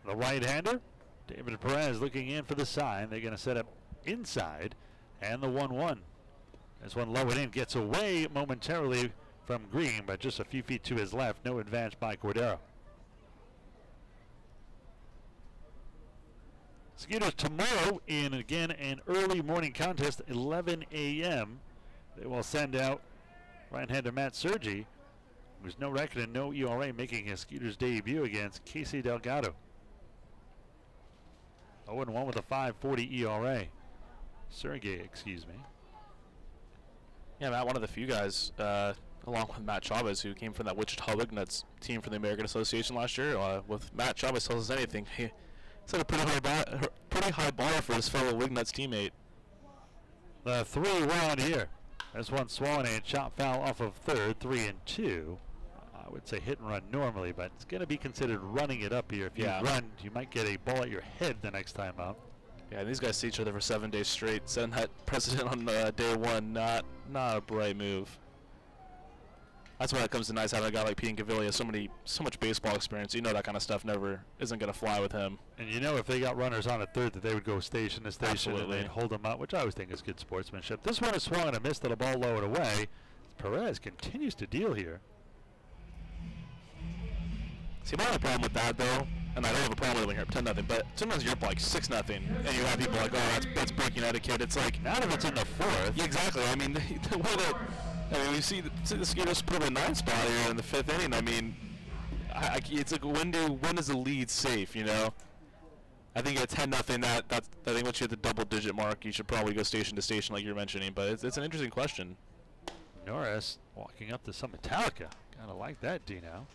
The right-hander, David Perez looking in for the sign. They're going to set up inside, and the 1-1. This one low and in, gets away momentarily from Green, but just a few feet to his left. No advance by Cordero. Skeeters tomorrow in, again, an early morning contest, 11 a.m. They will send out right-hander Matt Sergi, who's no record and no ERA, making his Skeeters debut against Casey Delgado. 0-1 with a 5.40 ERA. Sergey, excuse me. Yeah, Matt, one of the few guys, along with Matt Chavez, who came from that Wichita Wignuts team for the American Association last year. With Matt Chavez tells us anything, he set a pretty high bar for his fellow Wignuts teammate. The 3-1 here. This one swung and chop foul off of third, 3-2. I would say hit and run normally, but it's going to be considered running it up here. If you run, you might get a ball at your head the next time out. Yeah, and these guys see each other for 7 days straight. Setting that precedent on day 1, not a bright move. That's why it comes to nice having a guy like Pete Gavilia, so much baseball experience. You know that kind of stuff isn't going to fly with him. And you know if they got runners on at third that they would go station to station Absolutely. and hold them up, which I always think is good sportsmanship. This one is swung and a missed at a ball low and away. Perez continues to deal here. See, my only problem with that, though, and I don't have a problem with it when you're up 10-0, but sometimes you're up like 6-0, and you have people like, oh, that's breaking etiquette. It's like, not if it's in the 4th. Yeah, exactly. I mean, the way that, we see the Skeeters put up a 9 spot here in the 5th inning. I mean, it's like, when is the lead safe, you know? I think at 10-0, I think once you hit the double-digit mark, you should probably go station to station like you're mentioning, but it's an interesting question. Norris walking up to some Metallica. Gotta like that, Dino.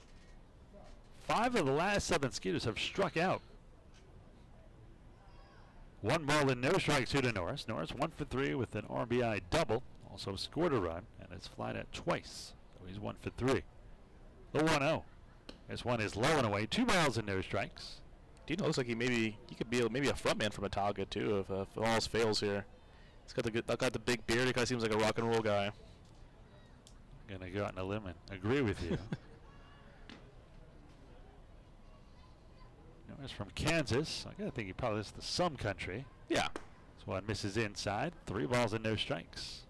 5 of the last 7 Skeeters have struck out. 1 ball and no strikes here to Norris. Norris 1 for 3 with an RBI double. Also scored a run and has flied out twice. So he's 1 for 3. The 1-0. This one is low and away. 2 balls and no strikes. Dino looks like he could be maybe a frontman for Metallica too if all else fails here. He's got the big beard. He kind of seems like a rock and roll guy. Gonna go out on a limb and agree with you. Norris from Kansas. I gotta think he probably is the some country. Yeah. This one misses inside. 3 balls and no strikes.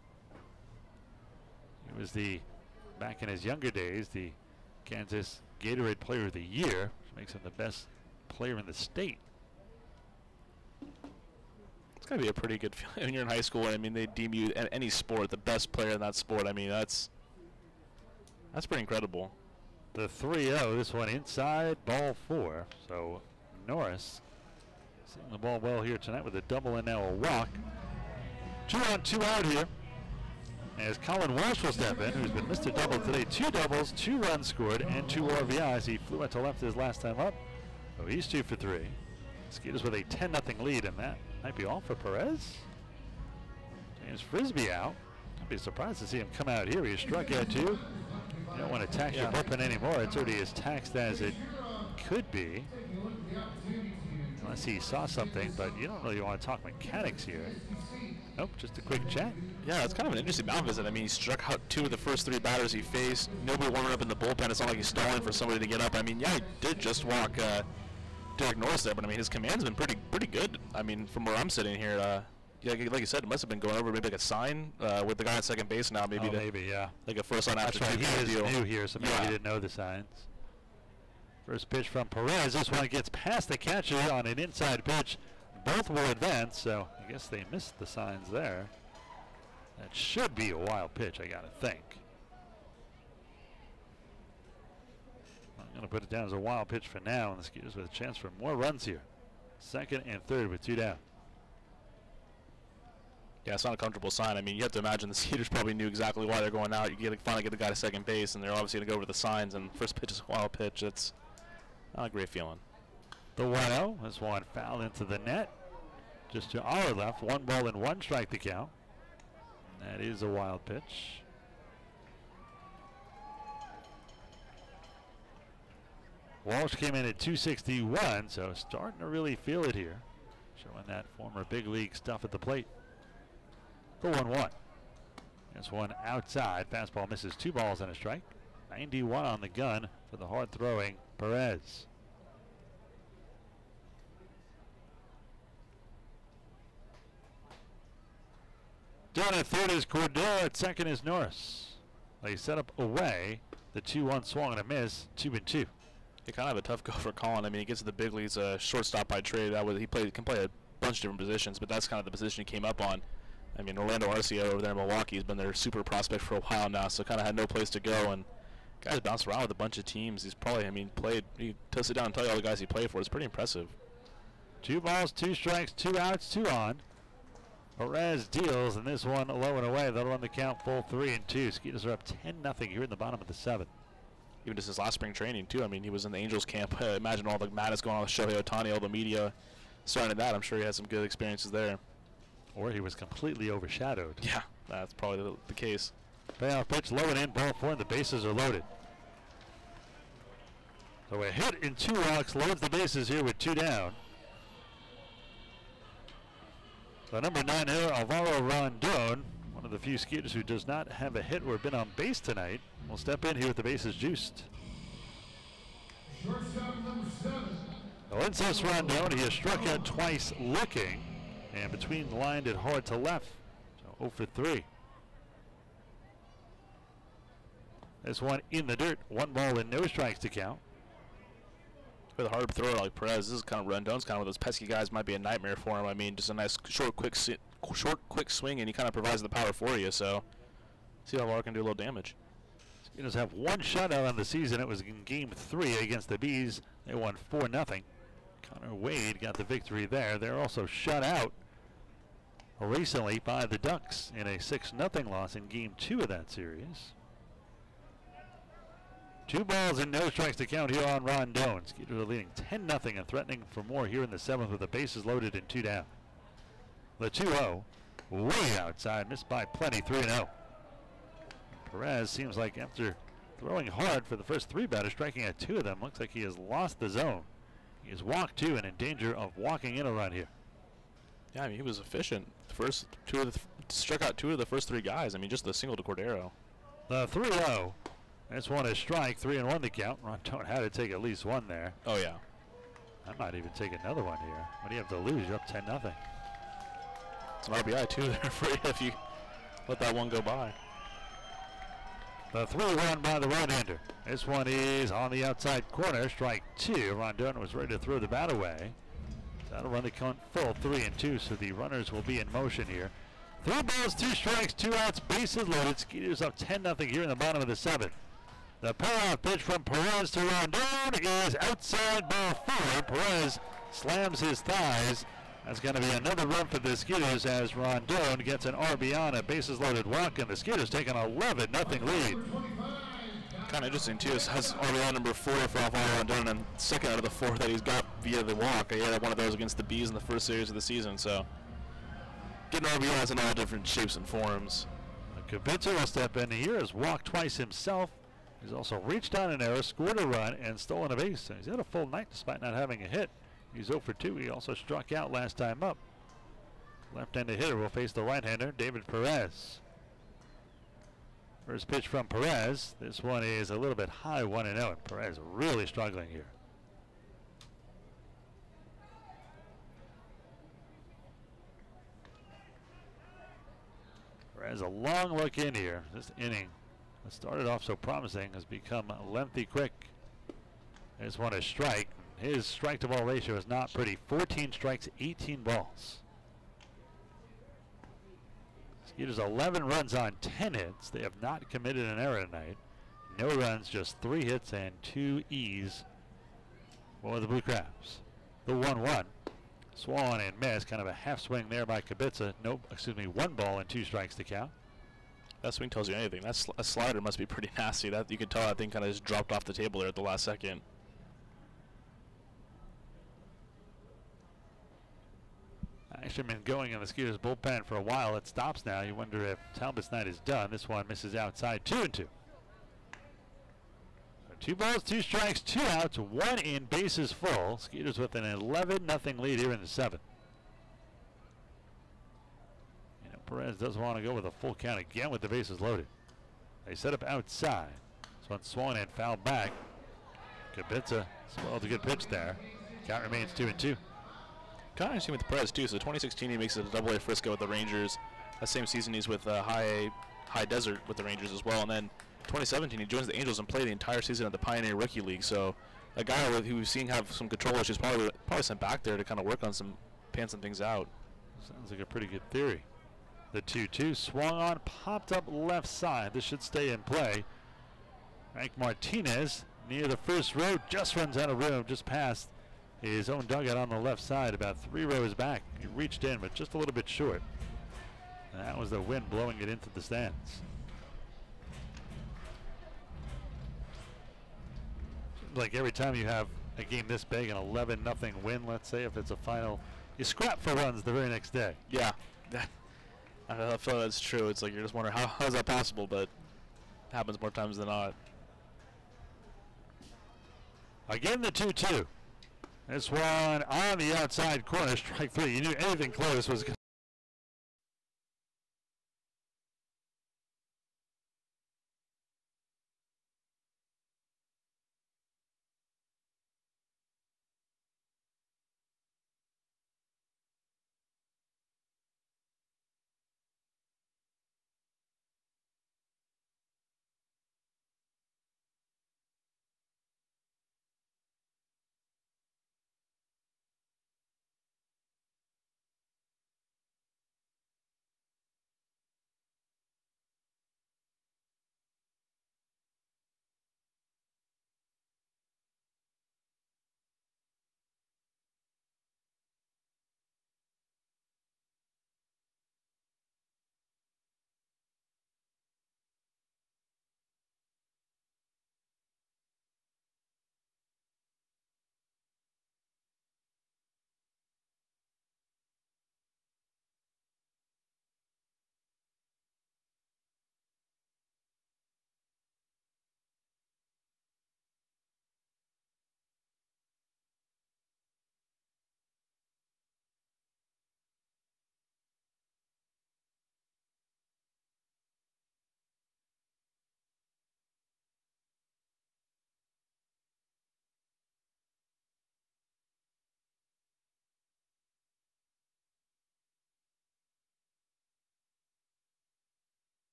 He was back in his younger days, the Kansas Gatorade Player of the Year, which makes him the best player in the state. It's gotta be a pretty good feeling when you're in high school. I mean, they deem you in any sport the best player in that sport. I mean, that's pretty incredible. The 3-0, this one inside, ball 4. So Norris seeing the ball well here tonight with a double and now a walk. 2 on, 2 out here. As Colin Walsh will step in, who's been Mr. Double today. 2 doubles, 2 runs scored, and 2 RBIs. He flew out to left his last time up. So he's 2 for 3. Skeeters with a 10-0 lead, and that might be all for Perez. James Frisbee out. I'd be surprised to see him come out here. He struck out 2. You don't want to tax your bullpen anymore. It's already as taxed as it could be. Unless he saw something, but you don't really want to talk mechanics here. Nope, just a quick chat. Yeah, it's kind of an interesting mound visit. I mean, he struck out 2 of the first 3 batters he faced. Nobody warming up in the bullpen. It's not like he's stalling for somebody to get up. I mean, yeah, he did just walk Derek Norris there, but I mean, his command's been pretty good. I mean, from where I'm sitting here, yeah, like you said, it must have been going over maybe like a sign with the guy at second base now. Maybe maybe, yeah. Like a first line after. That's right. He is deal. new here, so maybe he didn't know the signs. First pitch from Perez. This one gets past the catcher on an inside pitch. Both will advance, so I guess they missed the signs there. That should be a wild pitch, I gotta think. I'm gonna put it down as a wild pitch for now, and the Skeeters with a chance for more runs here. Second and third with 2 down. Yeah, it's not a comfortable sign. I mean, you have to imagine the Skeeters probably knew exactly why they're going out. You finally get the guy to second base, and they're obviously going to go over the signs, and first pitch is a wild pitch. It's not a great feeling. The 1-0. This one foul into the net. Just to our left. 1 ball and 1 strike to count. That is a wild pitch. Walsh came in at 261, so starting to really feel it here. Showing that former big league stuff at the plate. The 1-1. This one outside. Fastball misses 2 balls and a strike. 91 on the gun for the hard-throwing Perez. Down at third is Cordero. At second is Norris. They set up away. The 2-1 swung and a miss. 2-2. They kind of have a tough go for Colin. I mean, he gets to the big leagues, shortstop by trade. He can play a bunch of different positions, but that's kind of the position he came up on. I mean, Orlando Arcia over there in Milwaukee has been their super prospect for a while now, so kind of had no place to go. And guys bounced around with a bunch of teams. He's probably, I mean, to sit down and tell you all the guys he played for is pretty impressive. 2 balls, 2 strikes, 2 outs, 2 on. Perez deals, and this one low and away. That'll run the count full 3-2. Skeeters are up 10-0 here in the bottom of the 7th. Even just his last spring training, too. I mean, he was in the Angels camp. Imagine all the madness going on with Shohei Ohtani, all the media surrounding that. I'm sure he had some good experiences there. Or he was completely overshadowed. Yeah, that's probably the case. Payoff pitch, low and in, ball 4, and the bases are loaded. So a hit in 2 walks loads the bases here with 2 down. So number 9 hitter, Alvaro Rondon, one of the few Skeeters who does not have a hit or been on base tonight, will step in here with the bases juiced. Alinsas Rondon, he has struck out twice looking, and between the line did hard to left, so 0 for 3. This one in the dirt, 1 ball and no strikes to count. With a hard thrower like Perez, this is kind of Rondon's kind of one of those pesky guys. Might be a nightmare for him. I mean, just a nice short, quick swing, and he kind of provides the power for you. So, see how Alvaro can do a little damage. Skeeters have 1 shutout on the season. It was in Game 3 against the Bees. They won 4-0. Connor Wade got the victory there. They're also shut out recently by the Ducks in a 6-0 loss in Game 2 of that series. 2 balls and no strikes to count here on Rondon. Skeeters are leading 10-0 and threatening for more here in the 7th with the bases loaded and 2 down. The 2-0 way outside, missed by plenty, 3-0. Perez seems like after throwing hard for the first 3 batters, striking at 2 of them, looks like he has lost the zone. He has walked 2 and in danger of walking in a run here. Yeah, I mean, he was efficient. The first 2 of the struck out 2 of the first 3 guys. I mean, just the single to Cordero. The 3-0. This one is strike, 3-1 to count. Rondon had to take at least 1 there. Oh, yeah. I might even take another one here. What do you have to lose? You're up 10-0. It's an RBI too there for you if you let that one go by. The 3-1 by the right-hander. This one is on the outside corner, strike 2. Rondon was ready to throw the bat away. That'll run the count full, 3-2, so the runners will be in motion here. 3 balls, 2 strikes, 2 outs, bases loaded. Skeeters up 10-0 here in the bottom of the 7th. The payoff pitch from Perez to Rondon is outside ball 4. Perez slams his thighs. That's going to be another run for the Skeeters as Rondon gets an RBI on a bases loaded walk, and the Skeeters take an 11-0 lead. Kind of interesting too. Has RBI number 4 for Alfonso Rondon, and 2nd out of the 4 that he's got via the walk. He had one of those against the Bees in the first series of the season. So getting RBIs in all different shapes and forms. Kubica will step in here. Has walked twice himself. He's also reached on an error, scored a run, and stolen a base. So he's had a full night despite not having a hit. He's 0 for 2. He also struck out last time up. Left-handed hitter will face the right-hander, David Perez. First pitch from Perez. This one is a little bit high, 1-0, and Perez really struggling here. Perez a long look in here. This inning that started off so promising has become lengthy quick. This one is strike. His strike to ball ratio is not pretty. 14 strikes, 18 balls. Skeeters 11 runs on 10 hits. They have not committed an error tonight. No runs, just 3 hits and 2 E's for the Blue Crabs. The 1-1. Swung and missed. Kind of a half swing there by Kubica. Nope, excuse me, 1 ball and 2 strikes to count. That swing tells you anything. That slider must be pretty nasty. That you could tell that thing kind of just dropped off the table there at the last second. Actually been going in the Skeeters bullpen for a while. It stops now. You wonder if Talbot's night is done. This one misses outside, 2-2. So 2 balls, 2 strikes, 2 outs, 1 in, bases full. Skeeters with an 11-0 lead here in the 7th. You know, Perez doesn't want to go with a full count again with the bases loaded. They set up outside. This one swung and fouled back. Kubica swallowed a good pitch there. Count remains 2-2. Kind of interesting with Perez too. So 2016 he makes it a AA Frisco with the Rangers. That same season he's with High Desert with the Rangers as well. And then 2017 he joins the Angels and played the entire season at the Pioneer Rookie League. So a guy who we've seen have some control issues probably sent back there to kind of work on pan some things out. Sounds like a pretty good theory. The 2-2 swung on, popped up left side. This should stay in play. Frank Martinez near the first row just runs out of room, just past his own dugout on the left side, about 3 rows back. He reached in, but just a little bit short. And that was the wind blowing it into the stands. Seems like every time you have a game this big, an 11-0 win, let's say, if it's a final, you scrap for runs the very next day. Yeah, I feel that's true. It's like you're just wondering how is that possible, but it happens more times than not. Again, the 2-2. This one on the outside corner, strike 3. You knew anything close was going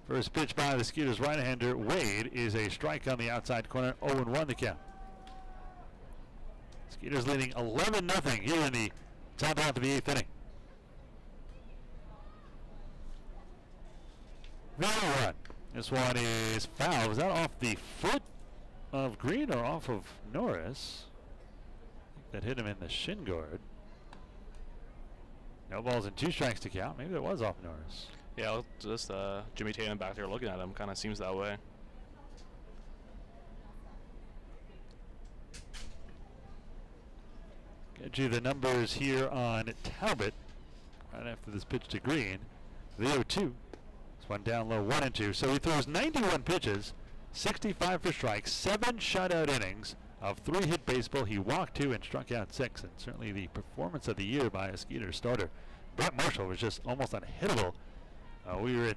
First pitch by the Skeeters right-hander Wade is a strike on the outside corner. 0-1 the count. Skeeters leading 11-0 here in the top half of the 8th inning. The other run. This one is foul. Was that off the foot of Green or off of Norris? I think that hit him in the shin guard. No balls and 2 strikes to count. Maybe that was off Norris. Yeah, just Jimmy Tatum back there looking at him. Kind of seems that way. Get you the numbers here on Talbot right after this pitch to Green. The 0-2. This one down low, 1-2. So he throws 91 pitches, 65 for strikes, 7 shutout innings of 3 hit baseball. He walked 2 and struck out 6, and certainly the performance of the year by a Skeeters starter. Brett Marshall was just almost unhittable. We were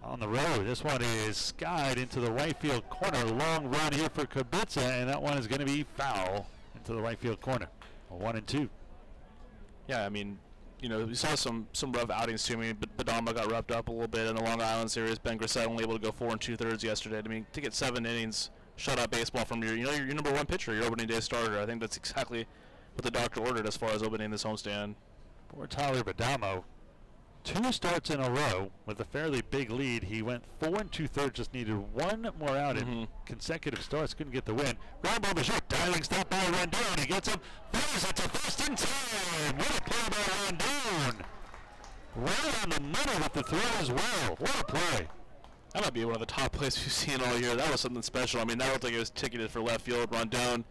on the road. This one is skied into the right field corner. Long run here for Kubica, and that one is going to be foul into the right field corner. 1-2. Yeah, I mean, you know, we saw some rough outings too. I mean, Badama got roughed up a little bit in the Long Island series. Ben Grissett only able to go 4 2/3 yesterday. I mean, to get 7 innings shutout baseball from your number 1 pitcher, your opening day starter. I think that's exactly what the doctor ordered as far as opening this homestand. Poor Tyler Badamo. 2 starts in a row with a fairly big lead. He went 4 2/3, just needed 1 more out in consecutive starts. Couldn't get the win. Ground ball to short, diving stop by Rondon. He gets him, fires it to first in time. What a play by Rondon. Right on the money with the throw as well. What a play. That might be one of the top plays we've seen all year. That was something special. I mean, that looked like it was ticketed for left field. Rondon,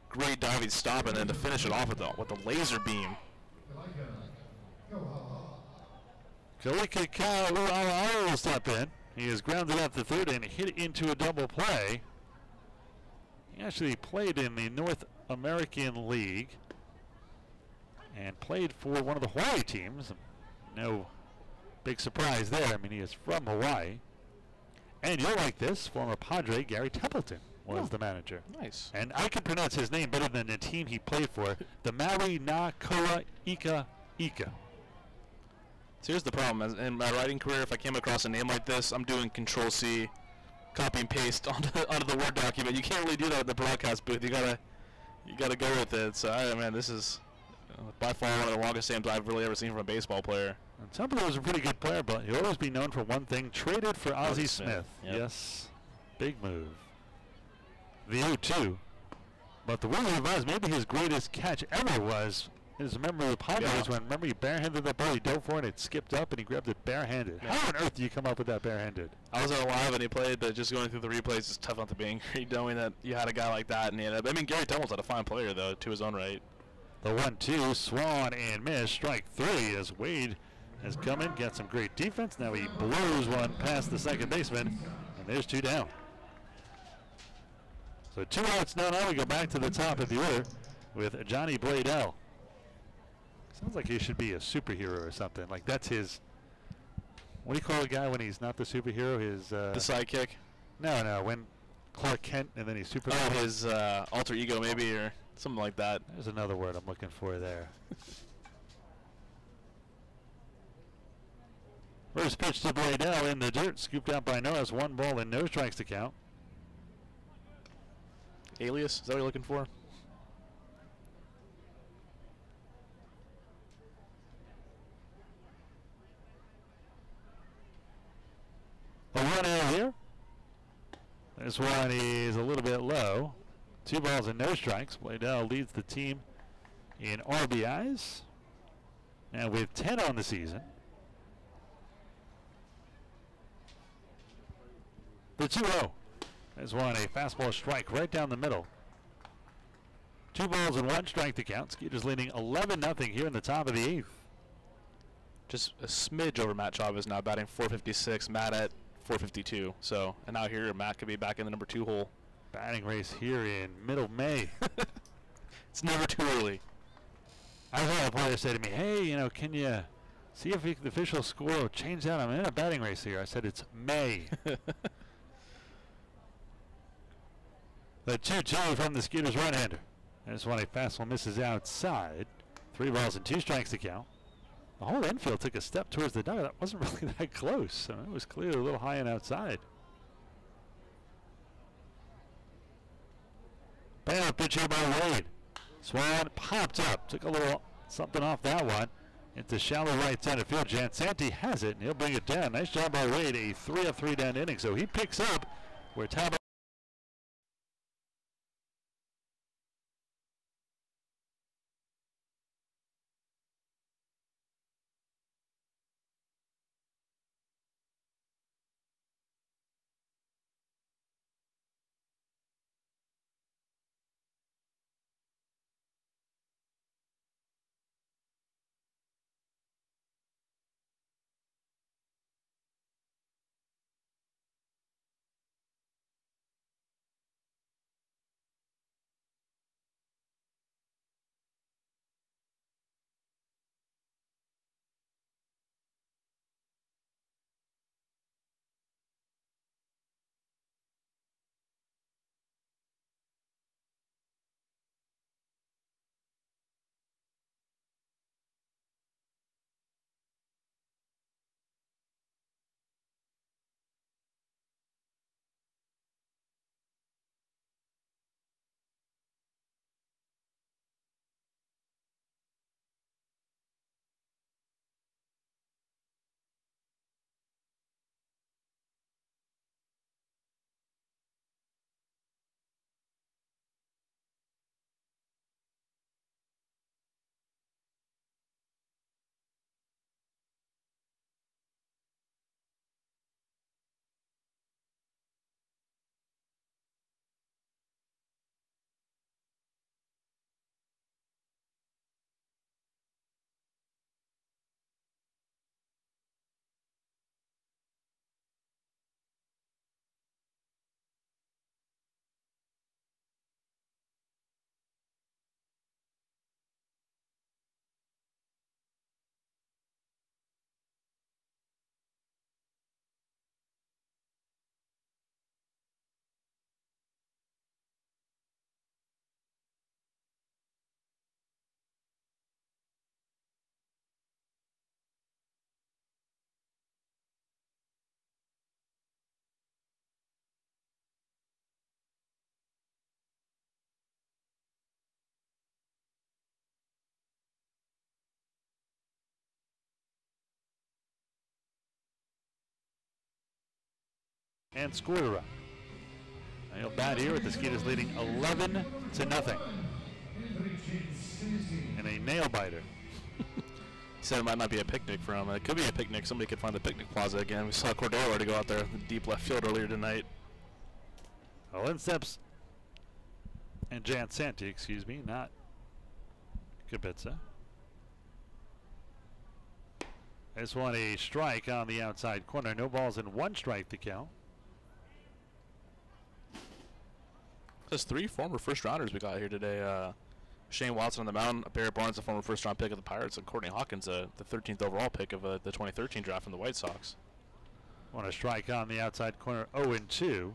great diving stop, and then to finish it off with the laser beam. Kalika will step in. He is grounded out the third and hit into a double play. He actually played in the North American League and played for one of the Hawaii teams. No big surprise there. I mean, he is from Hawaii. And you'll like this, former Padre Gary Templeton was the manager. Nice. And I can pronounce his name better than the team he played for, the Maui Na Koa Ika Ika. So here's the problem. In my writing career, if I came across a name like this, I'm doing Control-C, copy and paste onto the Word document. You can't really do that at the broadcast booth. You gotta go with it. So, man, this is by far one of the longest names I've really ever seen from a baseball player. And Templeton was a pretty good player, but he'll always be known for one thing: traded for Ozzie Smith. Yep. Yes, big move. The 0-2. But the Willie Vaz, maybe his greatest catch ever was his memory of the Padres when, remember, he barehanded that ball, he dove for it, it skipped up, and he grabbed it barehanded. Yeah. How on earth do you come up with that barehanded? I was there live and he played, but just going through the replays is tough not to be angry, knowing that you had a guy like that. And I mean, Gary Templeton's a fine player, though, to his own right. The 1-2, Swan and miss, strike 3 as Wade has come in, got some great defense. Now he blows one past the second baseman, and there's 2 down. So 2 outs now. We go back to the top of the order with Johnny Bladell. Sounds like he should be a superhero or something. Like that's his, what do you call a guy when he's not the superhero? His the sidekick? No, when Clark Kent and then he's Superman. Oh, his alter ego maybe, or something like that. There's another word I'm looking for there. First pitch to Bladell in the dirt, scooped out by Norris. 1 ball and no strikes to count. Alias, is that what you're looking for? A 1-0 here. This one is a little bit low. 2 balls and no strikes. Bladell leads the team in RBIs. And with 10 on the season. The 2-0. There's one, a fastball strike right down the middle. 2 balls and 1 strike to count. Skeeters leading 11-0 here in the top of the 8th. Just a smidge over Matt Chavez now, batting .456. Matt at .452. So, and now here Matt could be back in the number 2 hole. Batting race here in middle May. It's never too early. I had a player say to me, "Hey, you know, can you see if the official score will change that? I'm in a batting race here." I said, "It's May." The 2-2 from the Skeeters right-hander. This one, a fastball misses outside. 3 balls and 2 strikes to count. The whole infield took a step towards the dugout. That wasn't really that close. So it was clearly a little high and outside. Bam, pitch here by Wade. Swan popped up. Took a little something off that one. Into shallow right center field. Jansanti has it, and he'll bring it down. Nice job by Wade. A 3-of-3 down inning. So he picks up where Talbot. And scored a run. They'll bat here with the Skeeters leading 11-0. And a nail biter. He said it might not be a picnic for him. It could be a picnic. Somebody could find the picnic plaza again. We saw Cordero already go out there in the deep left field earlier tonight. Well, in steps and Jansanti, excuse me, not Kubica. This one a strike on the outside corner. No balls and one strike to count. There's 3 former first-rounders we got here today. Shane Watson on the mound, Barrett Barnes, a former first-round pick of the Pirates, and Courtney Hawkins, the 13th overall pick of the 2013 draft from the White Sox. Want a strike on the outside corner, 0-2.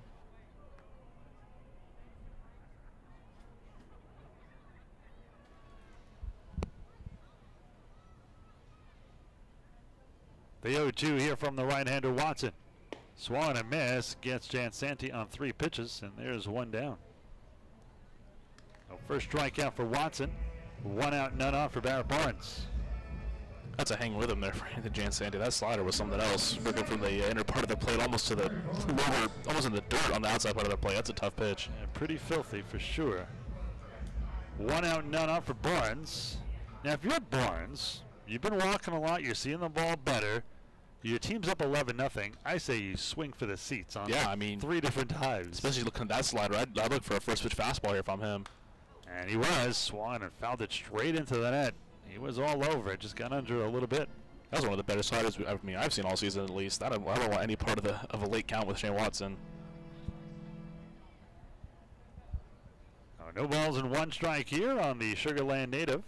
The 0-2 here from the right-hander Watson. Swung and a miss, gets Jansanti on 3 pitches, and there's one down. So first strikeout for Watson, 1 out, none on for Barrett Barnes. That's a hang with him there for Anthony Jansanti. That slider was something else, working from the inner part of the plate, almost to the lower, almost in the dirt on the outside part of the plate. That's a tough pitch. Yeah, pretty filthy for sure. 1 out, none on for Barnes. Now, if you're Barnes, you've been walking a lot, you're seeing the ball better. Your team's up 11-0. I say you swing for the seats on 3 different times. Especially looking at that slider, I'd look for a first pitch fastball here from him. And he was. Swung and fouled it straight into the net. He was all over it, just got under a little bit. That was one of the better sliders I've seen all season at least. I don't want any part of a late count with Shane Watson. No balls and 1 strike here on the Sugar Land native.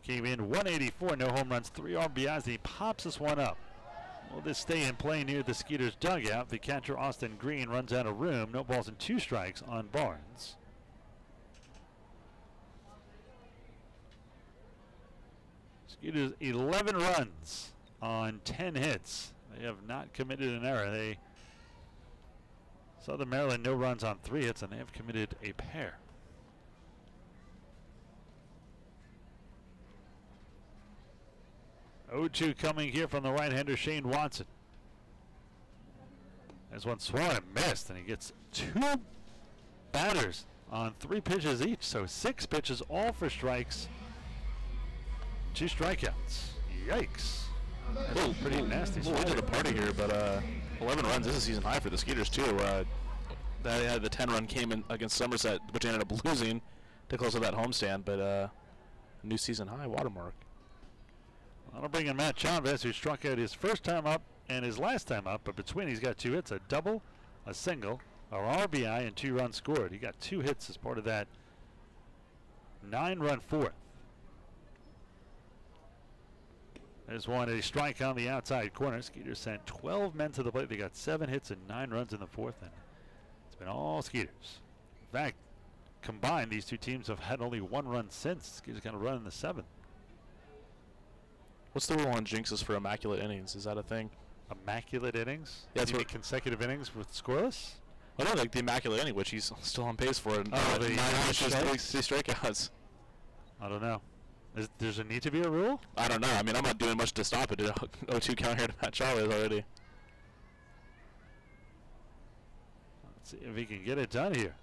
Came in 184, no home runs, 3 RBIs, and he pops this one up. Will this stay in play near the Skeeters dugout? The catcher, Austin Green, runs out of room. No balls and 2 strikes on Barnes. Skeeters 11 runs on 10 hits. They have not committed an error. They Southern Maryland no runs on 3 hits, and they have committed a pair. O2 coming here from the right-hander Shane Watson. There's one swung and missed, and he gets 2 batters on 3 pitches each, so 6 pitches, all for strikes, 2 strikeouts. Yikes. That's pretty nasty. We'll to the party here, but 11 runs is a season high for the Skeeters too. That had the 10-run came in against Somerset, which ended up losing to close out that homestand, but a new season high watermark. I'll bring in Matt Chavez, who struck out his first time up and his last time up, but between he's got 2 hits, a double, a single, a RBI, and 2 runs scored. He got 2 hits as part of that 9-run fourth. There's one, a strike on the outside corner. Skeeters sent 12 men to the plate. They got 7 hits and 9 runs in the fourth, and it's been all Skeeters. In fact, combined, these 2 teams have had only 1 run since. Skeeters got a run in the 7th. What's the rule on jinxes for immaculate innings? Is that a thing? Immaculate innings? Yeah, that's what consecutive innings with scoreless? Well, no, like the immaculate inning, which he's still on pace for. And, the 9 pitches, 3 strikeouts. I don't know. Does there need to be a rule? I don't know. I mean, I'm not doing much to stop it. 0-2 count here to Matt Chavez already. Let's see if he can get it done here.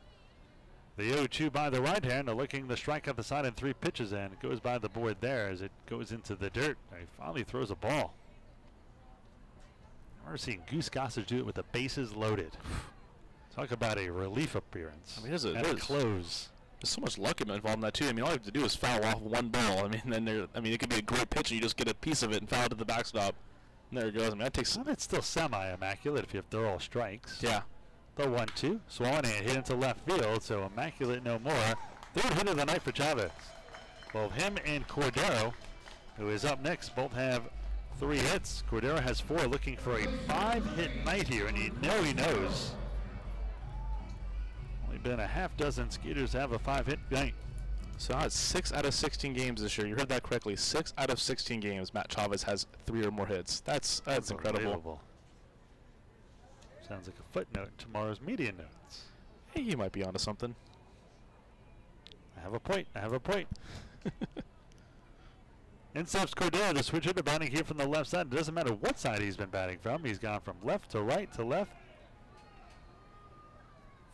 The 0-2 by the right hander, looking the strike up the side in 3 pitches, and it goes by the board there as it goes into the dirt. He finally throws a ball. I've never seen Goose Gossage do it with the bases loaded. Talk about a relief appearance. I mean, there's a close. There's so much luck involved in that too. I mean, all you have to do is foul off 1 ball. I mean, then it could be a great pitch and you just get a piece of it and foul it to the backstop. And there it goes. I mean, that takes. Well, it's still semi-immaculate if you have thorough strikes. Yeah. The 1-2, swung and hit into left field, so immaculate no more. 3rd hit of the night for Chavez. Both him and Cordero, who is up next, both have 3 hits. Cordero has 4, looking for a 5-hit night here, and you know he knows. Only been a half dozen Skeeters have a 5-hit night. So now it's 6 out of 16 games this year. You heard that correctly. 6 out of 16 games, Matt Chavez has 3 or more hits. That's incredible. Sounds like a footnote in tomorrow's media notes. Hey, you might be onto something. I have a point. In steps Cordero, the switch hitter batting here from the left side. It doesn't matter what side he's been batting from. He's gone from left to right to left.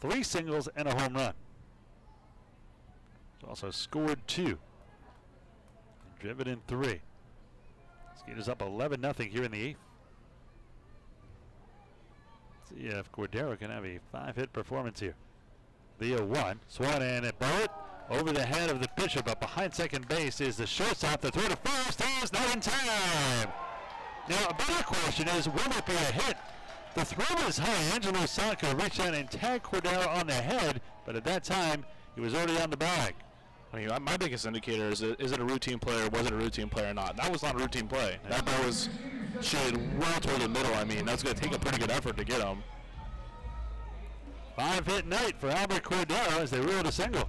3 singles and a home run. He's also scored 2. And driven in 3. Skeeters up 11-0 here in the 8th. See if Cordero can have a 5-hit performance here. The 0-1, swung and a bullet over the head of the pitcher, but behind second base is the shortstop. The throw to first is not in time. Now, a better question is, will it be a hit? The throw is high. Angelo Sacco reached out and tagged Cordero on the head, but at that time, he was already on the bag. I mean, my biggest indicator is it a routine play or was it a routine play or not? That was not a routine play. Yeah. That ball was shaded well toward the middle. I mean, that's going to take a pretty good effort to get him. 5-hit night for Albert Cordero as they ruled a single.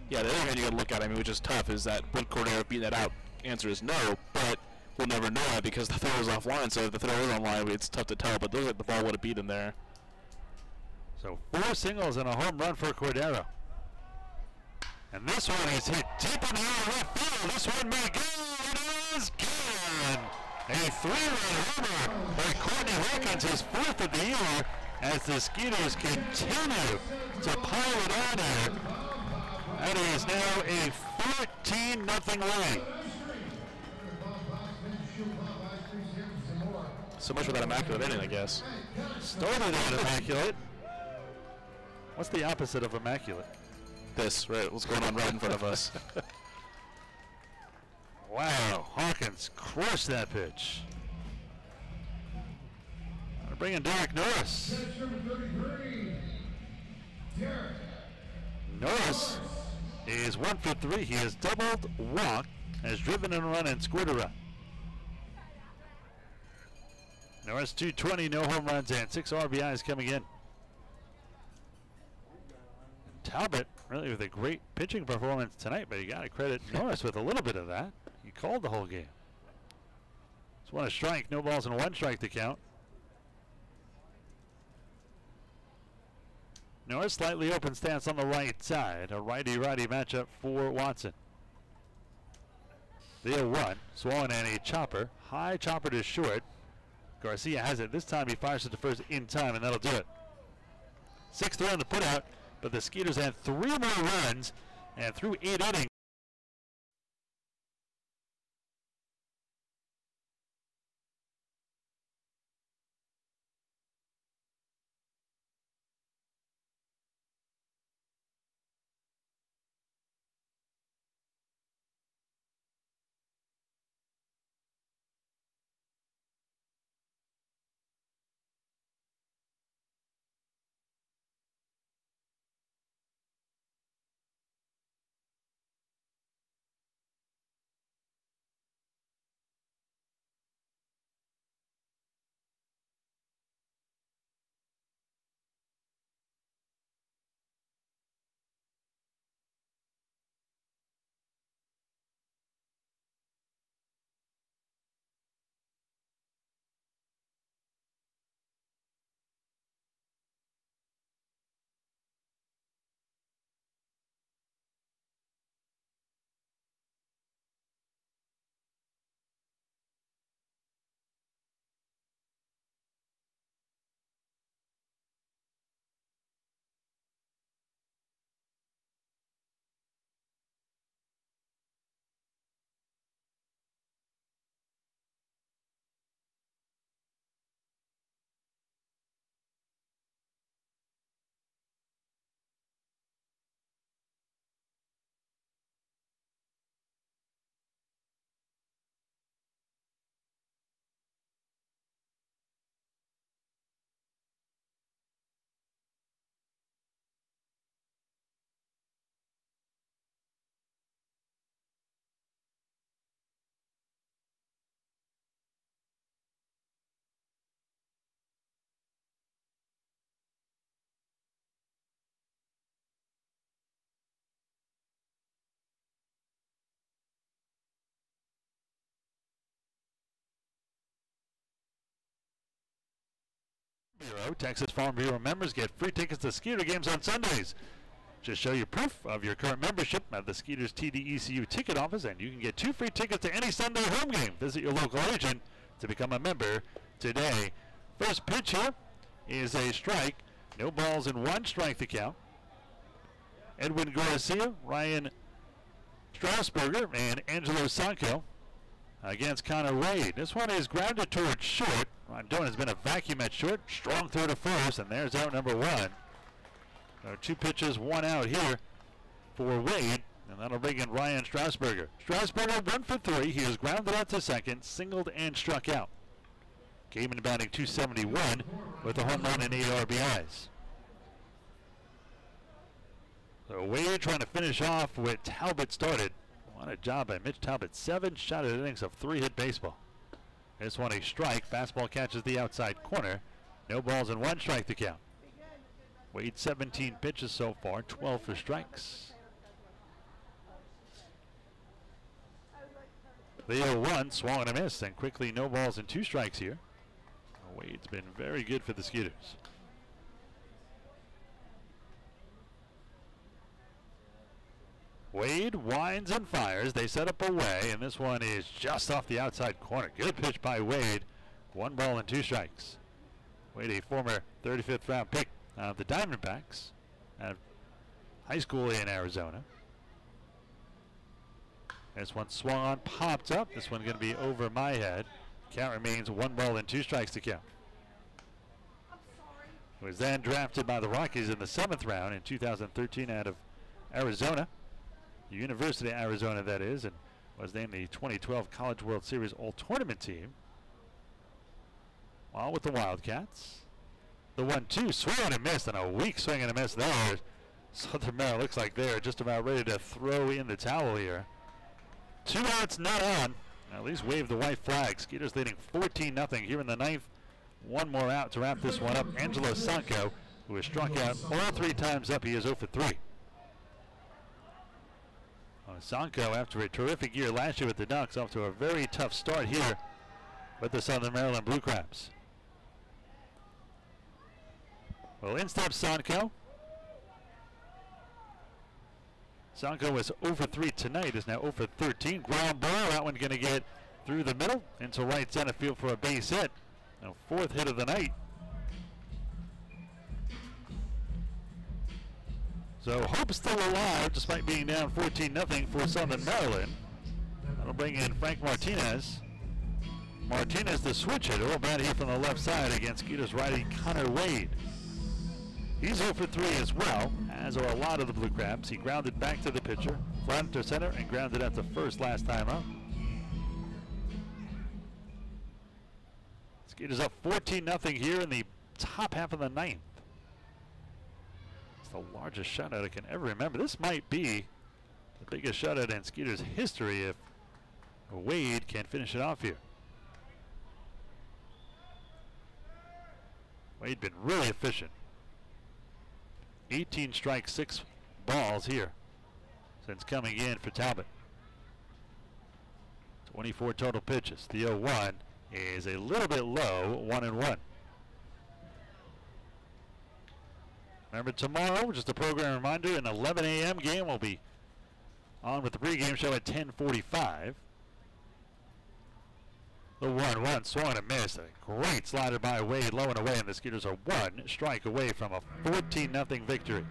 Yeah, the other hand you got to look at, I mean, which is tough, is that would Cordero beat that out? Answer is no, but we'll never know that because the throw is offline. So if the throw is online, it's tough to tell. But those like the ball would have beat him there. So 4 singles and a home run for Cordero. And this one is hit deep in the air left field. This one may go. It is gone. A 3-run homer by Courtney Hawkins, his 4th of the year, as the Skeeters continue to pile it on here. That is now a 14-0 lead. So much for that immaculate inning, I guess. Started out immaculate. What's the opposite of immaculate? This, right? What's going on right in front of us? Wow, Hawkins crushed that pitch. We're bringing Derek Norris. Norris is 1 for 3. He has doubled, walked, has driven and run, and scored a run. Norris 220, no home runs, and 6 RBIs coming in. And Talbot really with a great pitching performance tonight, but you got to credit Norris with a little bit of that. He called the whole game. It's 1 strike, no balls and 1 strike to count. Norris slightly open stance on the right side. A righty-righty matchup for Watson. The 0-1, swollen and a chopper. High chopper to short. Garcia has it. This time he fires it to first in time, and that'll do it. 6-3 on the putout, but the Skeeters had 3 more runs, and through 8 innings. Bureau. Texas Farm Bureau members get free tickets to Skeeter games on Sundays. Just show your proof of your current membership at the Skeeters TDECU ticket office, and you can get 2 free tickets to any Sunday home game. Visit your local agent to become a member today. First pitch here is a strike. No balls and 1 strike to count. Edwin Garcia, Ryan Strasburger, and Angelo Sanko against Connor Wade. This one is grounded towards short. Rondon has been a vacuum at short. Strong throw to first, and there's out number 1. So 2 pitches, 1 out here for Wade, and that'll bring in Ryan Strasburger. Strasburger 1 for 3. He is grounded out to second, singled and struck out. Came in batting .271 with a home run and 8 RBIs. So Wade trying to finish off what Talbot started. What a job by Mitch Talbot. 7 shotted innings of 3-hit baseball. This one a strike. Fastball catches the outside corner. No balls and 1 strike to count. Wade 17 pitches so far, 12 for strikes. The 0-1, swung and a miss, and quickly no balls and 2 strikes here. Wade's been very good for the Skeeters. Wade winds and fires. They set up away, and this one is just off the outside corner. Good pitch by Wade. 1 ball and 2 strikes. Wade, a former 35th round pick of the Diamondbacks out of high school in Arizona. This one swung on, popped up. This one going to be over my head. Count remains 1 ball and 2 strikes to count. He was then drafted by the Rockies in the 7th round in 2013 out of Arizona. University of Arizona, that is, and was named the 2012 College World Series All-Tournament team. While with the Wildcats. The 1-2, swing and a miss, and a weak swing and a miss there. Southern Maryland looks like they're just about ready to throw in the towel here. 2 outs, not on. At least wave the white flag. Skeeters leading 14-0 here in the 9th. 1 more out to wrap this one up. Angelo Sanko, who has struck out all 3 times up. He is 0 for 3. Zonko, after a terrific year last year with the Ducks, off to a very tough start here with the Southern Maryland Blue Crabs. Well, in steps Zonko. Zonko was 0 for 3 tonight, is now 0 for 13. Ground ball, that one going to get through the middle into right center field for a base hit. Now, 4th hit of the night. So hope still alive despite being down 14-0 for Southern Maryland. That'll bring in Frank Martinez. Martinez the switch hitter, all bat here from the left side against Skeeters righty Connor Wade. He's 0 for 3 as well, as are a lot of the Blue Crabs. He grounded back to the pitcher, flat to center, and grounded out to first last time out. Skeeters up 14-0 here in the top half of the 9th. It's the largest shutout I can ever remember. This might be the biggest shutout in Skeeters history if Wade can finish it off here. Wade been really efficient. 18 strikes, 6 balls here since coming in for Talbot. 24 total pitches. The 0-1 is a little bit low, 1-1. Remember, tomorrow, just a program reminder, an 11 a.m. game will be on with the pregame show at 10:45. The 1-1 swung and missed. A great slider by Wade, low and away, and the Skeeters are 1 strike away from a 14-0 victory.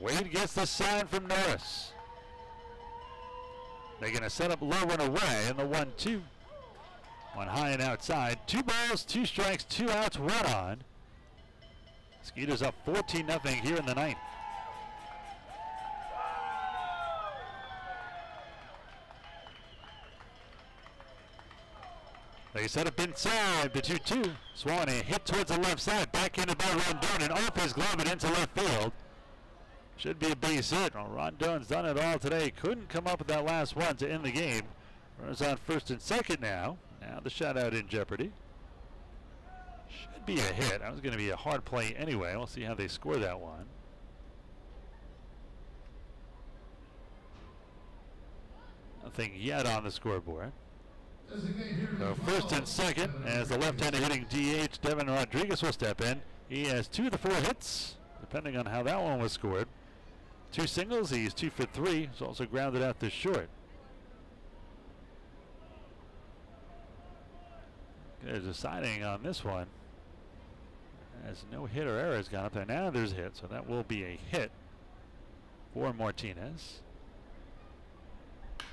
Wade gets the sign from Norris. They're going to set up low and away in the 1-2. One high and outside. 2 balls, 2 strikes, 2 outs, 1 on. Skeeters up 14-0 here in the 9th. They set up inside the 2-2. Swan a hit towards the left side. Backhanded by Rondon and off his glove and into left field. Should be a base hit. Well, Rondon's done it all today. Couldn't come up with that last one to end the game. Runners on first and second now. Now the shutout in jeopardy. Should be a hit. That was going to be a hard play anyway. We'll see how they score that one. Nothing yet on the scoreboard. So first and second, as the left-handed hitting DH Devin Rodriguez will step in. He has 2 of the 4 hits, depending on how that one was scored. 2 singles, he's 2 for 3. He's also grounded out to short. They're deciding on this one, as no hit or error has gone up there. Now there's a hit, so that will be a hit for Martinez.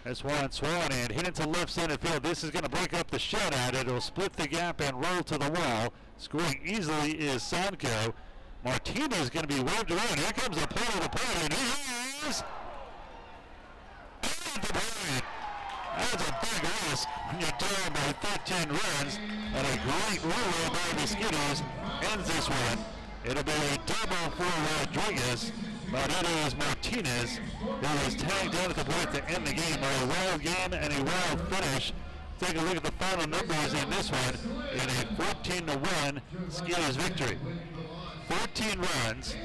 This one swung and hit into left center field. This is going to break up the shutout. It'll split the gap and roll to the wall. Scoring easily is Sonko. Martinez is going to be waved around. Here comes the play to the plate, and he is at the plate. That's a big risk when you're down by 13 runs, and a great roll by the Skeeters ends this one. It'll be a double for Rodriguez, but it is Martinez who is tagged down at the plate to end the game. A wild game and a wild finish. Take a look at the final numbers in this one in a 14-1 Skeeters victory. 14 runs,